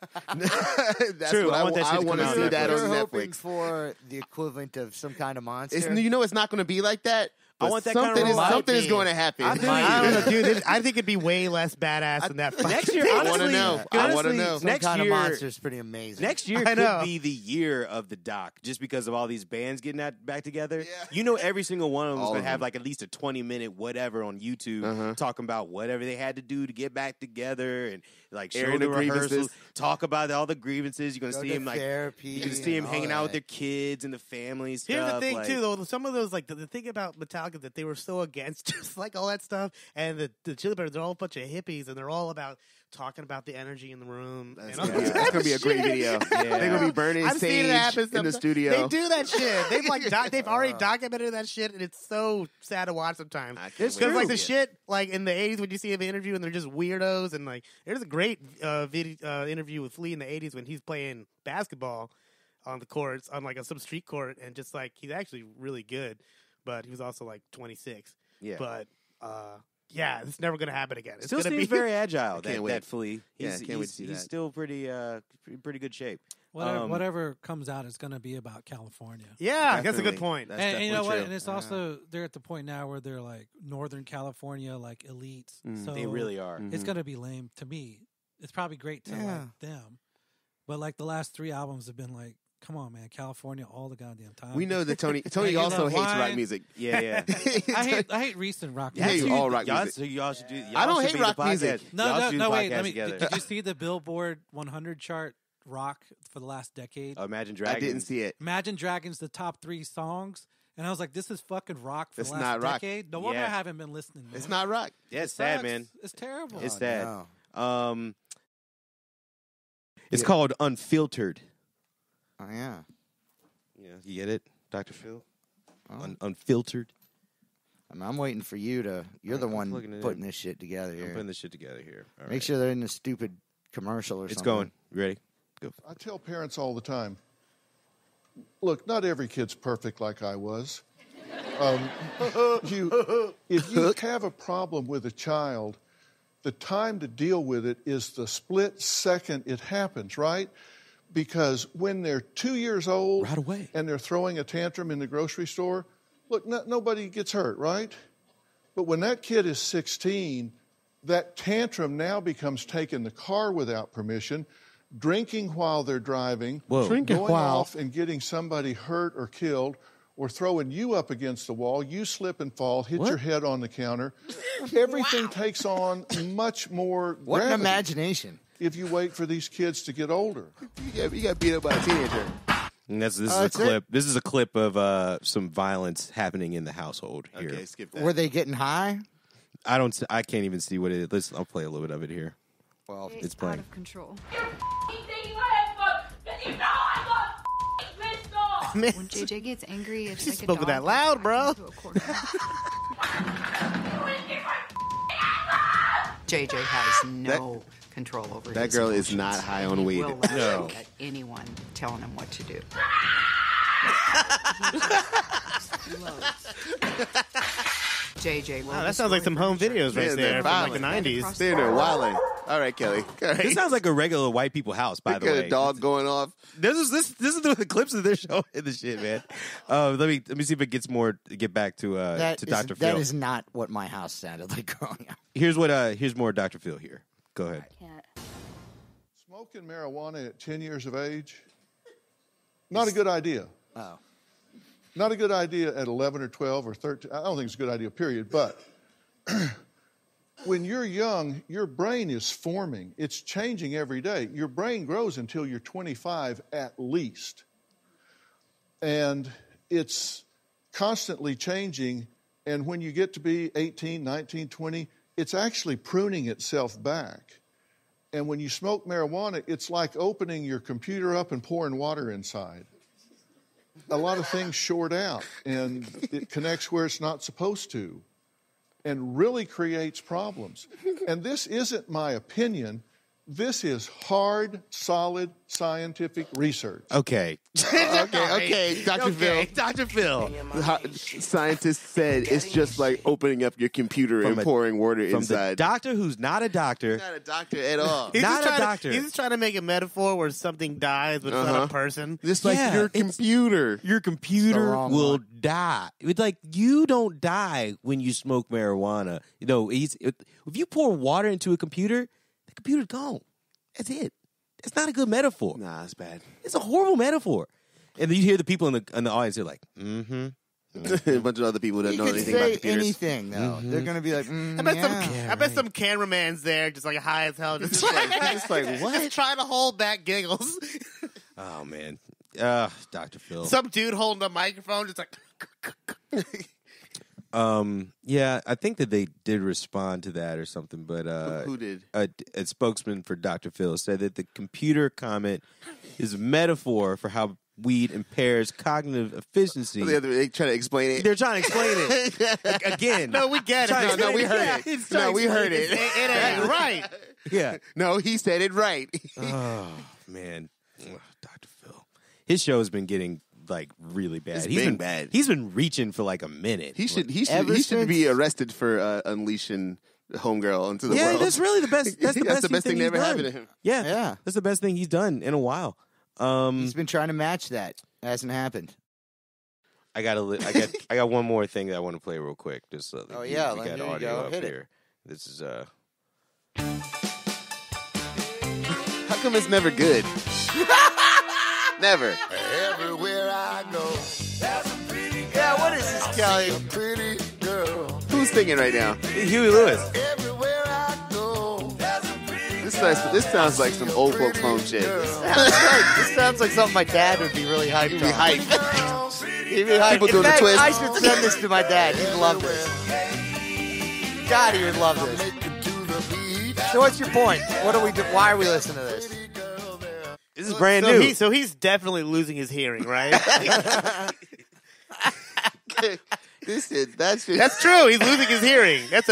Speaker 1: That's
Speaker 2: True,
Speaker 1: what
Speaker 2: I want that shit
Speaker 1: I
Speaker 2: to
Speaker 1: want
Speaker 2: come
Speaker 1: to
Speaker 2: out
Speaker 1: see
Speaker 2: on
Speaker 1: that
Speaker 3: You're
Speaker 1: on
Speaker 3: hoping
Speaker 1: Netflix.
Speaker 3: for the equivalent of some kind of monster.
Speaker 1: It's not going to be like that.
Speaker 2: I
Speaker 1: but
Speaker 2: want that kind of
Speaker 1: something is
Speaker 2: robot.
Speaker 1: something is
Speaker 3: Might
Speaker 1: going
Speaker 3: be.
Speaker 1: to happen.
Speaker 4: I don't know, dude. I think it'd be way less badass than that.
Speaker 2: Next year,
Speaker 1: I
Speaker 2: honestly,
Speaker 1: wanna know. I wanna
Speaker 2: honestly,
Speaker 1: know.
Speaker 3: some
Speaker 2: Next
Speaker 3: kind
Speaker 2: year,
Speaker 3: of monster is pretty amazing.
Speaker 2: next year
Speaker 4: I know.
Speaker 2: could be the year of the doc, just because of all these bands getting back together.
Speaker 1: Yeah.
Speaker 2: You know, every single one of them is
Speaker 1: All
Speaker 2: going
Speaker 1: of
Speaker 2: to have
Speaker 1: them.
Speaker 2: like at least a 20-minute whatever on YouTube, talking about whatever they had to do to get back together and like show
Speaker 1: Airing
Speaker 2: the
Speaker 1: the grievances.
Speaker 2: rehearsals, talk about all the grievances. You're going to
Speaker 3: Go
Speaker 2: see
Speaker 3: to
Speaker 2: him like.
Speaker 3: therapy.
Speaker 2: You're going to see him
Speaker 3: and all
Speaker 2: hanging out with
Speaker 3: that.
Speaker 2: their kids and the families.
Speaker 4: Here's the
Speaker 2: stuff,
Speaker 4: thing
Speaker 2: like,
Speaker 4: too, though. Some of those, like the thing about Metallica, that they were so against just like all that stuff, and the Chili Peppers are all a bunch of hippies, and they're all about talking about the energy in the room.
Speaker 1: That's
Speaker 4: and all
Speaker 1: gonna be-
Speaker 4: that
Speaker 1: that's gonna be a great
Speaker 4: shit.
Speaker 1: video.
Speaker 2: Yeah.
Speaker 1: They're gonna be burning
Speaker 4: I've seen it
Speaker 1: sage
Speaker 4: happen
Speaker 1: in the
Speaker 4: sometimes.
Speaker 1: studio.
Speaker 4: They do that shit. They've like they've already documented that shit, and it's so sad to watch sometimes.
Speaker 1: I can't
Speaker 4: Because
Speaker 1: wait
Speaker 4: like
Speaker 1: to
Speaker 4: the
Speaker 1: see it.
Speaker 4: shit, like in the '80s when you see an interview and they're just weirdos, and like there's a great interview with Flea in the '80s when he's playing basketball on the courts on like some street court, and just like he's actually really good, but he was also like 26.
Speaker 2: Yeah.
Speaker 4: But yeah, it's never gonna happen again. It's
Speaker 2: Still
Speaker 4: gonna
Speaker 2: seems
Speaker 4: be
Speaker 2: very agile.
Speaker 1: can't
Speaker 2: That
Speaker 1: wait.
Speaker 2: Flea.
Speaker 1: Yeah,
Speaker 2: He's,
Speaker 1: I can't wait to see
Speaker 2: he's
Speaker 1: that.
Speaker 2: still pretty good shape.
Speaker 6: Whatever comes out is going to be about California.
Speaker 4: yeah. That's a good
Speaker 1: Definitely.
Speaker 4: point.
Speaker 1: That's
Speaker 6: And you know
Speaker 1: definitely
Speaker 6: what?
Speaker 1: true.
Speaker 6: And it's also they're at the point now where they're like Northern California, like elites. So
Speaker 2: They really are.
Speaker 6: It's going to be lame to me. It's probably great to
Speaker 3: Yeah.
Speaker 6: like them, but like the last 3 albums have been like, come on, man, California all the goddamn time.
Speaker 1: We know that Tony
Speaker 6: you
Speaker 1: also
Speaker 6: love
Speaker 1: hates rock
Speaker 6: wine.
Speaker 1: music.
Speaker 2: Yeah, yeah.
Speaker 6: I hate recent rock.
Speaker 1: Yeah,
Speaker 6: music.
Speaker 1: you all rock
Speaker 2: y'all,
Speaker 1: music.
Speaker 2: So y'all should do. Y'all
Speaker 1: I don't
Speaker 2: should
Speaker 1: hate
Speaker 2: be the
Speaker 1: rock
Speaker 2: podcast.
Speaker 1: music.
Speaker 2: Y'all should
Speaker 6: No,
Speaker 2: do
Speaker 6: no,
Speaker 2: the
Speaker 6: wait.
Speaker 2: podcast
Speaker 6: Let me.
Speaker 2: together.
Speaker 6: Did you see the Billboard 100 chart rock for the last decade?
Speaker 2: Imagine
Speaker 1: I
Speaker 2: Dragons.
Speaker 1: didn't see it.
Speaker 6: Imagine Dragons, the top 3 songs, and I was like, this is fucking rock for
Speaker 1: It's
Speaker 6: the last
Speaker 1: not rock.
Speaker 6: decade. No wonder
Speaker 2: Yeah.
Speaker 6: I haven't been listening. Man.
Speaker 1: It's not rock.
Speaker 2: Yeah, it's sad,
Speaker 6: Sucks.
Speaker 2: man.
Speaker 6: It's terrible.
Speaker 2: It's
Speaker 3: Oh,
Speaker 2: sad.
Speaker 3: no.
Speaker 2: It's
Speaker 1: Yeah.
Speaker 2: called Unfiltered.
Speaker 3: Oh yeah.
Speaker 2: Yeah, you get it, Dr. Phil.
Speaker 3: Oh.
Speaker 2: Unfiltered.
Speaker 3: I mean, I'm waiting for you to. You're the
Speaker 2: I'm
Speaker 3: one
Speaker 2: plugging it
Speaker 3: putting
Speaker 2: in.
Speaker 3: this shit together
Speaker 2: I'm
Speaker 3: here.
Speaker 2: putting this shit together here. All
Speaker 3: Make
Speaker 2: right.
Speaker 3: sure they're in the stupid commercial or
Speaker 2: It's
Speaker 3: something.
Speaker 2: going. You ready? Go.
Speaker 10: I tell parents all the time, look, not every kid's perfect like I was. If you have a problem with a child, the time to deal with it is the split second it happens, right? Because when they're 2 years old
Speaker 2: Right away.
Speaker 10: and they're throwing a tantrum in the grocery store, look, nobody gets hurt, right? But when that kid is 16, that tantrum now becomes taking the car without permission, drinking while they're driving,
Speaker 2: Whoa.
Speaker 8: Drinking
Speaker 10: going
Speaker 8: while.
Speaker 10: off and getting somebody hurt or killed, or throwing you up against the wall, you slip and fall, hit your head on the counter. Everything takes on much more
Speaker 3: What an
Speaker 10: gravity
Speaker 3: imagination!
Speaker 10: if you wait for these kids to get older.
Speaker 1: You got beat up by a teenager.
Speaker 2: And this is a
Speaker 3: that's it?
Speaker 2: clip. This is a clip of some violence happening in the household here.
Speaker 1: Okay, skip that.
Speaker 3: Were they getting high?
Speaker 2: I can't even see what it is. Listen, I'll play a little bit of it here.
Speaker 3: Well,
Speaker 2: It's
Speaker 5: out
Speaker 2: playing.
Speaker 5: of control.
Speaker 4: Man,
Speaker 5: When JJ gets angry, it's
Speaker 4: She
Speaker 5: like
Speaker 4: spoke
Speaker 5: a
Speaker 4: with
Speaker 5: dog
Speaker 4: that loud, bro.
Speaker 5: into a corner. JJ has no control over
Speaker 1: That
Speaker 5: his
Speaker 1: girl is
Speaker 5: emotions.
Speaker 1: not high on weed.
Speaker 5: Will lash
Speaker 2: No.
Speaker 5: out at anyone telling him what to do. JJ, will
Speaker 4: Wow, that sounds like some home videos right
Speaker 1: Yeah,
Speaker 4: there
Speaker 1: they're
Speaker 4: from like the
Speaker 1: violent.
Speaker 4: 90s.
Speaker 1: They're there wilding. All right, Kelly. All right.
Speaker 2: This sounds like a regular white people house, by the
Speaker 1: Got
Speaker 2: way.
Speaker 1: a dog going off.
Speaker 2: This is the clips of their show and the shit, man. Let me see if it gets more. Get back to Dr. Phil.
Speaker 3: That is not what my house sounded like growing up.
Speaker 2: Here's more Dr. Phil here. Go ahead.
Speaker 10: Smoking marijuana at 10 years of age, not a good idea.
Speaker 3: Oh,
Speaker 10: Not a good idea at 11 or 12 or 13. I don't think it's a good idea, period. But when you're young, your brain is forming. It's changing every day. Your brain grows until you're 25 at least. And it's constantly changing. And when you get to be 18, 19, 20, it's actually pruning itself back. And when you smoke marijuana, it's like opening your computer up and pouring water inside. A lot of things short out, and it connects where it's not supposed to, and really creates problems. And this isn't my opinion. This is hard, solid scientific research.
Speaker 2: Okay.
Speaker 1: Okay, Dr. Phil.
Speaker 2: Dr. Phil.
Speaker 1: Scientists said it's just like opening up your computer and pouring water
Speaker 2: From
Speaker 1: inside.
Speaker 2: the doctor who's not a doctor.
Speaker 1: Not a doctor at all.
Speaker 8: He's
Speaker 2: Not
Speaker 8: just
Speaker 2: a
Speaker 8: trying
Speaker 2: doctor.
Speaker 8: he's just trying to make a metaphor where something dies, but it's not a person.
Speaker 1: Just like
Speaker 2: Yeah,
Speaker 1: your
Speaker 2: it's-
Speaker 1: computer.
Speaker 2: Your computer
Speaker 3: wrong
Speaker 2: will
Speaker 3: one.
Speaker 2: die. It's like you don't die when you smoke marijuana. You know, if you pour water into a computer, the computer's gone. That's it. It's not a good metaphor.
Speaker 1: Nah, it's bad.
Speaker 2: It's a horrible metaphor. And then you hear the people in the audience are like,
Speaker 1: a bunch of other people that
Speaker 3: You
Speaker 1: know
Speaker 3: can
Speaker 1: anything about
Speaker 3: say
Speaker 1: computers.
Speaker 3: anything, though. They're going to be like,
Speaker 8: I bet some cameraman's there, just like high as hell, just
Speaker 1: like, what?
Speaker 8: Just trying to hold back giggles.
Speaker 2: oh man, Dr. Phil.
Speaker 8: Some dude holding a microphone, just like.
Speaker 2: Yeah, I think that they did respond to that or something, but
Speaker 1: Who did?
Speaker 2: a spokesman for Dr. Phil said that the computer comment is a metaphor for how weed impairs cognitive efficiency.
Speaker 1: They try to explain it.
Speaker 2: They're trying to explain it again.
Speaker 8: No, we get it.
Speaker 1: No, we heard it. No, we heard it.
Speaker 8: It ain't right.
Speaker 2: Yeah.
Speaker 1: No, he said it right.
Speaker 2: Oh man, Dr. Phil. His show has been getting like really bad.
Speaker 1: It's
Speaker 2: He's
Speaker 1: been
Speaker 2: been
Speaker 1: bad.
Speaker 2: He's been reaching for like a minute.
Speaker 1: He should
Speaker 3: Ever
Speaker 1: he should be
Speaker 3: since-
Speaker 1: arrested for unleashing homegirl into the
Speaker 2: Yeah,
Speaker 1: world.
Speaker 2: that's really the best. That's the best
Speaker 1: thing that
Speaker 2: he's
Speaker 1: ever
Speaker 2: done.
Speaker 1: happened to him.
Speaker 2: Yeah,
Speaker 3: Yeah.
Speaker 2: that's the best thing he's done in a while.
Speaker 3: He's been trying to match that. Hasn't happened.
Speaker 2: I got one more thing that I want to play real quick. Just so
Speaker 3: Oh, yeah,
Speaker 2: we
Speaker 3: here
Speaker 2: got
Speaker 3: you
Speaker 2: audio
Speaker 3: go.
Speaker 2: up
Speaker 3: Hit it.
Speaker 2: here. This is
Speaker 1: How come it's never good? Never.
Speaker 9: Everywhere I go,
Speaker 3: Yeah, what is this, Kelly?
Speaker 9: pretty girl.
Speaker 1: Who's singing right now?
Speaker 2: Huey Lewis.
Speaker 9: Everywhere I go,
Speaker 1: This sounds like some old folks home shit.
Speaker 3: This sounds like something my dad would be really hyped
Speaker 1: He'd be
Speaker 3: on.
Speaker 1: hyped.
Speaker 3: He'd be hyped.
Speaker 1: People
Speaker 3: In
Speaker 1: doing the
Speaker 3: fact,
Speaker 1: twist.
Speaker 3: I should send this to my dad. He'd love this. God, he would love this.
Speaker 9: make it to the beach.
Speaker 3: So what's your point? What are we do? Why are we listening to this?
Speaker 2: This is brand new.
Speaker 8: So he's definitely losing his hearing, right?
Speaker 1: That's
Speaker 8: That's true. He's losing his hearing. That's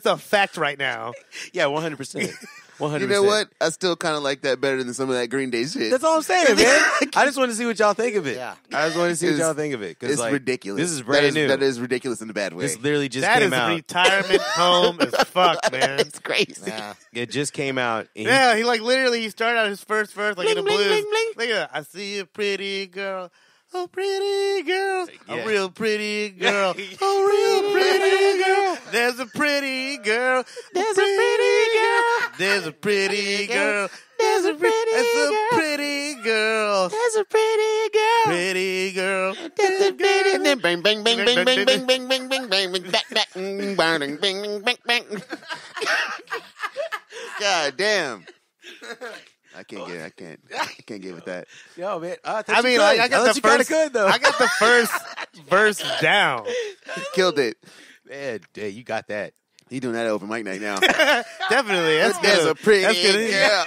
Speaker 8: a fact right now.
Speaker 2: Yeah, 100%. 100%.
Speaker 1: You know what? I still kind of like that better than some of that Green Day shit.
Speaker 2: That's all I'm saying, man. I just want to see what y'all think of it.
Speaker 3: Yeah.
Speaker 2: I just want to see what
Speaker 1: It's-
Speaker 2: y'all think of it. 'cause,
Speaker 1: It's
Speaker 2: like,
Speaker 1: ridiculous.
Speaker 2: This is brand new.
Speaker 1: That is ridiculous in a bad way.
Speaker 2: This literally just
Speaker 8: That
Speaker 2: came
Speaker 8: is
Speaker 2: out.
Speaker 8: retirement home as fuck, man.
Speaker 1: It's crazy.
Speaker 3: Yeah.
Speaker 2: It just came out. And
Speaker 8: Yeah, he like literally he started out his first verse like in the
Speaker 2: Bling,
Speaker 8: blues.
Speaker 2: bling, bling,
Speaker 8: Look at that. I see a pretty girl. A pretty girl,
Speaker 2: Yeah.
Speaker 8: a real pretty girl, a real pretty girl. There's a pretty girl, there's a pretty girl, there's a pretty girl, there's a pretty girl, there's a pretty girl, pretty girl.
Speaker 1: And then bang, bang, bang, bang, bang, bang, bang, bang, bang, bang, bang, back, back, bang, bang, bang, bang, bang. God damn. I can't get with that.
Speaker 2: Yo, man.
Speaker 8: I mean, like I got the first,
Speaker 2: good though.
Speaker 8: I got the first verse down.
Speaker 1: Killed it.
Speaker 2: Man, yeah, you got that.
Speaker 1: He doing that at open mic night now.
Speaker 8: Definitely, that's
Speaker 1: There's
Speaker 8: good.
Speaker 1: a pretty
Speaker 8: That's good.
Speaker 1: girl.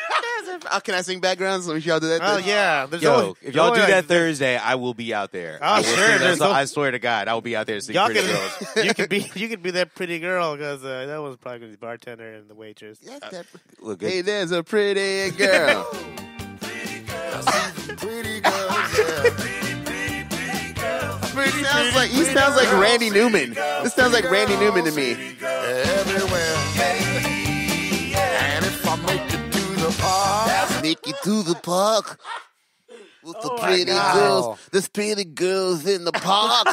Speaker 1: Can I sing backgrounds? Let me y'all do that.
Speaker 8: Oh
Speaker 1: then?
Speaker 8: yeah, there's
Speaker 2: Yo,
Speaker 8: only-
Speaker 2: if y'all
Speaker 8: only
Speaker 2: do
Speaker 8: like-
Speaker 2: that Thursday, I will be out there.
Speaker 8: Oh,
Speaker 2: I will
Speaker 8: sure,
Speaker 2: sing that
Speaker 8: there's
Speaker 2: song.
Speaker 8: no-
Speaker 2: I swear to God, I will be out there singing
Speaker 8: Y'all
Speaker 2: Pretty
Speaker 8: can,
Speaker 2: Girls.
Speaker 8: you could be that pretty girl because that was probably gonna be the bartender and the waitress.
Speaker 2: Look,
Speaker 1: Hey, there's a pretty girl.
Speaker 9: Pretty girls, yeah.
Speaker 1: He sounds like Randy Newman. This sounds like Randy Newman to me.
Speaker 9: Everywhere. And if I make it to the park,
Speaker 1: Make it to the park with the
Speaker 3: my
Speaker 1: pretty
Speaker 3: God.
Speaker 1: girls. There's pretty girls in the park.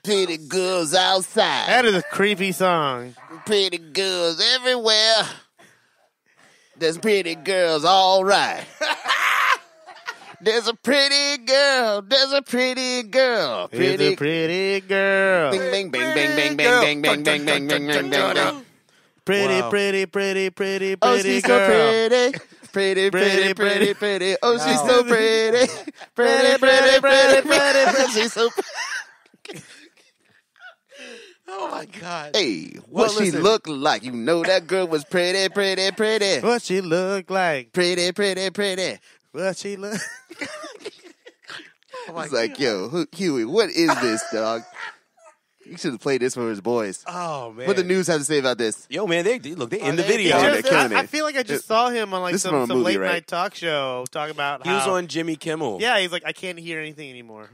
Speaker 1: Pretty girls outside.
Speaker 8: That is a creepy song.
Speaker 1: Pretty girls everywhere. There's pretty girls all right. There's a pretty girl. There's a pretty girl.
Speaker 8: It's a pretty girl.
Speaker 1: Bing, bang, bang, bang, bang, bang, bang, bang, bang, bang, bang, bang, bang.
Speaker 8: Pretty,
Speaker 2: Wow.
Speaker 8: pretty, pretty, pretty,
Speaker 1: Oh,
Speaker 8: pretty
Speaker 1: she's
Speaker 8: girl.
Speaker 1: so pretty. Pretty, pretty, pretty, pretty. Oh, she's so pretty. Pretty, pretty, pretty, pretty. She's so pretty.
Speaker 2: oh my God.
Speaker 1: Hey, what she
Speaker 2: listen.
Speaker 1: look like? You know that girl was pretty, pretty, pretty.
Speaker 8: What she look like?
Speaker 1: Pretty, pretty, pretty.
Speaker 8: What she look?
Speaker 1: It's like, yo, Huey, what is this, dog? You should have played this for his boys.
Speaker 2: Oh man,
Speaker 1: What the news have to say about this?
Speaker 2: Yo, man, they look. They in the
Speaker 3: they-
Speaker 2: video.
Speaker 1: Oh,
Speaker 4: Just-
Speaker 1: they're killing
Speaker 4: I
Speaker 1: it.
Speaker 4: feel like I just saw him on like
Speaker 1: This is
Speaker 4: some
Speaker 1: from a movie,
Speaker 4: late
Speaker 1: right?
Speaker 4: night talk show talking about
Speaker 2: He
Speaker 4: how
Speaker 2: was on Jimmy Kimmel.
Speaker 4: Yeah, he's like, I can't hear anything anymore.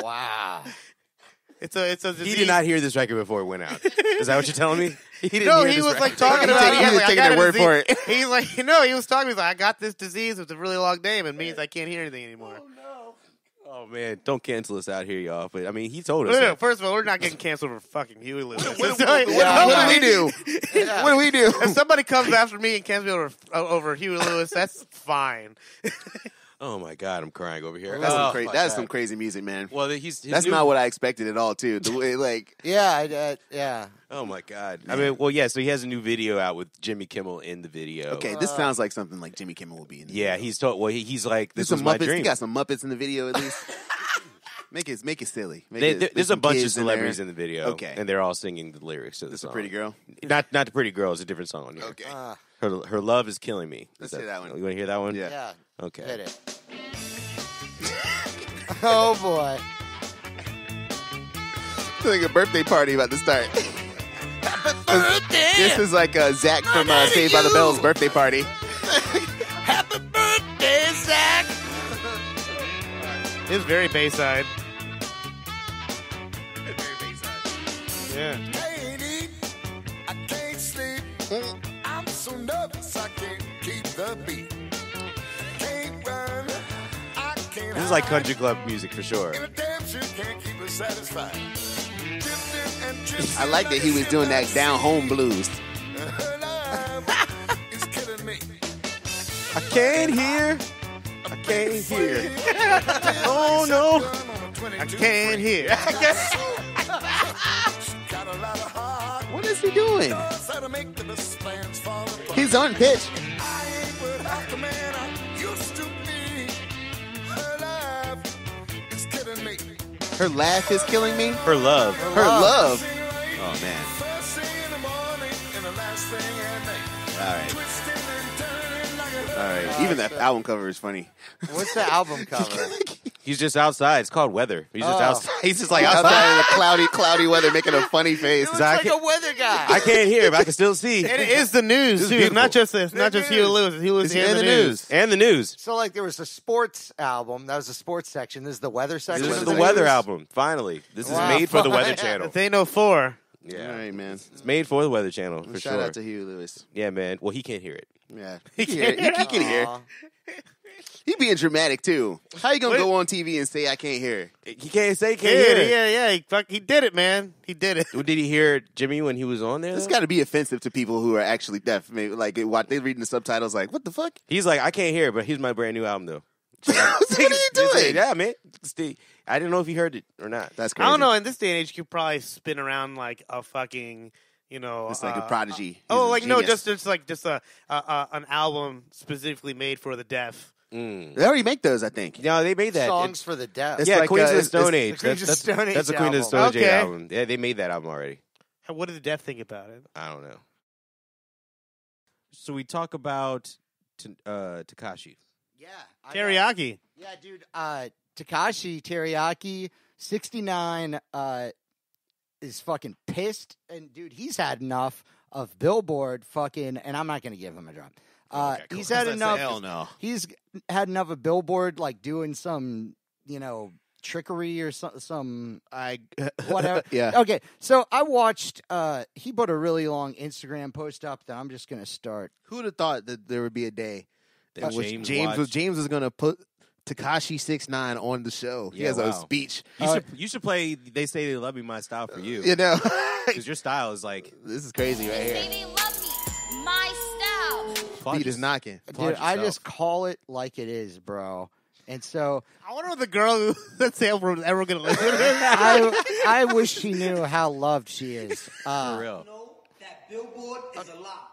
Speaker 3: Wow.
Speaker 4: It's a
Speaker 2: He
Speaker 4: disease.
Speaker 2: did not hear this record before it went out. Is that what you're telling me? He didn't
Speaker 4: No,
Speaker 2: hear
Speaker 4: he
Speaker 2: this
Speaker 4: was
Speaker 2: record.
Speaker 4: like talking
Speaker 1: He
Speaker 4: about.
Speaker 1: was
Speaker 4: He's like, I
Speaker 1: taking
Speaker 4: got
Speaker 1: their
Speaker 4: a
Speaker 1: word for
Speaker 4: disease.
Speaker 1: it.
Speaker 4: He's like, no, he was talking. He's like, I got this disease. It's a really long name. It means I can't hear anything anymore.
Speaker 2: Oh man, don't cancel us out here, y'all. But I mean, he told us.
Speaker 4: No,
Speaker 2: that.
Speaker 4: first of all, we're not getting canceled for fucking Huey Lewis.
Speaker 1: What do we do? What do we do?
Speaker 4: If somebody comes after me and cancels me over Huey Lewis, that's fine.
Speaker 2: Oh my god, I'm crying over here.
Speaker 1: That's,
Speaker 2: Oh,
Speaker 1: that's some crazy music, man.
Speaker 2: well, he's
Speaker 1: That's
Speaker 2: new-
Speaker 1: not what I expected at all, too. The way, like,
Speaker 3: Yeah, yeah.
Speaker 2: Oh my god. I mean, well, yeah. So he has a new video out with Jimmy Kimmel in the video.
Speaker 1: okay, this sounds like something like Jimmy Kimmel will be in. The
Speaker 2: Yeah,
Speaker 1: video.
Speaker 2: he's told. Well, he's like,
Speaker 1: There's
Speaker 2: this was
Speaker 1: some
Speaker 2: my
Speaker 1: Muppets.
Speaker 2: dream.
Speaker 1: You got some Muppets in the video at least. Make it silly.
Speaker 2: There's a bunch of celebrities in the video.
Speaker 1: Okay.
Speaker 2: and they're all singing the lyrics to the
Speaker 1: This a
Speaker 2: song.
Speaker 1: pretty girl.
Speaker 2: Not the pretty girl. It's a different song on here.
Speaker 1: Okay.
Speaker 2: Her love is killing me.
Speaker 1: Let's
Speaker 2: Is
Speaker 1: hear that one.
Speaker 2: You want to hear that one?
Speaker 1: Yeah.
Speaker 3: Yeah.
Speaker 2: Okay.
Speaker 3: Hit it. Oh boy.
Speaker 1: It's like a birthday party about to start. This is like Zach from Saved by the Bell's birthday party.
Speaker 3: Happy birthday, Zach.
Speaker 4: It's very Bayside. Yeah.
Speaker 11: Can't eat, I can't sleep. I'm so nervous I can't keep the beat. Can't run, I can't
Speaker 2: This is like
Speaker 11: hide.
Speaker 2: country club music for sure.
Speaker 11: In a damn sure can't keep her satisfied. Drifting and drifting
Speaker 1: I like that he was doing that down home blues.
Speaker 11: Her love is killing me.
Speaker 2: I can't hear. I can't hear. Oh no.
Speaker 4: I can't hear.
Speaker 11: Got a lot of heart.
Speaker 1: What is he doing?
Speaker 11: Knows how to make the best plans fall apart.
Speaker 1: He's on pitch.
Speaker 11: I ain't but half the man I used to be. Her love is killing me.
Speaker 1: Her laugh is killing me.
Speaker 2: Her love.
Speaker 1: Her love. Oh man.
Speaker 11: First thing in the morning and the last thing at night.
Speaker 1: All right.
Speaker 11: Twisting and turning like a
Speaker 1: All right. Even that album cover is funny.
Speaker 3: What's the album cover?
Speaker 2: He's just outside. It's called weather. He's just
Speaker 3: Oh.
Speaker 2: outside. He's just like
Speaker 1: Outside
Speaker 2: outside.
Speaker 1: in the cloudy weather, making a funny face.
Speaker 3: It's
Speaker 2: I
Speaker 3: like
Speaker 2: can't-
Speaker 3: a weather guy.
Speaker 2: I can't hear, but I can still see.
Speaker 4: It is the news
Speaker 2: This is
Speaker 4: too. It's not
Speaker 2: beautiful.
Speaker 4: just Huey Lewis. Huey Lewis
Speaker 1: It's
Speaker 4: and the news.
Speaker 2: And the news.
Speaker 3: So like there was a sports album. That was the sports section. This is the weather section.
Speaker 2: This is
Speaker 3: of
Speaker 2: the
Speaker 3: news?
Speaker 2: weather album. Finally, this is
Speaker 3: Wow.
Speaker 2: made for the Weather Channel.
Speaker 4: If they know four.
Speaker 2: Yeah,
Speaker 1: All right, man.
Speaker 2: it's made for the Weather Channel for
Speaker 1: Shout
Speaker 2: sure.
Speaker 1: out to Huey Lewis.
Speaker 2: Yeah, man. Well, he can't hear it.
Speaker 1: Yeah, he can hear. He can hear.
Speaker 3: Aw.
Speaker 1: He being dramatic too. How you gonna go on TV and say I can't hear?
Speaker 2: He can't say he can't hear it.
Speaker 4: Yeah. He did it, man. He did it.
Speaker 2: Did he hear Jimmy when he was on there?
Speaker 1: It's
Speaker 2: though?
Speaker 1: got to be offensive to people who are actually deaf. Maybe like what they reading the subtitles, like what the fuck?
Speaker 2: He's like, I can't hear it, but here's my brand new album though.
Speaker 1: What are you doing?
Speaker 2: Yeah, man. I didn't know if he heard it or not.
Speaker 1: That's crazy.
Speaker 4: I don't know. In this day and age, you could probably spin around like a fucking,
Speaker 1: It's like a prodigy.
Speaker 4: Oh,
Speaker 1: He's a
Speaker 4: like no,
Speaker 1: genius.
Speaker 4: just an album specifically made for the deaf.
Speaker 2: Mm.
Speaker 1: They already make those, I think.
Speaker 2: No, they made that.
Speaker 3: Songs for the deaf.
Speaker 1: It's
Speaker 2: Yeah,
Speaker 1: like,
Speaker 2: Queens of the
Speaker 1: it's-
Speaker 2: Stone
Speaker 1: it's
Speaker 2: Age.
Speaker 3: the Queens of
Speaker 2: That's
Speaker 3: Stone Age
Speaker 2: that's the Queen of the Stone
Speaker 3: album.
Speaker 2: Age
Speaker 4: Okay.
Speaker 2: album. Yeah, they made that album already.
Speaker 4: What did the deaf think about it?
Speaker 2: I don't know. So we talk about Tekashi.
Speaker 3: Yeah.
Speaker 4: Teriyaki.
Speaker 3: Yeah, dude. Tekashi Teriyaki 69 is fucking pissed, and dude, he's had enough of Billboard fucking. And I'm not gonna give him a drop. He's had enough.
Speaker 1: Hell no.
Speaker 3: He's had enough of Billboard like doing some, trickery or some whatever.
Speaker 1: Yeah.
Speaker 3: Okay, so I watched. He put a really long Instagram post up that I'm just gonna start.
Speaker 1: Who would have thought that there would be a day
Speaker 2: That
Speaker 1: in which
Speaker 2: James
Speaker 1: James
Speaker 2: watched.
Speaker 1: was going to put Tekashi 6ix9ine on the show? He
Speaker 2: Yeah,
Speaker 1: has
Speaker 2: wow.
Speaker 1: a speech.
Speaker 2: You should play They Say They Love Me, My Style for You.
Speaker 1: You know,
Speaker 2: Because your style is like
Speaker 1: this is crazy right here.
Speaker 12: They love me. My style.
Speaker 1: Beat is knocking.
Speaker 3: Dude, I just call it like it is, bro. And so
Speaker 4: I wonder if the girl who that's ever going to listen to this.
Speaker 3: I wish she knew how loved she is.
Speaker 2: for real.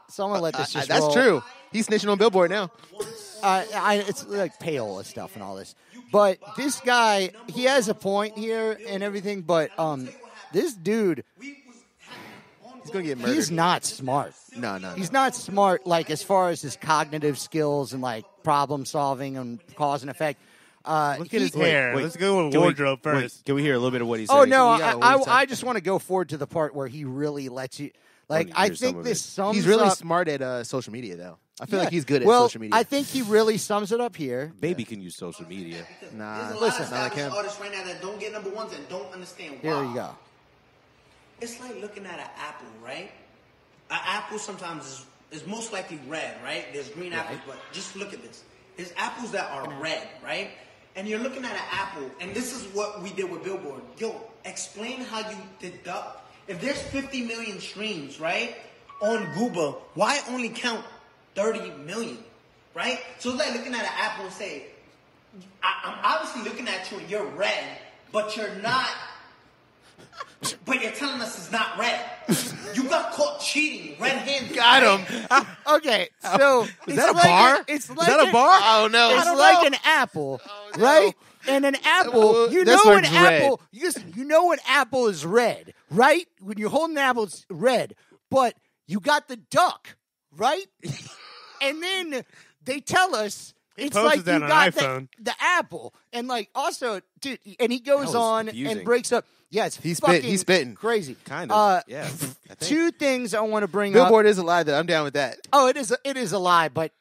Speaker 3: So I'm gonna let this just
Speaker 1: That's
Speaker 3: roll.
Speaker 1: true. He's snitching on Billboard now.
Speaker 3: It's like payola stuff and all this. But this guy, he has a point here and everything. But this dude,
Speaker 1: He's going to get murdered.
Speaker 3: he's not smart.
Speaker 1: No.
Speaker 3: He's not smart, like as far as his cognitive skills and like problem solving and cause and effect.
Speaker 4: Look at his hair. Let's go with wardrobe first.
Speaker 2: Can we hear a little bit of what he said?
Speaker 3: Oh no, I just want to go forward to the part where he really lets you. Like I think this sums.
Speaker 1: He's really
Speaker 3: up,
Speaker 1: smart at social media, though. I feel
Speaker 3: Yeah.
Speaker 1: like he's good at
Speaker 3: well,
Speaker 1: social media.
Speaker 3: I think he really sums it up here.
Speaker 2: Baby can use social media.
Speaker 1: Nah,
Speaker 3: listen,
Speaker 1: not like him.
Speaker 13: Artists right now that don't get number ones and don't understand why.
Speaker 3: Here you go.
Speaker 13: It's like looking at an apple, right? An apple sometimes is most likely red, right? There's green apples, but just look at this. There's apples that are red, right? And you're looking at an apple, and this is what we did with Billboard. Yo, explain how you deduct. If there's 50 million streams, right, on Google, why only count 30 million, right? So it's like looking at an apple and say, I'm obviously looking at you and you're red, but you're not. But you're telling us it's not red. You got caught cheating. Red hand.
Speaker 1: Got him.
Speaker 3: Okay, so
Speaker 1: Is that a bar?
Speaker 3: It's
Speaker 1: Is
Speaker 3: like
Speaker 1: that a bar? Oh no!
Speaker 3: It's like an apple, right? And an apple, you
Speaker 1: this
Speaker 3: know an
Speaker 1: one's red.
Speaker 3: apple. You know an apple is red, right? When you're holding an apple, it's red. But you got the duck, right? And then they tell us it's
Speaker 4: posted
Speaker 3: like
Speaker 4: that
Speaker 3: you
Speaker 4: on
Speaker 3: got
Speaker 4: iPhone.
Speaker 3: the apple, and like also, dude, and he goes
Speaker 2: was
Speaker 3: on
Speaker 2: confusing.
Speaker 3: and breaks up. Yeah, it's
Speaker 1: He's
Speaker 3: fucking
Speaker 1: spitting.
Speaker 3: crazy.
Speaker 2: Kind of. Yeah. I think.
Speaker 3: Two things I want to bring up.
Speaker 1: Billboard is alive, though. I'm down with that.
Speaker 3: Oh, it is a lie, but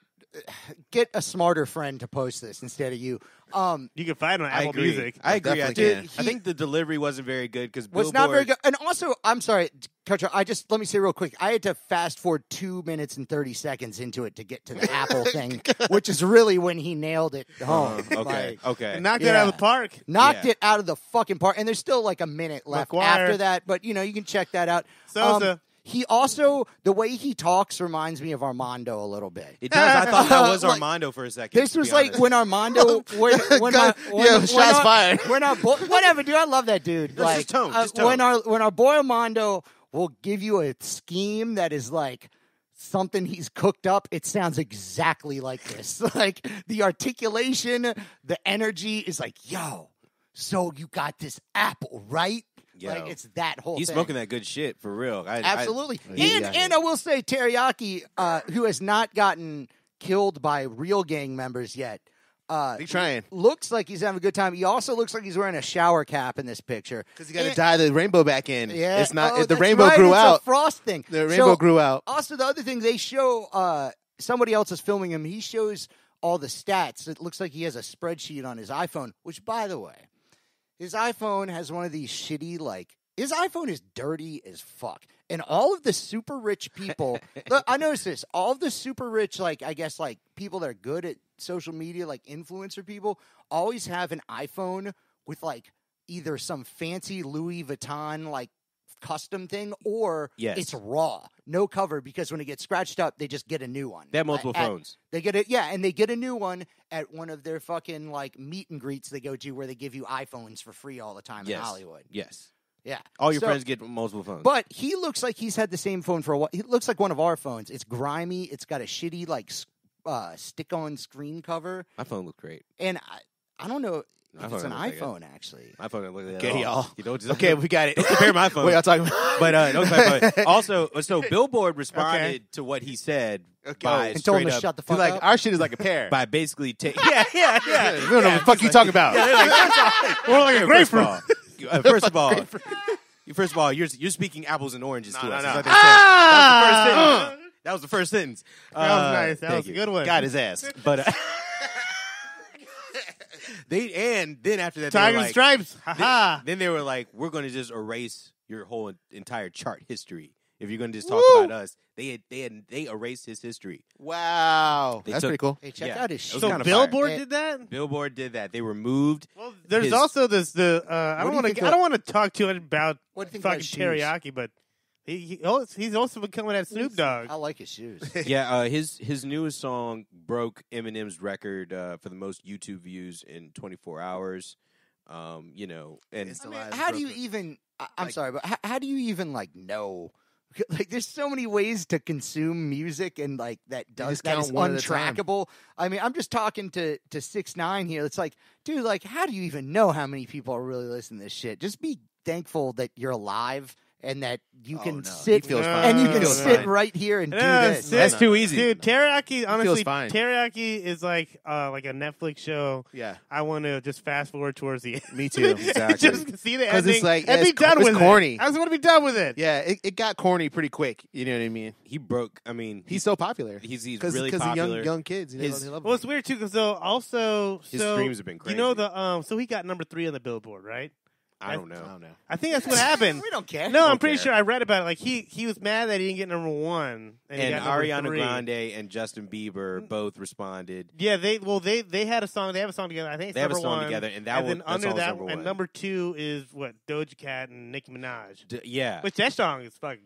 Speaker 3: get a smarter friend to post this instead of you.
Speaker 4: You can find it on
Speaker 2: I
Speaker 4: Apple
Speaker 2: agree.
Speaker 4: Music.
Speaker 2: I agree. I
Speaker 1: Definitely
Speaker 2: can. I think the delivery wasn't very good because
Speaker 3: Was not very good. And also, I'm sorry, Kutcher, let me say real quick. I had to fast forward 2 minutes and 30 seconds into it to get to the Apple thing, which is really when he nailed it home.
Speaker 2: Okay.
Speaker 3: Like,
Speaker 2: Okay.
Speaker 4: Knocked it out of the park.
Speaker 3: knocked
Speaker 2: Yeah.
Speaker 3: it out of the fucking park. And there's still like a minute left
Speaker 4: McGuire.
Speaker 3: after that, but you can check that out.
Speaker 4: Sosa.
Speaker 3: He also, the way he talks reminds me of Armando a little bit.
Speaker 2: It does. I thought that was
Speaker 3: Like,
Speaker 2: Armando for a second.
Speaker 3: This
Speaker 2: to
Speaker 3: was
Speaker 2: be
Speaker 3: like
Speaker 2: honest.
Speaker 3: when Armando,
Speaker 1: shots fired.
Speaker 3: Whatever, dude. I love that dude.
Speaker 2: No, just tone, just tone.
Speaker 3: When our boy Armando will give you a scheme that is like something he's cooked up, it sounds exactly like this. Like the articulation, the energy is like, yo. So you got this apple, right?
Speaker 2: Yo.
Speaker 3: Like it's that whole
Speaker 2: He's
Speaker 3: thing.
Speaker 2: smoking that good shit for real.
Speaker 3: Absolutely.
Speaker 1: Yeah.
Speaker 3: And I will say Teriyaki, who has not gotten killed by real gang members yet,
Speaker 1: He's trying.
Speaker 3: looks like he's having a good time. He also looks like he's wearing a shower cap in this picture.
Speaker 1: Because you got to
Speaker 3: And-
Speaker 1: dye the rainbow back in.
Speaker 3: Yeah.
Speaker 1: It's not.
Speaker 3: Oh,
Speaker 1: the
Speaker 3: that's
Speaker 1: rainbow
Speaker 3: right,
Speaker 1: grew
Speaker 3: it's
Speaker 1: out.
Speaker 3: a frost thing.
Speaker 1: The rainbow grew out.
Speaker 3: Also, the other thing, they show somebody else is filming him. He shows all the stats. It looks like he has a spreadsheet on his iPhone, which, by the way, his iPhone has one of these shitty, like, his iPhone is dirty as fuck. And all of the super rich people, look, I noticed this, all of the super rich, like, I guess, like, people that are good at social media, like influencer people, always have an iPhone with, like, either some fancy Louis Vuitton, like, custom thing, or
Speaker 2: Yes.
Speaker 3: it's raw, no cover, because when it gets scratched up, they just get a new one.
Speaker 2: They have multiple phones.
Speaker 3: They get it, yeah, and they get a new one at one of their fucking like meet and greets they go to, where they give you iPhones for free all the time in
Speaker 2: Yes.
Speaker 3: Hollywood.
Speaker 2: Yes.
Speaker 3: Yeah,
Speaker 2: All your
Speaker 3: So-
Speaker 2: friends get multiple phones.
Speaker 3: But he looks like he's had the same phone for a while. He looks like one of our phones. It's grimy. It's got a shitty like stick-on screen cover,
Speaker 2: my phone looked great.
Speaker 3: and I don't know
Speaker 2: My
Speaker 3: if it's
Speaker 2: phone
Speaker 3: an
Speaker 2: looks like
Speaker 3: iPhone actually.
Speaker 2: My phone didn't look like that.
Speaker 1: Okay,
Speaker 2: at all.
Speaker 1: y'all.
Speaker 2: You don't just,
Speaker 1: Okay, we got it.
Speaker 2: Don't compare my phone.
Speaker 1: What y'all talking about?
Speaker 2: But don't compare my phone. Also, so Billboard responded to what he said by
Speaker 3: And told him
Speaker 2: straight
Speaker 3: to
Speaker 2: up
Speaker 3: shut the
Speaker 1: He's
Speaker 3: fuck
Speaker 1: like,
Speaker 3: up.
Speaker 1: our shit is like a pear.
Speaker 2: by basically taking. Yeah.
Speaker 1: We don't know what the fuck you talking about.
Speaker 2: We're like a grapefruit. First of all, first of all, you're speaking apples and oranges to us.
Speaker 1: no.
Speaker 2: Is what they said. That was the first sentence.
Speaker 4: That was nice. That
Speaker 2: thank
Speaker 4: was a
Speaker 2: you.
Speaker 4: good one.
Speaker 1: Got his ass.
Speaker 2: But then after that,
Speaker 4: Tiger
Speaker 2: they were
Speaker 4: and
Speaker 2: like,
Speaker 4: Stripes. Ha
Speaker 2: then they were like, we're going to just erase your whole entire chart history. If you're going to just talk about us, they erased his history.
Speaker 1: Wow.
Speaker 2: They
Speaker 1: That's
Speaker 2: took-
Speaker 1: pretty cool.
Speaker 3: Hey, check
Speaker 2: Yeah.
Speaker 3: out his
Speaker 2: It
Speaker 3: shit.
Speaker 2: was
Speaker 4: So
Speaker 2: kinda
Speaker 4: Billboard
Speaker 3: fire.
Speaker 4: did that.
Speaker 2: Billboard did that. They removed.
Speaker 4: Well, there's
Speaker 2: his-
Speaker 4: also this. I
Speaker 3: What
Speaker 4: don't
Speaker 3: do you
Speaker 4: want
Speaker 3: think
Speaker 4: to. I don't want to talk too much about
Speaker 3: What do you think
Speaker 4: fucking
Speaker 3: about shoes?
Speaker 4: teriyaki, but he's also becoming that Snoop Dogg.
Speaker 3: I like his shoes.
Speaker 2: Yeah, his newest song broke Eminem's record for the most YouTube views in 24 hours. And
Speaker 1: It's
Speaker 3: I mean,
Speaker 1: alive,
Speaker 3: how do you
Speaker 1: broken.
Speaker 3: even? I'm
Speaker 1: Like-
Speaker 3: sorry, but how do you even like know? Like, there's so many ways to consume music, and like that
Speaker 1: just
Speaker 3: that
Speaker 1: count
Speaker 3: is
Speaker 1: one at a time.
Speaker 3: untrackable. I mean, I'm just talking to 6ix9ine here. It's like, dude, like, how do you even know how many people are really listening to this shit? Just be thankful that you're alive and that you
Speaker 1: Oh,
Speaker 3: can
Speaker 1: no.
Speaker 3: sit
Speaker 1: He feels fine.
Speaker 3: and you
Speaker 1: He
Speaker 3: can
Speaker 1: feels
Speaker 3: sit
Speaker 1: fine.
Speaker 3: right here and do
Speaker 4: No,
Speaker 3: this.
Speaker 2: That's too easy.
Speaker 4: Dude, teriyaki, honestly,
Speaker 1: fine.
Speaker 4: teriyaki is like a Netflix show.
Speaker 1: Yeah.
Speaker 4: I want to just fast forward towards the end.
Speaker 1: Me too.
Speaker 2: Exactly.
Speaker 4: Just see the
Speaker 1: 'Cause
Speaker 4: ending
Speaker 1: it's like-
Speaker 4: and
Speaker 1: yeah,
Speaker 4: be
Speaker 1: it's
Speaker 4: done
Speaker 1: it's
Speaker 4: with
Speaker 1: corny.
Speaker 4: it. I just want to be done with it.
Speaker 1: Yeah, it got corny pretty quick. You know what I mean?
Speaker 2: He broke. I mean,
Speaker 1: He's so popular.
Speaker 2: he's
Speaker 1: Because
Speaker 2: really
Speaker 1: the
Speaker 2: popular.
Speaker 1: young kids, they
Speaker 2: His-
Speaker 1: love
Speaker 4: Well,
Speaker 1: him.
Speaker 4: it's weird too because also
Speaker 2: His streams have been
Speaker 4: You know
Speaker 2: crazy.
Speaker 4: so he got number 3 on the Billboard, right?
Speaker 2: I don't know.
Speaker 4: I think that's what happened.
Speaker 3: We don't care.
Speaker 4: No, I'm
Speaker 2: Don't
Speaker 4: pretty
Speaker 2: care.
Speaker 4: sure I read about it. Like he was mad that he didn't get number 1, and, he
Speaker 2: And
Speaker 4: got number
Speaker 2: Ariana
Speaker 4: 3.
Speaker 2: Grande and Justin Bieber both responded.
Speaker 4: Yeah, they had a song. They have a song together. I think it's
Speaker 2: They have a
Speaker 4: number
Speaker 2: song
Speaker 4: 1,
Speaker 2: together, and that
Speaker 4: then
Speaker 2: that
Speaker 4: under
Speaker 2: song's
Speaker 4: that,
Speaker 2: number
Speaker 4: and
Speaker 2: 1.
Speaker 4: number 2 is what Doja Cat and Nicki Minaj.
Speaker 2: Yeah,
Speaker 4: Which that song is fucking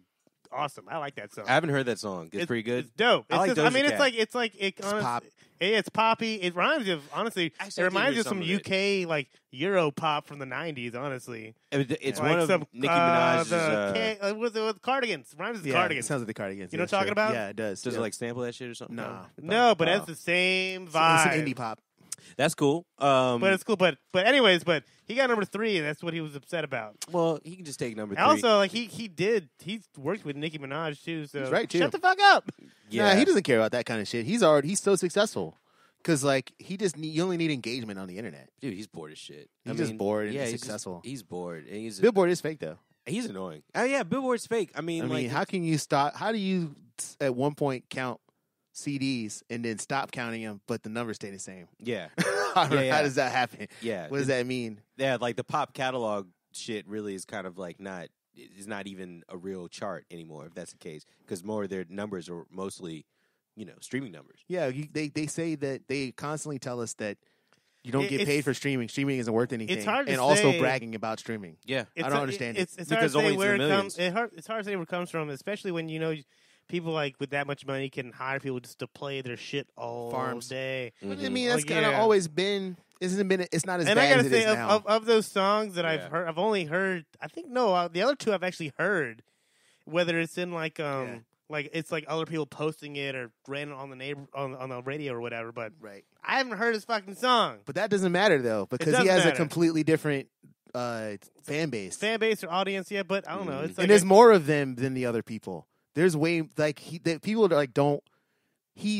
Speaker 4: awesome. I like that song.
Speaker 2: I haven't heard that song. It's pretty good.
Speaker 4: It's dope.
Speaker 2: I like
Speaker 4: just, I
Speaker 2: Doja
Speaker 4: mean,
Speaker 2: Cat.
Speaker 4: it's like
Speaker 1: pop.
Speaker 4: It's poppy. It reminds you of honestly.
Speaker 2: Actually,
Speaker 4: It
Speaker 2: I did
Speaker 4: reminds
Speaker 2: hear
Speaker 4: you of some
Speaker 2: some of it.
Speaker 4: UK like Euro pop from the '90s. Honestly,
Speaker 2: It's
Speaker 4: like
Speaker 2: one of
Speaker 4: some,
Speaker 2: Nicki Minaj's.
Speaker 4: with Cardigans. Reminds us of
Speaker 1: Yeah,
Speaker 4: Cardigans.
Speaker 1: it sounds like the Cardigans.
Speaker 4: You know
Speaker 1: yeah,
Speaker 4: what I'm talking
Speaker 1: sure.
Speaker 4: about?
Speaker 1: Yeah, it does.
Speaker 2: Does
Speaker 1: yeah.
Speaker 2: it like sample that shit or something?
Speaker 4: No, but
Speaker 2: Oh.
Speaker 4: that's the same
Speaker 1: It's
Speaker 4: vibe.
Speaker 1: an indie pop.
Speaker 2: That's cool.
Speaker 4: But it's cool. But anyways, but he got number 3, and that's what he was upset about.
Speaker 2: well, he can just take number 3.
Speaker 4: And also, like he worked with Nicki Minaj too. So
Speaker 1: He's right, too.
Speaker 4: Shut the fuck up.
Speaker 2: yeah,
Speaker 1: Nah, he doesn't care about that kind of shit. He's so successful. Because, like, you only need engagement on the internet.
Speaker 2: Dude, he's bored as shit.
Speaker 1: He's just bored and
Speaker 2: yeah,
Speaker 1: successful.
Speaker 2: He's bored. And he's
Speaker 1: Billboard is fake, though.
Speaker 2: He's annoying. Oh yeah, Billboard's fake. I mean, like,
Speaker 1: how can you stop? How do you, at one point, count CDs and then stop counting them, but the numbers stay the same?
Speaker 2: yeah,
Speaker 1: How
Speaker 2: yeah.
Speaker 1: does that happen?
Speaker 2: yeah.
Speaker 1: What does that mean?
Speaker 2: Yeah, like the pop catalog shit really is kind of like is not even a real chart anymore. If that's the case, because more of their numbers are mostly, streaming numbers.
Speaker 1: Yeah, they say that they constantly tell us that you don't get
Speaker 4: It's-
Speaker 1: paid for streaming. Streaming isn't worth anything.
Speaker 4: It's hard to
Speaker 1: and also
Speaker 4: say-
Speaker 1: bragging about streaming.
Speaker 2: Yeah,
Speaker 1: I don't understand it.
Speaker 4: It's hard
Speaker 2: Because
Speaker 4: to say
Speaker 2: only it's
Speaker 4: where
Speaker 2: in
Speaker 4: it
Speaker 2: the
Speaker 4: comes.
Speaker 2: millions.
Speaker 4: It's hard to say where it comes from, especially when people like with that much money can hire people just to play their shit all
Speaker 1: Farms.
Speaker 4: day.
Speaker 1: But I mean, that's
Speaker 4: Like,
Speaker 1: kind of
Speaker 4: yeah.
Speaker 1: always been. It's not as
Speaker 4: And
Speaker 1: bad
Speaker 4: I gotta
Speaker 1: as it
Speaker 4: say,
Speaker 1: is now.
Speaker 4: of those songs that I've
Speaker 2: Yeah.
Speaker 4: heard, I've only heard. I think the other 2 I've actually heard. Whether it's in like like it's like other people posting it or ran it on the on the radio or whatever, but
Speaker 1: right.
Speaker 4: I haven't heard his fucking song.
Speaker 1: But that doesn't matter though, because he
Speaker 4: doesn't
Speaker 1: has a
Speaker 4: matter.
Speaker 1: completely different fan base.
Speaker 4: Fan base or audience, yeah, but I don't know. It's like
Speaker 1: and there's more of them than the other people. There's way people are like don't. He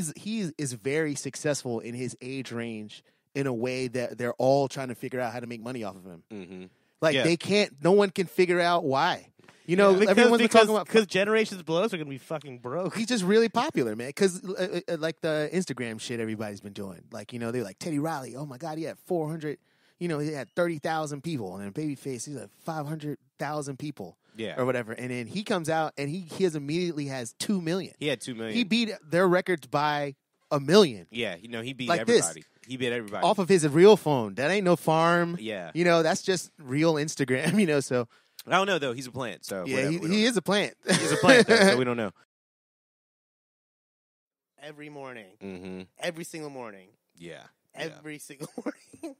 Speaker 1: is very successful in his age range in a way that they're all trying to figure out how to make money off of him.
Speaker 2: Mm-hmm.
Speaker 1: Like
Speaker 2: Yeah.
Speaker 1: they can't. No one can figure out why. Everyone's been talking about
Speaker 4: because generations below us are gonna be fucking broke.
Speaker 1: he's just really popular, man. Because like the Instagram shit everybody's been doing. Like they're like Teddy Riley. Oh my God, he had 400. He had 30,000 people, and then Babyface he's like 500,000 people.
Speaker 2: Yeah.
Speaker 1: Or whatever, and then he comes out and he immediately has 2 million.
Speaker 2: He had 2 million.
Speaker 1: He beat their records by 1 million
Speaker 2: Yeah, he beat
Speaker 1: Like this.
Speaker 2: everybody. He beat everybody
Speaker 1: off of his real phone. That ain't no farm.
Speaker 2: Yeah.
Speaker 1: That's just real Instagram. So
Speaker 2: I don't know though. He's a plant, so
Speaker 1: yeah,
Speaker 2: whatever, we don't
Speaker 1: he
Speaker 2: know.
Speaker 1: is a plant.
Speaker 2: He's a plant, though, so we don't know.
Speaker 4: Every morning,
Speaker 2: Mm-hmm.
Speaker 4: every single morning,
Speaker 2: Yeah.
Speaker 4: every single morning.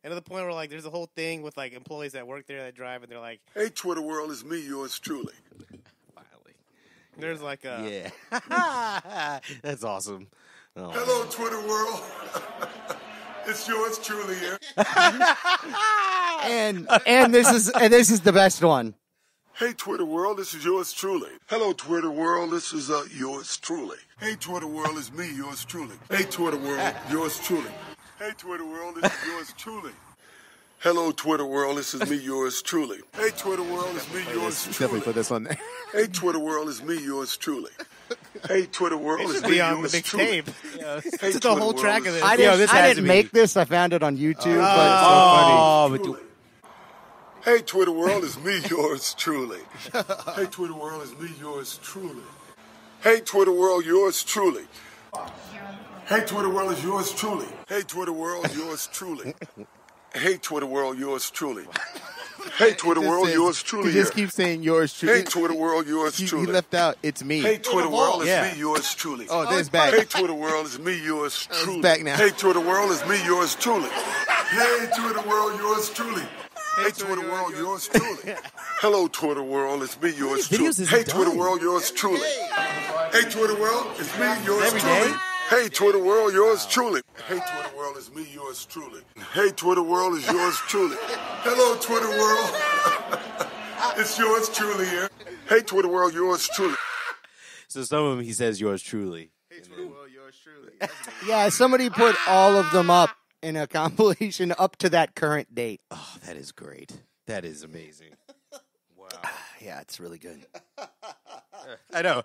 Speaker 4: And to the point where like there's a whole thing with like employees that work there that drive, and they're like,
Speaker 11: Hey, Twitter world, it's me, yours truly.
Speaker 2: Finally.
Speaker 4: there's like
Speaker 2: Yeah. That's awesome. Oh.
Speaker 11: Hello, Twitter world. It's yours truly here.
Speaker 3: and this is the best one.
Speaker 11: Hey, Twitter world, this is yours truly. Hello, Twitter world, this is yours truly. Hey, Twitter world, it's me, yours truly. Hey, Twitter world, yours truly. Hey, Twitter world, this is yours truly. Hello, Twitter world, this is me, yours truly. Hey, Twitter world, it's me, yours
Speaker 1: Definitely
Speaker 11: truly.
Speaker 1: put this on there.
Speaker 11: Hey, Twitter world, it's me, yours truly. Hey, Twitter world,
Speaker 4: it
Speaker 11: it's
Speaker 4: should
Speaker 11: me,
Speaker 4: be on the
Speaker 11: yours
Speaker 4: big
Speaker 11: truly.
Speaker 4: tape.
Speaker 11: Hey,
Speaker 4: It's the
Speaker 11: Twitter
Speaker 4: whole
Speaker 11: world,
Speaker 4: track of
Speaker 11: it's-
Speaker 4: this.
Speaker 3: I didn't make this. I found it on YouTube.
Speaker 2: Oh,
Speaker 3: but
Speaker 2: but
Speaker 11: Hey, Twitter world, it's me, yours truly. Hey, Twitter world, it's me, yours truly. Hey, Twitter world, yours truly. Hey, Twitter world, is yours truly. Hey, Twitter world, yours truly. Hey, Twitter world, yours truly. Hey, Twitter world, yours truly.
Speaker 1: He just
Speaker 11: here.
Speaker 1: keeps saying yours truly.
Speaker 11: Hey, Twitter world, yours
Speaker 1: He
Speaker 11: truly.
Speaker 1: left out. It's me.
Speaker 11: Hey, Twitter world,
Speaker 1: Yeah.
Speaker 11: it's me, yours truly.
Speaker 1: Oh, there's back.
Speaker 11: Hey, Twitter world, it's me, yours truly.
Speaker 1: back now.
Speaker 11: Hey, Twitter world, it's me, yours truly. Hey, Twitter world, yours truly. Hey, Twitter world, yours truly. Hello, Twitter world, it's me, yours truly.
Speaker 1: videos has he
Speaker 11: Hey, Twitter
Speaker 1: done?
Speaker 11: world, yours truly. Hey, Twitter world, it's me, yours
Speaker 1: Every
Speaker 11: truly.
Speaker 1: day?
Speaker 11: Hey, Twitter world, yours truly. Hey, Twitter world, it's me, yours truly. Hey, Twitter world, is yours truly. Hello, Twitter world. It's yours truly here. Hey, Twitter world, yours truly.
Speaker 2: So some of them he says yours truly.
Speaker 1: Hey, Twitter world, yours truly.
Speaker 3: Yeah, somebody put all of them up in a compilation up to that current date.
Speaker 2: Oh, that is great. That is amazing. Wow.
Speaker 3: Yeah, it's really good.
Speaker 2: I know.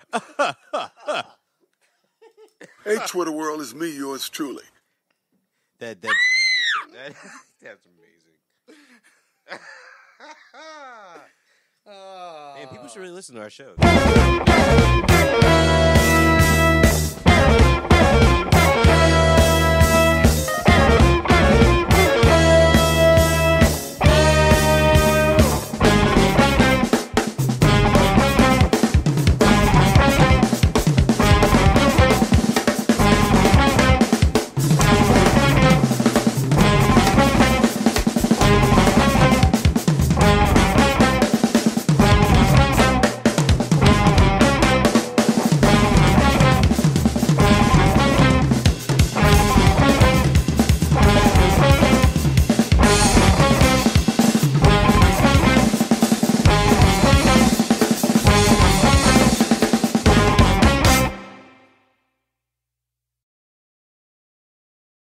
Speaker 11: Hey, Twitter world, it's me, yours truly.
Speaker 2: That's amazing. Man, people should really listen to our show.